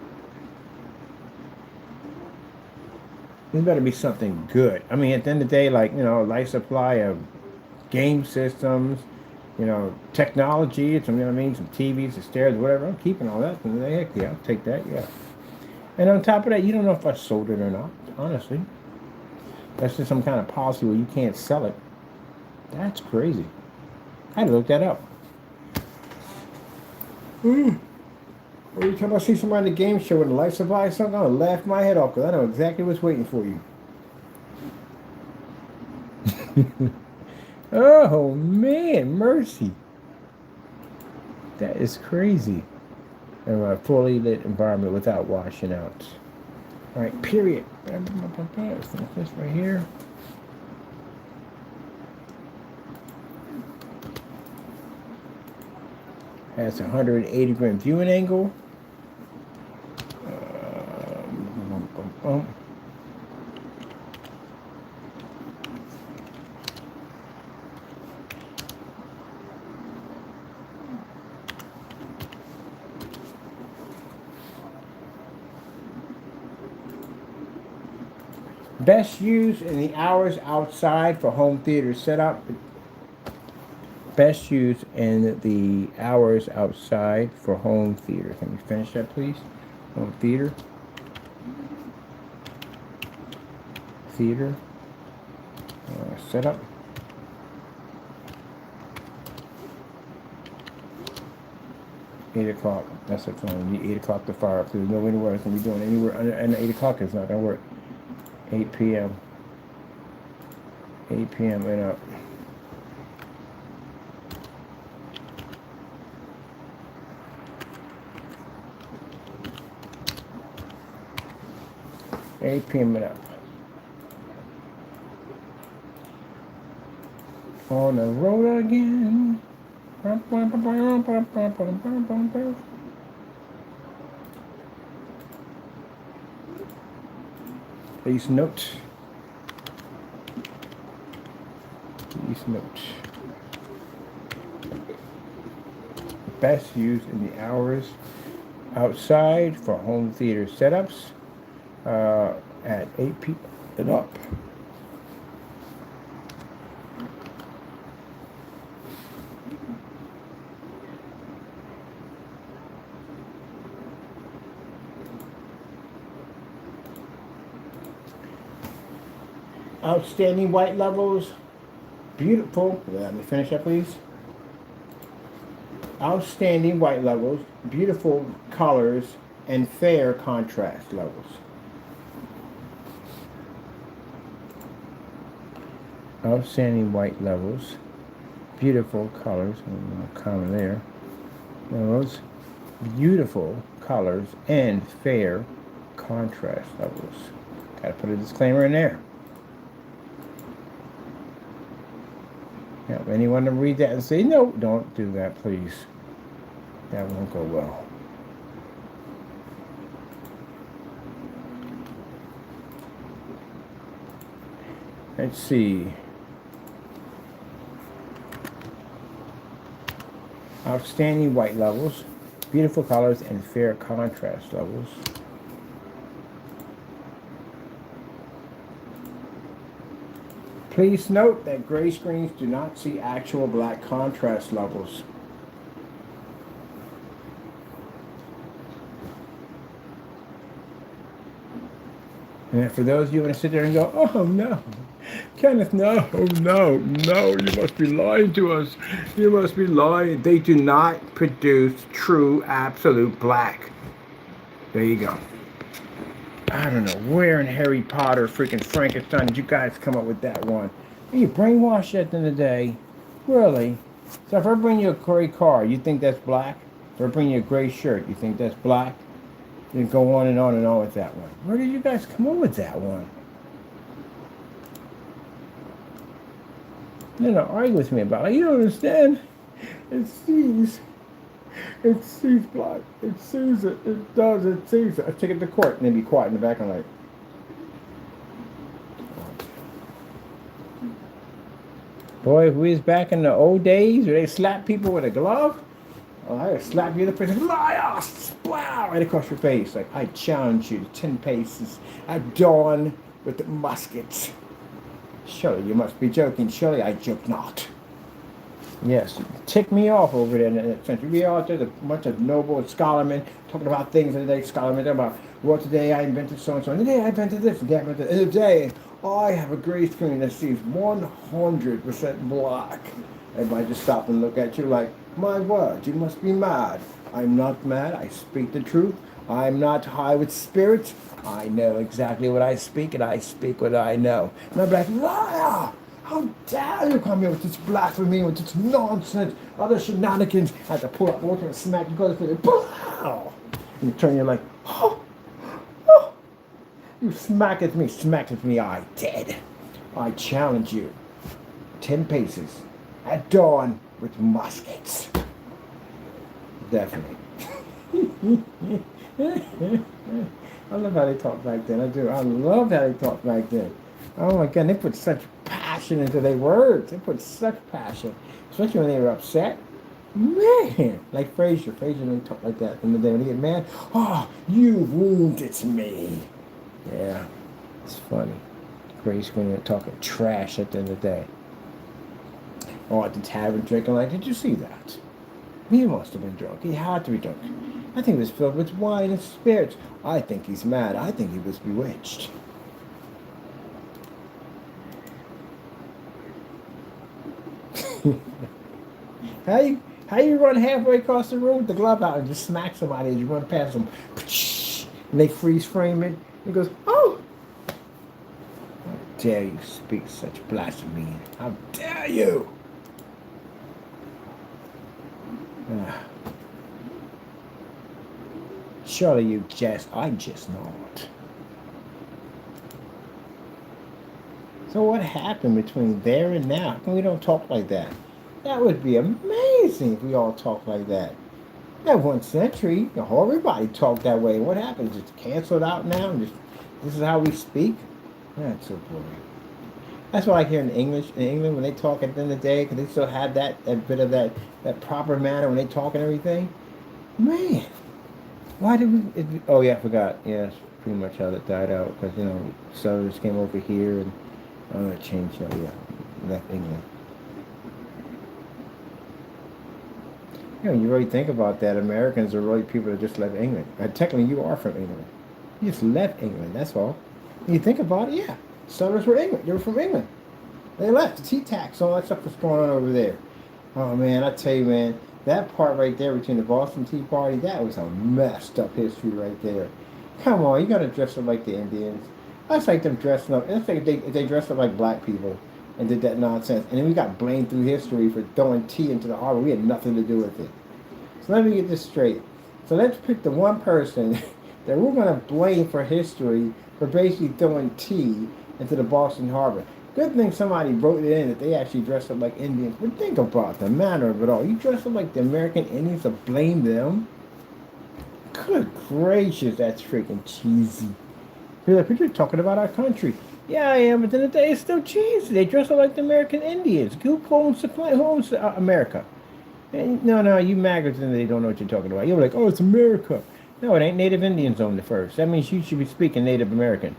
This better be something good. I mean, at the end of the day, like, you know, life supply of game systems, you know, technology, some, you know what I mean, some TVs, the stairs, whatever. I'm keeping all that. Heck yeah, I'll take that, yeah. And on top of that, you don't know if I sold it or not, honestly. That's just some kind of policy where you can't sell it. That's crazy. I had to look that up. Every time I see somebody in the game show with a life supply or something, I'm going to laugh my head off because I know exactly what's waiting for you. Oh man, mercy. That is crazy. In a fully lit environment without washing out. All right, period. This right here. Has a 180-degree viewing angle. Best used in the hours outside for home theater setup. Best used in the hours outside for home theater. Can we finish that, please? Home theater. Theater. Setup. $8. That's the time. You need 8 o'clock to fire up. There's no anywhere it's gonna be doing anywhere under and 8 o'clock is not gonna work. 8 p.m. 8 p.m. and up. $8 p.m. and up. On the road again. Please note. Please note. Best used in the hours outside for home theater setups at 8 p.m. and up. Outstanding white levels, beautiful. Let me finish that, please. Outstanding white levels, beautiful colors, and fair contrast levels. Outstanding white levels, beautiful colors, comma there. Those beautiful colors and fair contrast levels. Gotta put a disclaimer in there. Now, anyone to read that and say, no, don't do that, please. That won't go well. Let's see. Outstanding white levels, beautiful colors, and fair contrast levels. Please note that gray screens do not see actual black contrast levels. And for those of you who want to sit there and go, oh no, Kenneth, no, no, no, you must be lying to us. You must be lying. They do not produce true absolute black. There you go. I don't know where in Harry Potter, freaking Frankenstein, did you guys come up with that one? You brainwashed at the end of the day. Really? So if I bring you a gray car, you think that's black? If I bring you a gray shirt, you think that's black? You go on and on and on with that one. Where did you guys come up with that one? You know, argue with me about it. You don't understand. It sees. It sees black. It sees it. It does. It sees it. I take it to court and then be quiet in the back and like. Boy, if we was back in the old days where they slap people with a glove, oh, I'd slap you in the face, liar, splow, right across your face. Like, I challenge you to 10 paces at dawn with the muskets. Surely you must be joking. Surely I joke not. Yes, tick me off over there in that century. We all did a bunch of noble scholarmen talking about things in the day, scholarmen talking about, well, today I invented so-and-so, and today I invented this, and today I invented this. And today I have a gray screen that sees 100% black. Everybody just stop and look at you like, my word, you must be mad. I'm not mad. I speak the truth. I'm not high with spirits. I know exactly what I speak, and I speak what I know. And I'm like, liar! How dare you come here with this blasphemy, with this nonsense, other shenanigans. I had to pull up water and smack you guys with it. Pow! And you turn, you're like, oh, oh. You smack at me, I did. I challenge you. 10 paces. At dawn with muskets. Definitely. I love how they talk back then. I do. I love how they talk back then. Oh my God, they put such passion into their words. They put such passion, especially when they were upset. Man, like Frazier. Frazier didn't talk like that in the day when he get mad. Oh, you wounded me. Yeah, it's funny. Grace when they're talking trash at the end of the day. Oh, at the tavern drinking like, did you see that? He must have been drunk. He had to be drunk. I think it was filled with wine and spirits. I think he's mad. I think he was bewitched. How you run halfway across the room with the glove out and just smack somebody as you run past them, and they freeze frame it? He goes, oh! How dare you speak such blasphemy? How dare you? Surely you jest. I just not. So what happened between there and now? How come we don't talk like that? That would be amazing if we all talk like that. That 1 century, everybody talked that way. What happened? Just canceled out now? And this is how we speak? That's so boring. That's what I hear in England when they talk at the end of the day, because they still have that bit of that proper manner when they talk and everything. Man, why did we? Oh yeah, I forgot. Yeah, that's pretty much how that died out, because Southerners came over here and it changed. Oh yeah, left England. You really think about that. Americans are really people that just left England. Technically, you are from England. You just left England. That's all. When you think about it, yeah. Southerners were England. They were from England. They left. The tea tax, all that stuff was going on over there. Oh man, I tell you, man, that part right there between the Boston Tea Party, that was a messed up history right there. Come on, you gotta dress up like the Indians. That's like them dressing up. It's like if they dressed up like black people and did that nonsense. And then we got blamed through history for throwing tea into the harbor. We had nothing to do with it. So let me get this straight. So let's pick the one person that we're going to blame for history for basically throwing tea into the Boston Harbor. Good thing somebody wrote it in that they actually dressed up like Indians. But think about the manner of it all. You dress up like the American Indians to blame them? Good gracious, that's freaking cheesy. You're like, you're talking about our country. Yeah, I am, but then the day it's still cheesy. They dress up like the American Indians. Who owns America? And no, you maggots and they don't know what you're talking about. You're like, oh, it's America. No, it ain't. Native Indians owned it first. That means you should be speaking Native American.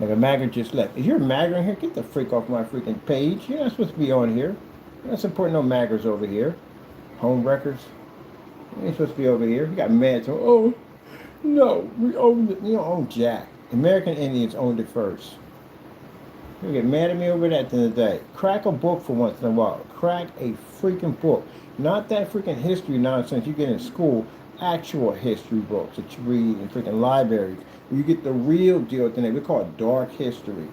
Like a maggot just left. If you're a maggot in here, get the freak off my freaking page. You're not supposed to be on here. You're not supporting no maggots over here. Home wreckers. You ain't supposed to be over here. You got mad. So, oh, no, we owned it. You don't own jack. American Indians owned it first. You get mad at me over that at the end of the day. Crack a book for once in a while. Crack a freaking book. Not that freaking history nonsense you get in school. Actual history books that you read in freaking libraries. Where you get the real deal today. We call it dark history.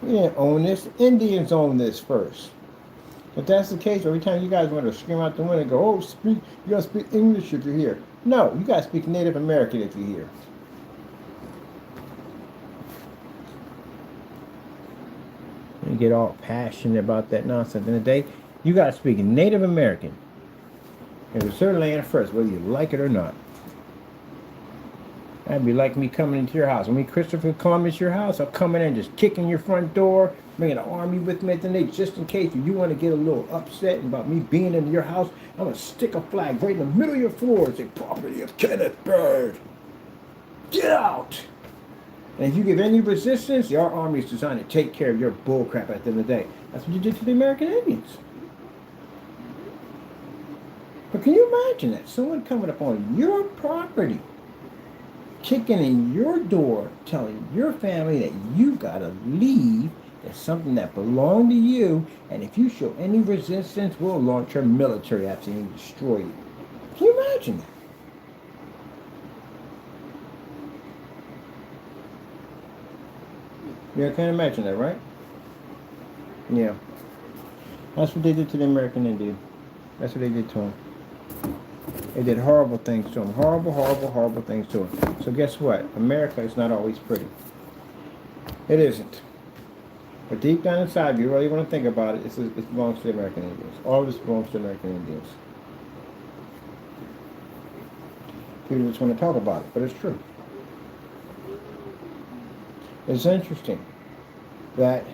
We didn't own this. Indians own this first. If that's the case, every time you guys want to scream out the window and go, oh, you gotta speak English if you're here. No, you gotta speak Native American if you're here. You get all passionate about that nonsense. In the day, you got to speak Native American. There's a certain land first, whether you like it or not. That'd be like me coming into your house. When me, Christopher Columbus, your house, I'll come in and just kicking your front door, bringing an army with me at the day, just in case if you want to get a little upset about me being in your house, I'm going to stick a flag right in the middle of your floor and say, property of Kenneth Bird. Get out! And if you give any resistance, our army is designed to take care of your bullcrap at the end of the day. That's what you did to the American Indians. But can you imagine that? Someone coming up on your property, kicking in your door, telling your family that you gotta leave, there's something that belonged to you, and if you show any resistance, we'll launch our military after you and destroy you. Can you imagine that? Yeah, I can't imagine that, right? Yeah. That's what they did to the American Indian. That's what they did to him. They did horrible things to him. Horrible, horrible, horrible things to him. So guess what? America is not always pretty. It isn't. But deep down inside, if you really want to think about it, it belongs to the American Indians. All of this belongs to the American Indians. People just want to talk about it, but it's true. It's interesting that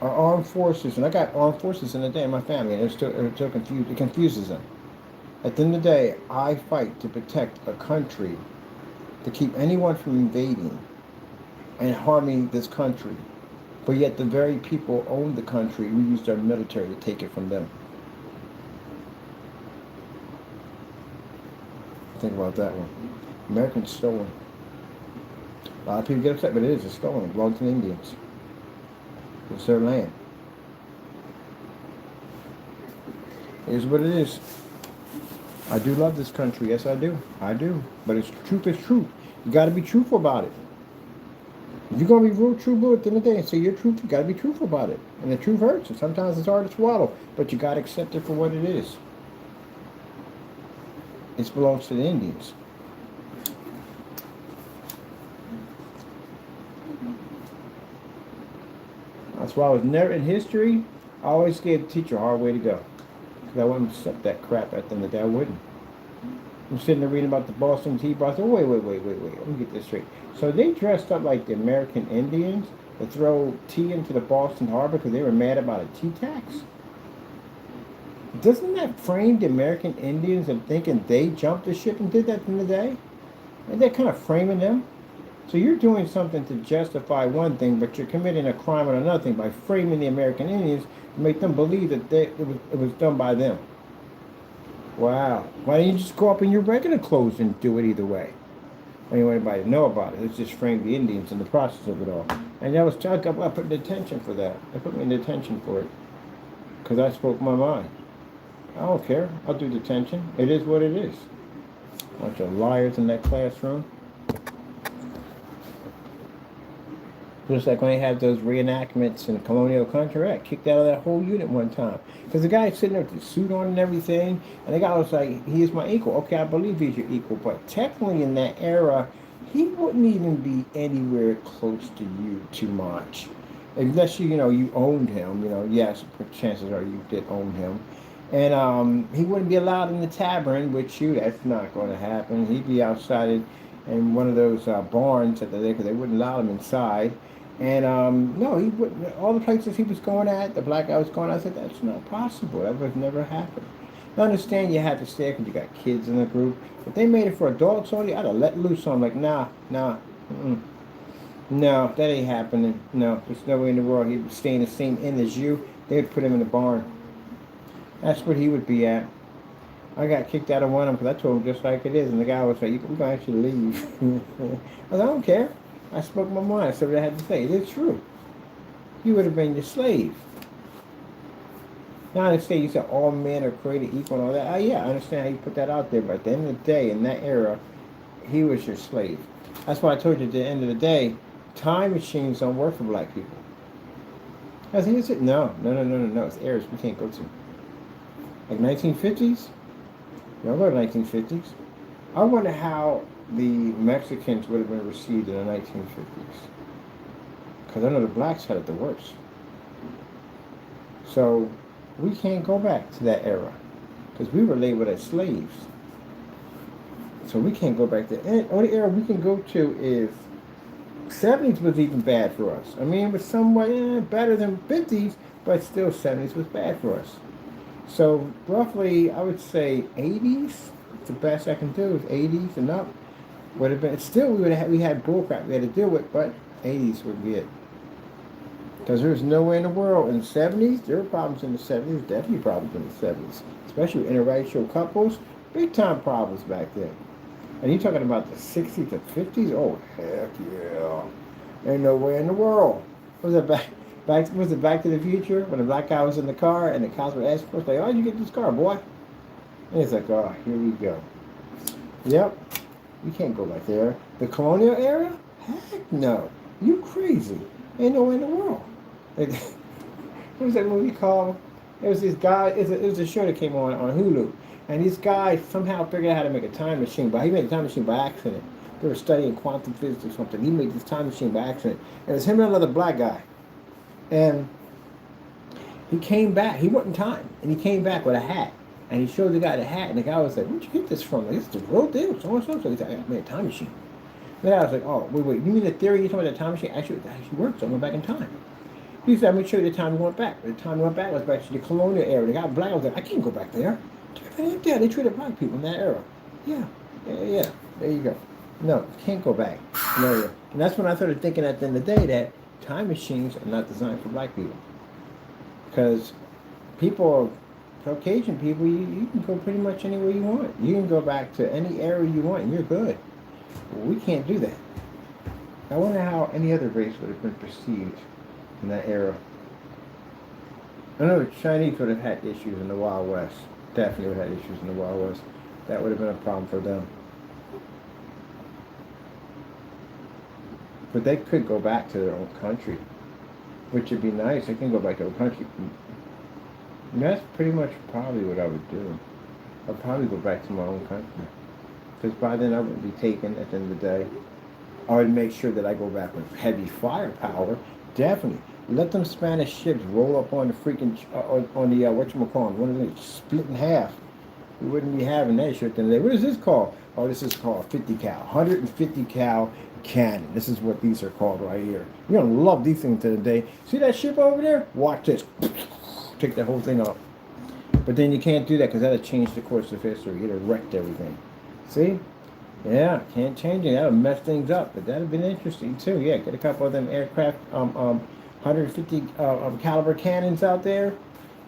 our armed forces, and I got armed forces in the day in my family, and it's still confused. It confuses them. At the end of the day, I fight to protect a country, to keep anyone from invading and harming this country. But yet the very people own the country, we used our military to take it from them. Think about that one. Americans stolen. A lot of people get upset, but it is. It's stolen. It belongs to the Indians. It's their land. It is what it is. I do love this country. Yes, I do. I do. But it's truth is truth. You got to be truthful about it. If you're going to be real true blue at the end of the day and say your truth, you got to be truthful about it. And the truth hurts. And sometimes it's hard to swallow. But you got to accept it for what it is. It belongs to the Indians. That's why I was never, in history, I always gave the teacher a hard way to go. Because I wouldn't accept that crap at the end of the day. I wouldn't. I'm sitting there reading about the Boston Tea Party. Oh, wait. Let me get this straight. So they dressed up like the American Indians to throw tea into the Boston Harbor because they were mad about a tea tax? Doesn't that frame the American Indians and thinking they jumped the ship and did that in the day? Isn't that kind of framing them? So you're doing something to justify one thing, but you're committing a crime on another thing by framing the American Indians to make them believe that it was done by them. Wow. Why don't you just go up in your regular clothes and do it either way? I don't want anybody to know about it. It's just framed the Indians in the process of it all. And that was I put in detention for that. They put me in detention for it. Because I spoke my mind. I don't care. I'll do detention. It is what it is. Bunch of liars in that classroom. Just like when they have those reenactments in the colonial country, I kicked out of that whole unit one time. Because the guy sitting there with the suit on and everything, and the guy was like, he is my equal. Okay, I believe he's your equal, but technically in that era, he wouldn't even be anywhere close to you too much. Unless you owned him, yes, chances are you did own him. And he wouldn't be allowed in the tavern with you. That's not going to happen. He'd be outside in one of those barns at the day because they wouldn't allow him inside. And no, he wouldn't. All the places he was going at, the black guy was going at, I said, that's not possible. That would never happen. I understand you had to stay because you got kids in the group. But they made it for adults only. I'd have let loose on like, nah. No, that ain't happening. No, there's no way in the world he would stay in the same inn as you. They'd put him in the barn. That's what he would be at. I got kicked out of one of them because I told him just like it is. And the guy was like, we're going to actually leave. I said, I don't care. I spoke my mind. I said what I had to say. It is true. You would have been your slave. Now I understand you said all men are created equal and all that. Yeah, I understand how you put that out there. But at the end of the day, in that era, he was your slave. That's why I told you at the end of the day, time machines don't work for black people. I think it's it. No. It's eras we can't go to. Like 1950s? Y'all go to 1950s. I wonder how the Mexicans would have been received in the 1950s. Because I know the blacks had it the worst. So we can't go back to that era. Because we were labeled as slaves. So we can't go back there. The only era we can go to is 70s was even bad for us. I mean, it was somewhat better than 50s, but still 70s was bad for us. So roughly, I would say 80s. The best I can do is 80s and up. Would have been still we had bullcrap we had to deal with, but 80s would be it. Because there's nowhere in the world in the 70s. There were problems in the 70s. Definitely problems in the 70s, especially with interracial couples. Big time problems back then. And you're talking about the 60s to 50s? Oh heck yeah! Ain't no way in the world. Was it Back to the Future when the black guy was in the car and the cops would ask first, like, "How'd you get this car, boy?" And he's like, "Oh, here we go." Yep, you can't go back there. The colonial era? Heck no. You crazy. Ain't no way in the world. Like, what was that movie called? It was this guy. It was a show that came on Hulu, and this guy somehow figured out how to make a time machine. But he made a time machine by accident. They were studying quantum physics or something. He made this time machine by accident. And it was him and another black guy, and he came back. He went in time, and he came back with a hat. And he showed the guy the hat, and the guy was like, "Where'd you get this from? Like, this is the real deal." So and so. So he's like, "I made a time machine." And I was like, "Oh, wait. You mean the theory you're talking about the time machine actually works? So I went back in time." He said, "I'm gonna show you the time we went back. The time we went back was back to the colonial era. The guy black was like, I can't go back there. Yeah, they treated black people in that era. Yeah. There you go. No, you can't go back. No, yeah. And that's when I started thinking at the end of the day that time machines are not designed for black people. Because people, Caucasian people, you can go pretty much anywhere you want. You can go back to any era you want and you're good. Well, we can't do that. I wonder how any other race would have been perceived in that era. I know the Chinese would have had issues in the Wild West. Definitely would have had issues in the Wild West. That would have been a problem for them. But they could go back to their own country, which would be nice. They can go back to their own country. And that's pretty much probably what I would do. I'd probably go back to my own country. Because by then I wouldn't be taken at the end of the day. I would make sure that I go back with heavy firepower. Definitely. Let them Spanish ships roll up on the freaking, on the, whatchamacallit, one of them split in half. We wouldn't be having that shit today. What is this called? Oh, this is called 50 cal. 150 cal cannon. This is what these are called right here. You're going to love these things today. See that ship over there? Watch this. Take that whole thing off. But then you can't do that because that'll change the course of history. It'll wreck everything. See? Yeah, can't change it. That'll mess things up. But that'd have been interesting too. Yeah, get a couple of them aircraft, 150 caliber cannons out there.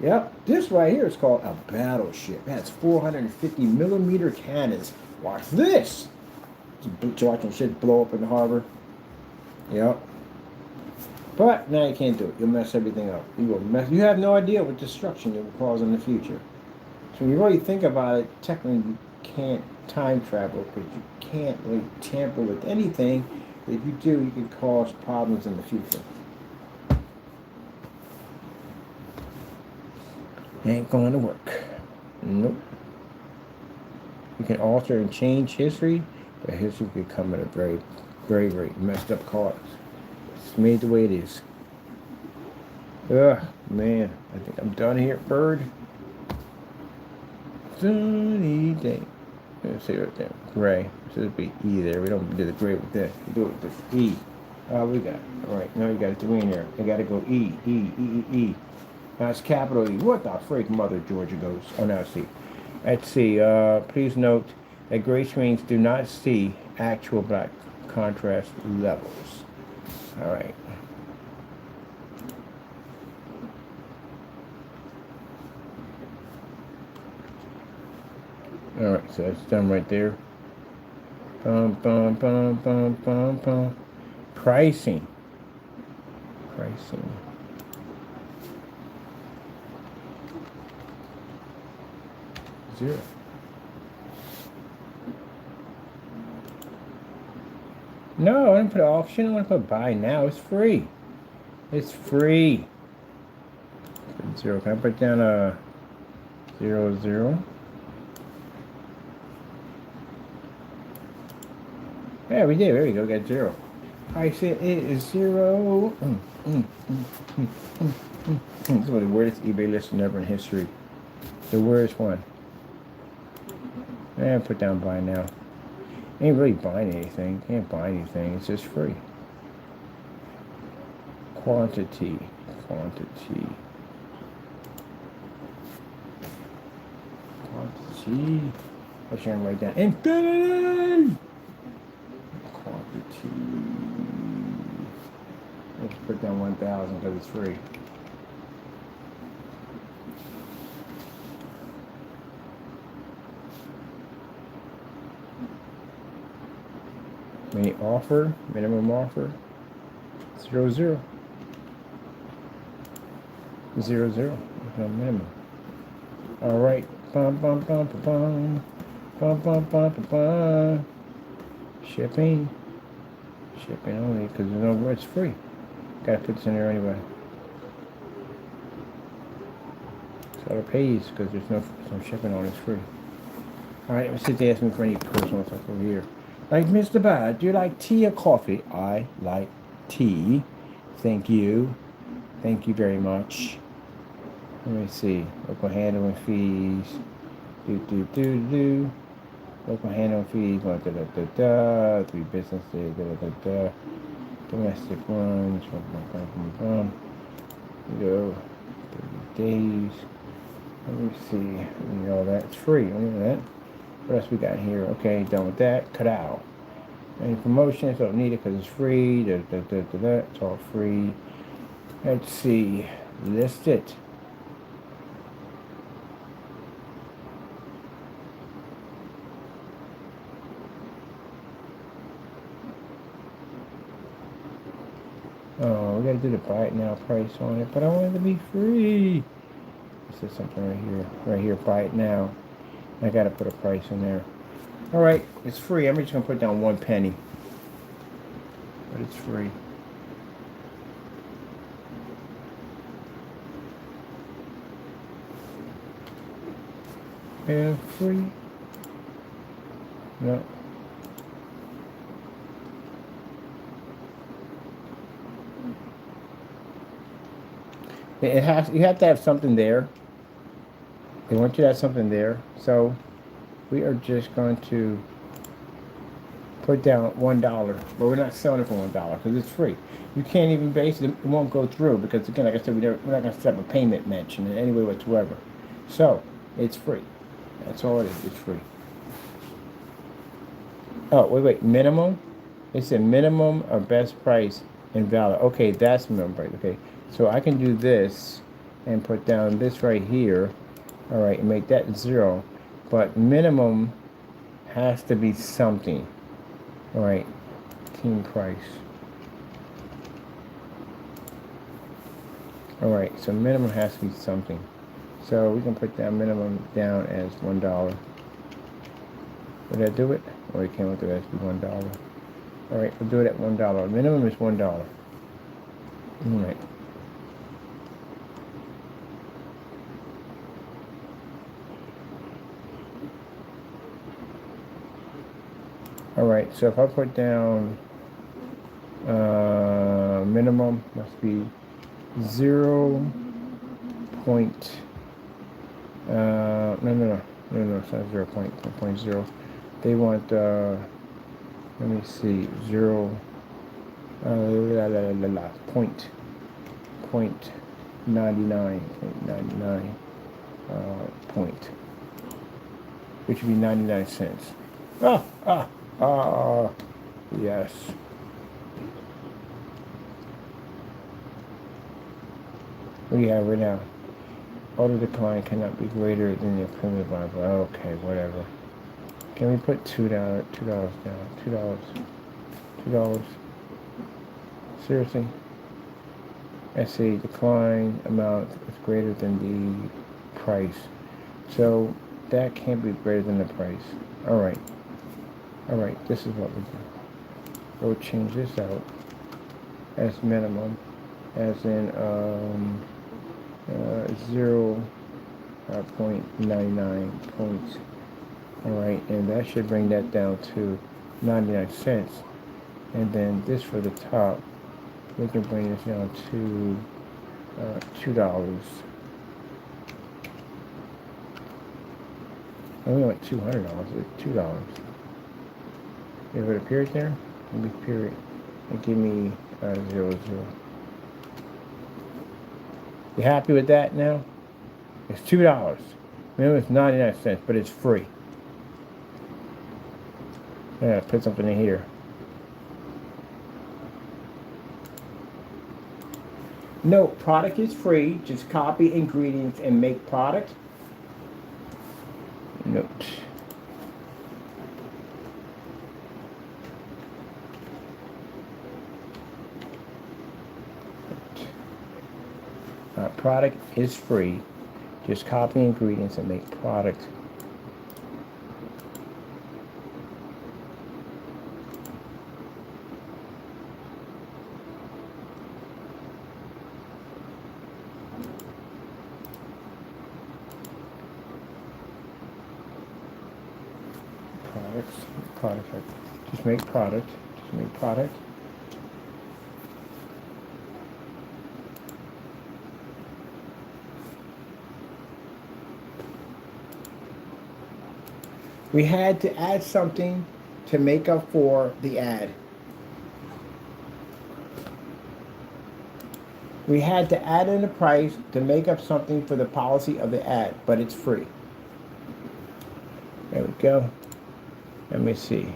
Yep, this right here is called a battleship. It has 450 millimeter cannons. Watch this. Just watching shit blow up in the harbor. Yep. But now you can't do it. You'll mess everything up. You will mess. You have no idea what destruction it will cause in the future. So when you really think about it, technically you can't time travel because you can't really tamper with anything. But if you do, you can cause problems in the future. Ain't going to work. Nope. You can alter and change history, but history could come at a very, very, very messed up cost. It's made the way it is. Ugh, man. I think I'm done here, bird. Sunny day. Let's see right there. Gray. So it'd be E there. We don't do the gray with that. We do it with the E. We got it. Alright, now you got it to in there. You gotta go E, E, E, E, E. Now it's capital E. What the freak mother Georgia goes? Oh, now it's C. Let's see. Please note that gray screens do not see actual black contrast levels. All right. All right. So that's done right there. Bum, bum, bum, bum, bum, bum. Pricing. Zero. No, I didn't put auction. I want to put buy now. It's free. It's free. Zero. Can I put down a 0, 0? Yeah, we did. There we go. Got 0. I said it is 0. This is one of the weirdest eBay listing ever in history. The weirdest one. And put down buy now. Ain't really buying anything. Can't buy anything. It's just free. Quantity. I should write down infinity. Quantity. Let's put down 1,000 because it's free. Minimum offer, 0, 0. 0, 0. No minimum. All right. Bum, bum, bum, bum, bum. Bum, bum, bum, bum, bum. Shipping only because it's free. Gotta put this in there anyway. Gotta pay because there's no shipping on it. It's free. All right, let's just ask me for any personal stuff over here. Like, Mr. Bad, do you like tea or coffee? I like tea. Thank you. Thank you very much. Let me see. Local handling fees. Do. Local handling fees. Da da da da. 3 business days. Da da da da. Domestic ones. Go. 30 days. Let me see. You know that's free. Look at that. What else we got here? Okay, done with that. Cut out. Any promotions? Don't need it because it's free. It's all free. Let's see. List it. Oh, we gotta do the buy it now price on it, but I want it to be free. This is something right here. Right here, buy it now. I gotta put a price in there. Alright, it's free. I'm just gonna put down 1 penny. But it's free. And free. No. It has. You have to have something there. They want you to have something there. So we are just going to put down $1, but we're not selling it for $1 because it's free. You can't even base it. It won't go through because again, like I said, we're not going to set up a payment mention in any way whatsoever. So it's free. That's all it is. It's free. Oh wait. Minimum. It said minimum or best price invalid. Okay, that's minimum price. Okay, so I can do this and put down this right here. All right, and make that 0. But minimum has to be something. All right, team price. All right, so minimum has to be something. So we can put that minimum down as $1. Would that do it? Or we can't do that to be $1. All right, we'll do it at $1. Minimum is $1. All right. All right, so if I put down minimum must be 0. No, it's not 0.0. They want let me see, 0 point 99 point, which would be 99 cents. Yes. What do you have right now? Order decline cannot be greater than the equivalent of. Okay, whatever. Can we put $2 down? $2. Seriously? I see decline amount is greater than the price. So that can't be greater than the price. Alright. Alright, this is what we do. We'll change this out as minimum, as in 0.99 points. Alright, and that should bring that down to 99 cents. And then this for the top, we can bring this down to $2. I only want $200, it's $2. If it appears there, let me period and give me 0. You happy with that now? It's $2. Minimum is 99 cents, but it's free. I gotta put something in here. Note, product is free. Just copy ingredients and make product. Note. Product is free. Just copy ingredients and make product. products. Just make product. Just make product. We had to add something to make up for the ad. We had to add in a price to make up something for the policy of the ad, but it's free. There we go. Let me see.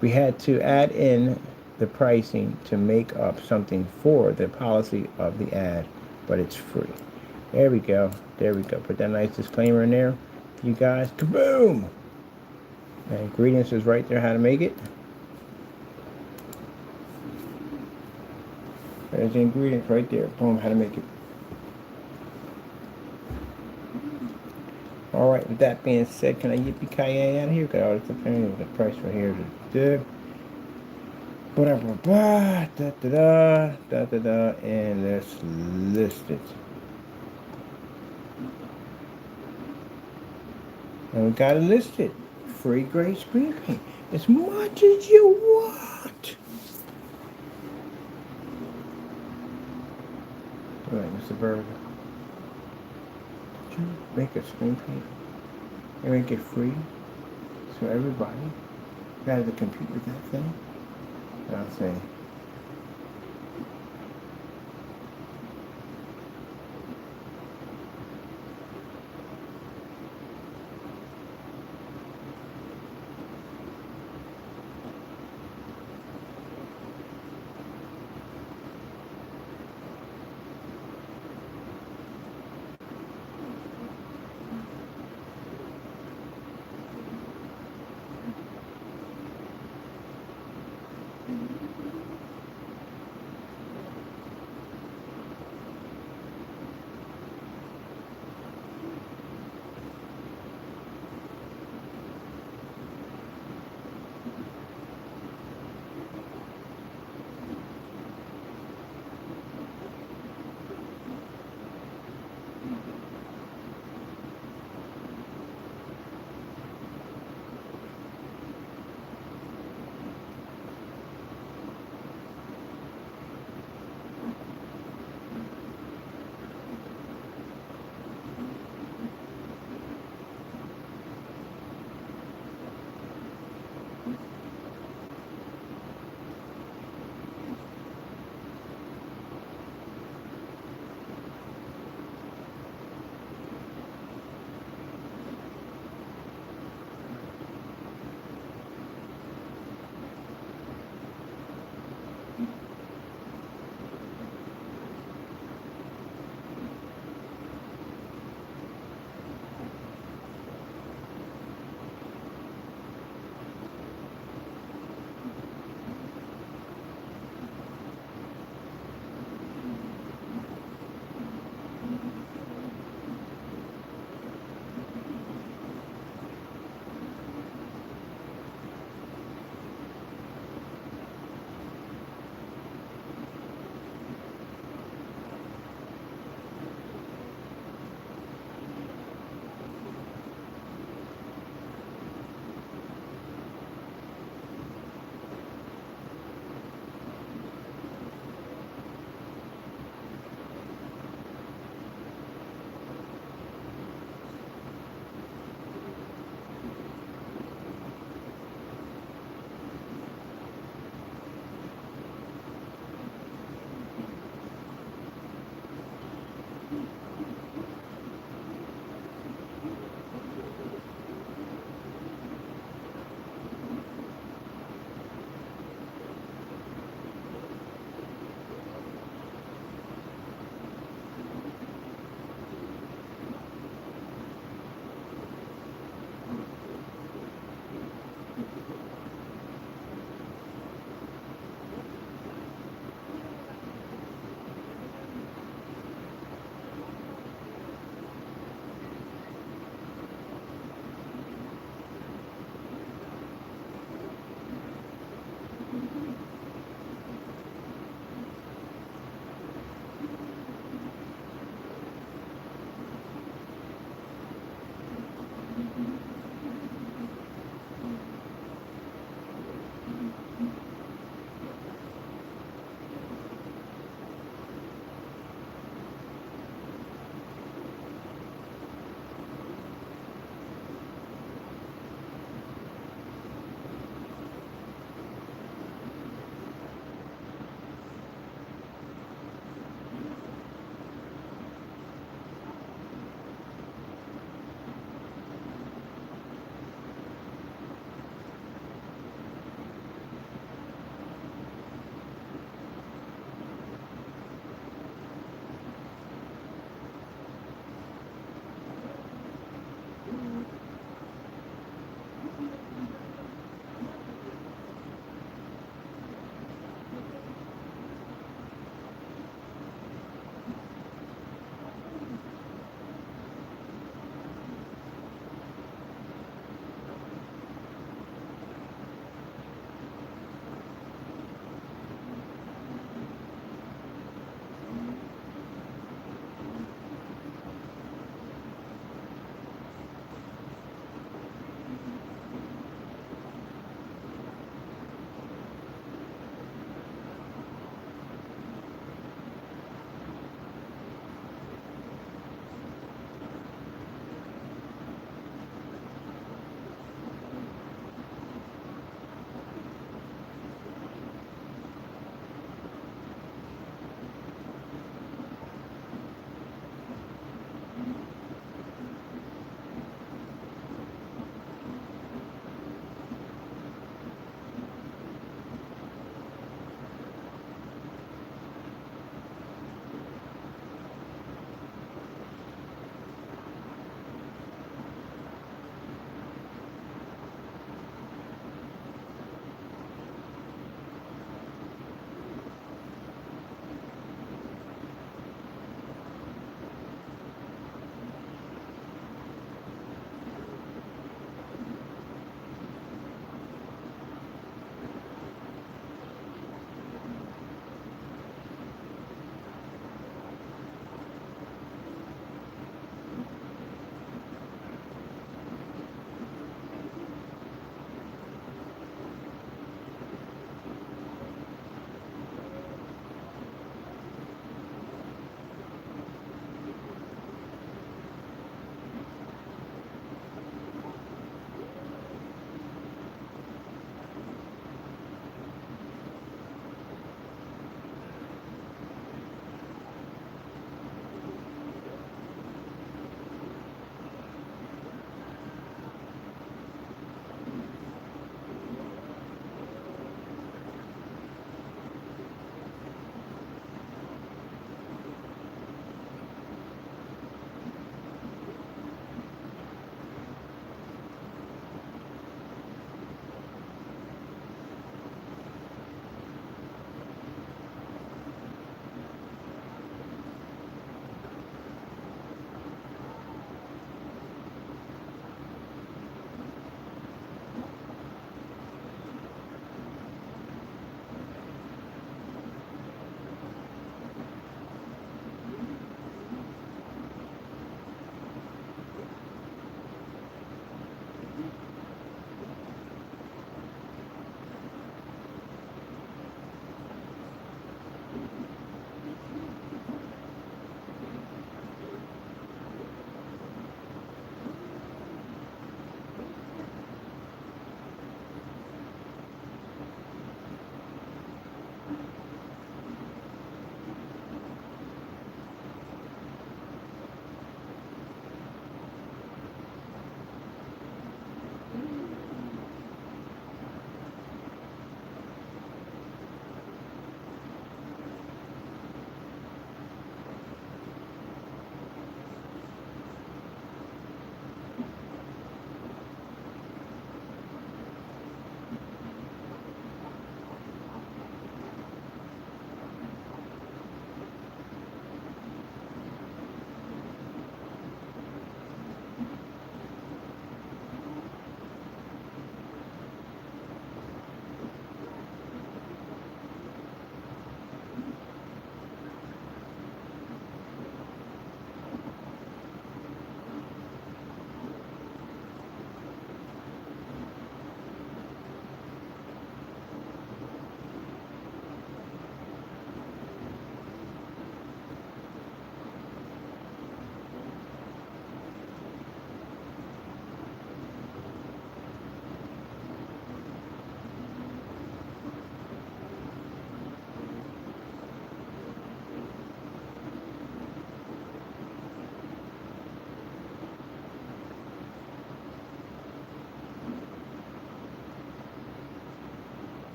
We had to add in the pricing to make up something for the policy of the ad, but it's free. There we go. There we go. Put that nice disclaimer in there. You guys, kaboom! The ingredients is right there, how to make it. There's the ingredients right there. Boom, how to make it. Alright, with that being said, can I yippee-ki-yay out of here? Got the price right here is good. Whatever, blah, da-da-da, and let's list it. And we gotta list it. Free gray screen paint. As much as you want. Alright, Mr. Burger. Did you make a screen paint and make it free? So everybody has to compete with that thing? I'll say.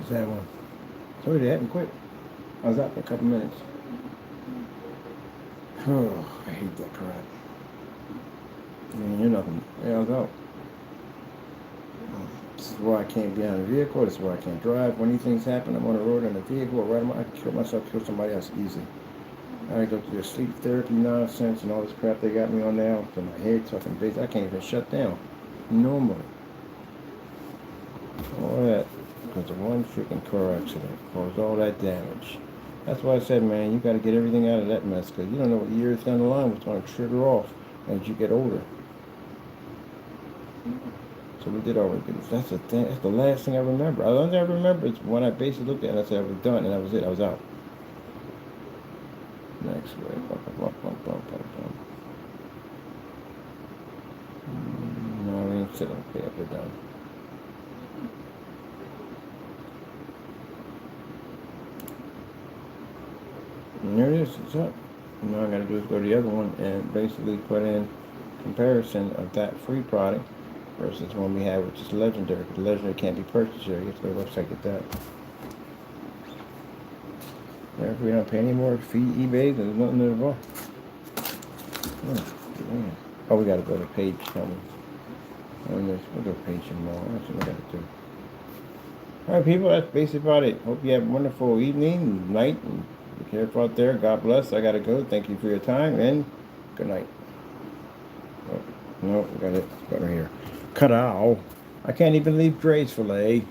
that one. So it happened quick. I was out for a couple minutes. Oh, I hate that crap. Man, you're nothing. Yeah, I was out. This is why I can't be on a vehicle. This is why I can't drive. When these things happen, I'm on the road in a vehicle. Right, I can kill myself, kill somebody else easy. I go through this sleep therapy nonsense and all this crap they got me on now. So my head's fucking busy. I can't even shut down normally. All that because of one freaking car accident caused all that damage. That's why I said, man, you got to get everything out of that mess because you don't know what years down the line what's going to trigger off as you get older. So we did all we could. That's the thing. That's the last thing I remember. The only thing I remember is when I basically looked at it and I said I was done, and that was it. I was out. Next way. No, we ain't sitting okay up. We're done. And there it is. It's up. And all I gotta do is go to the other one and basically put in comparison of that free product versus one we have, which is legendary. The legendary can't be purchased here. You have to go to the website to get that. If we don't pay any more fee eBay, there's nothing there at all. Oh, we gotta go to page something. We'll go to page some more. That's what we gotta do. Alright, people, that's basically about it. Hope you have a wonderful evening, night, and be careful out there. God bless. I gotta go. Thank you for your time, and good night. Oh, no, we got it. It's better here. Cut out. I can't even leave gracefully.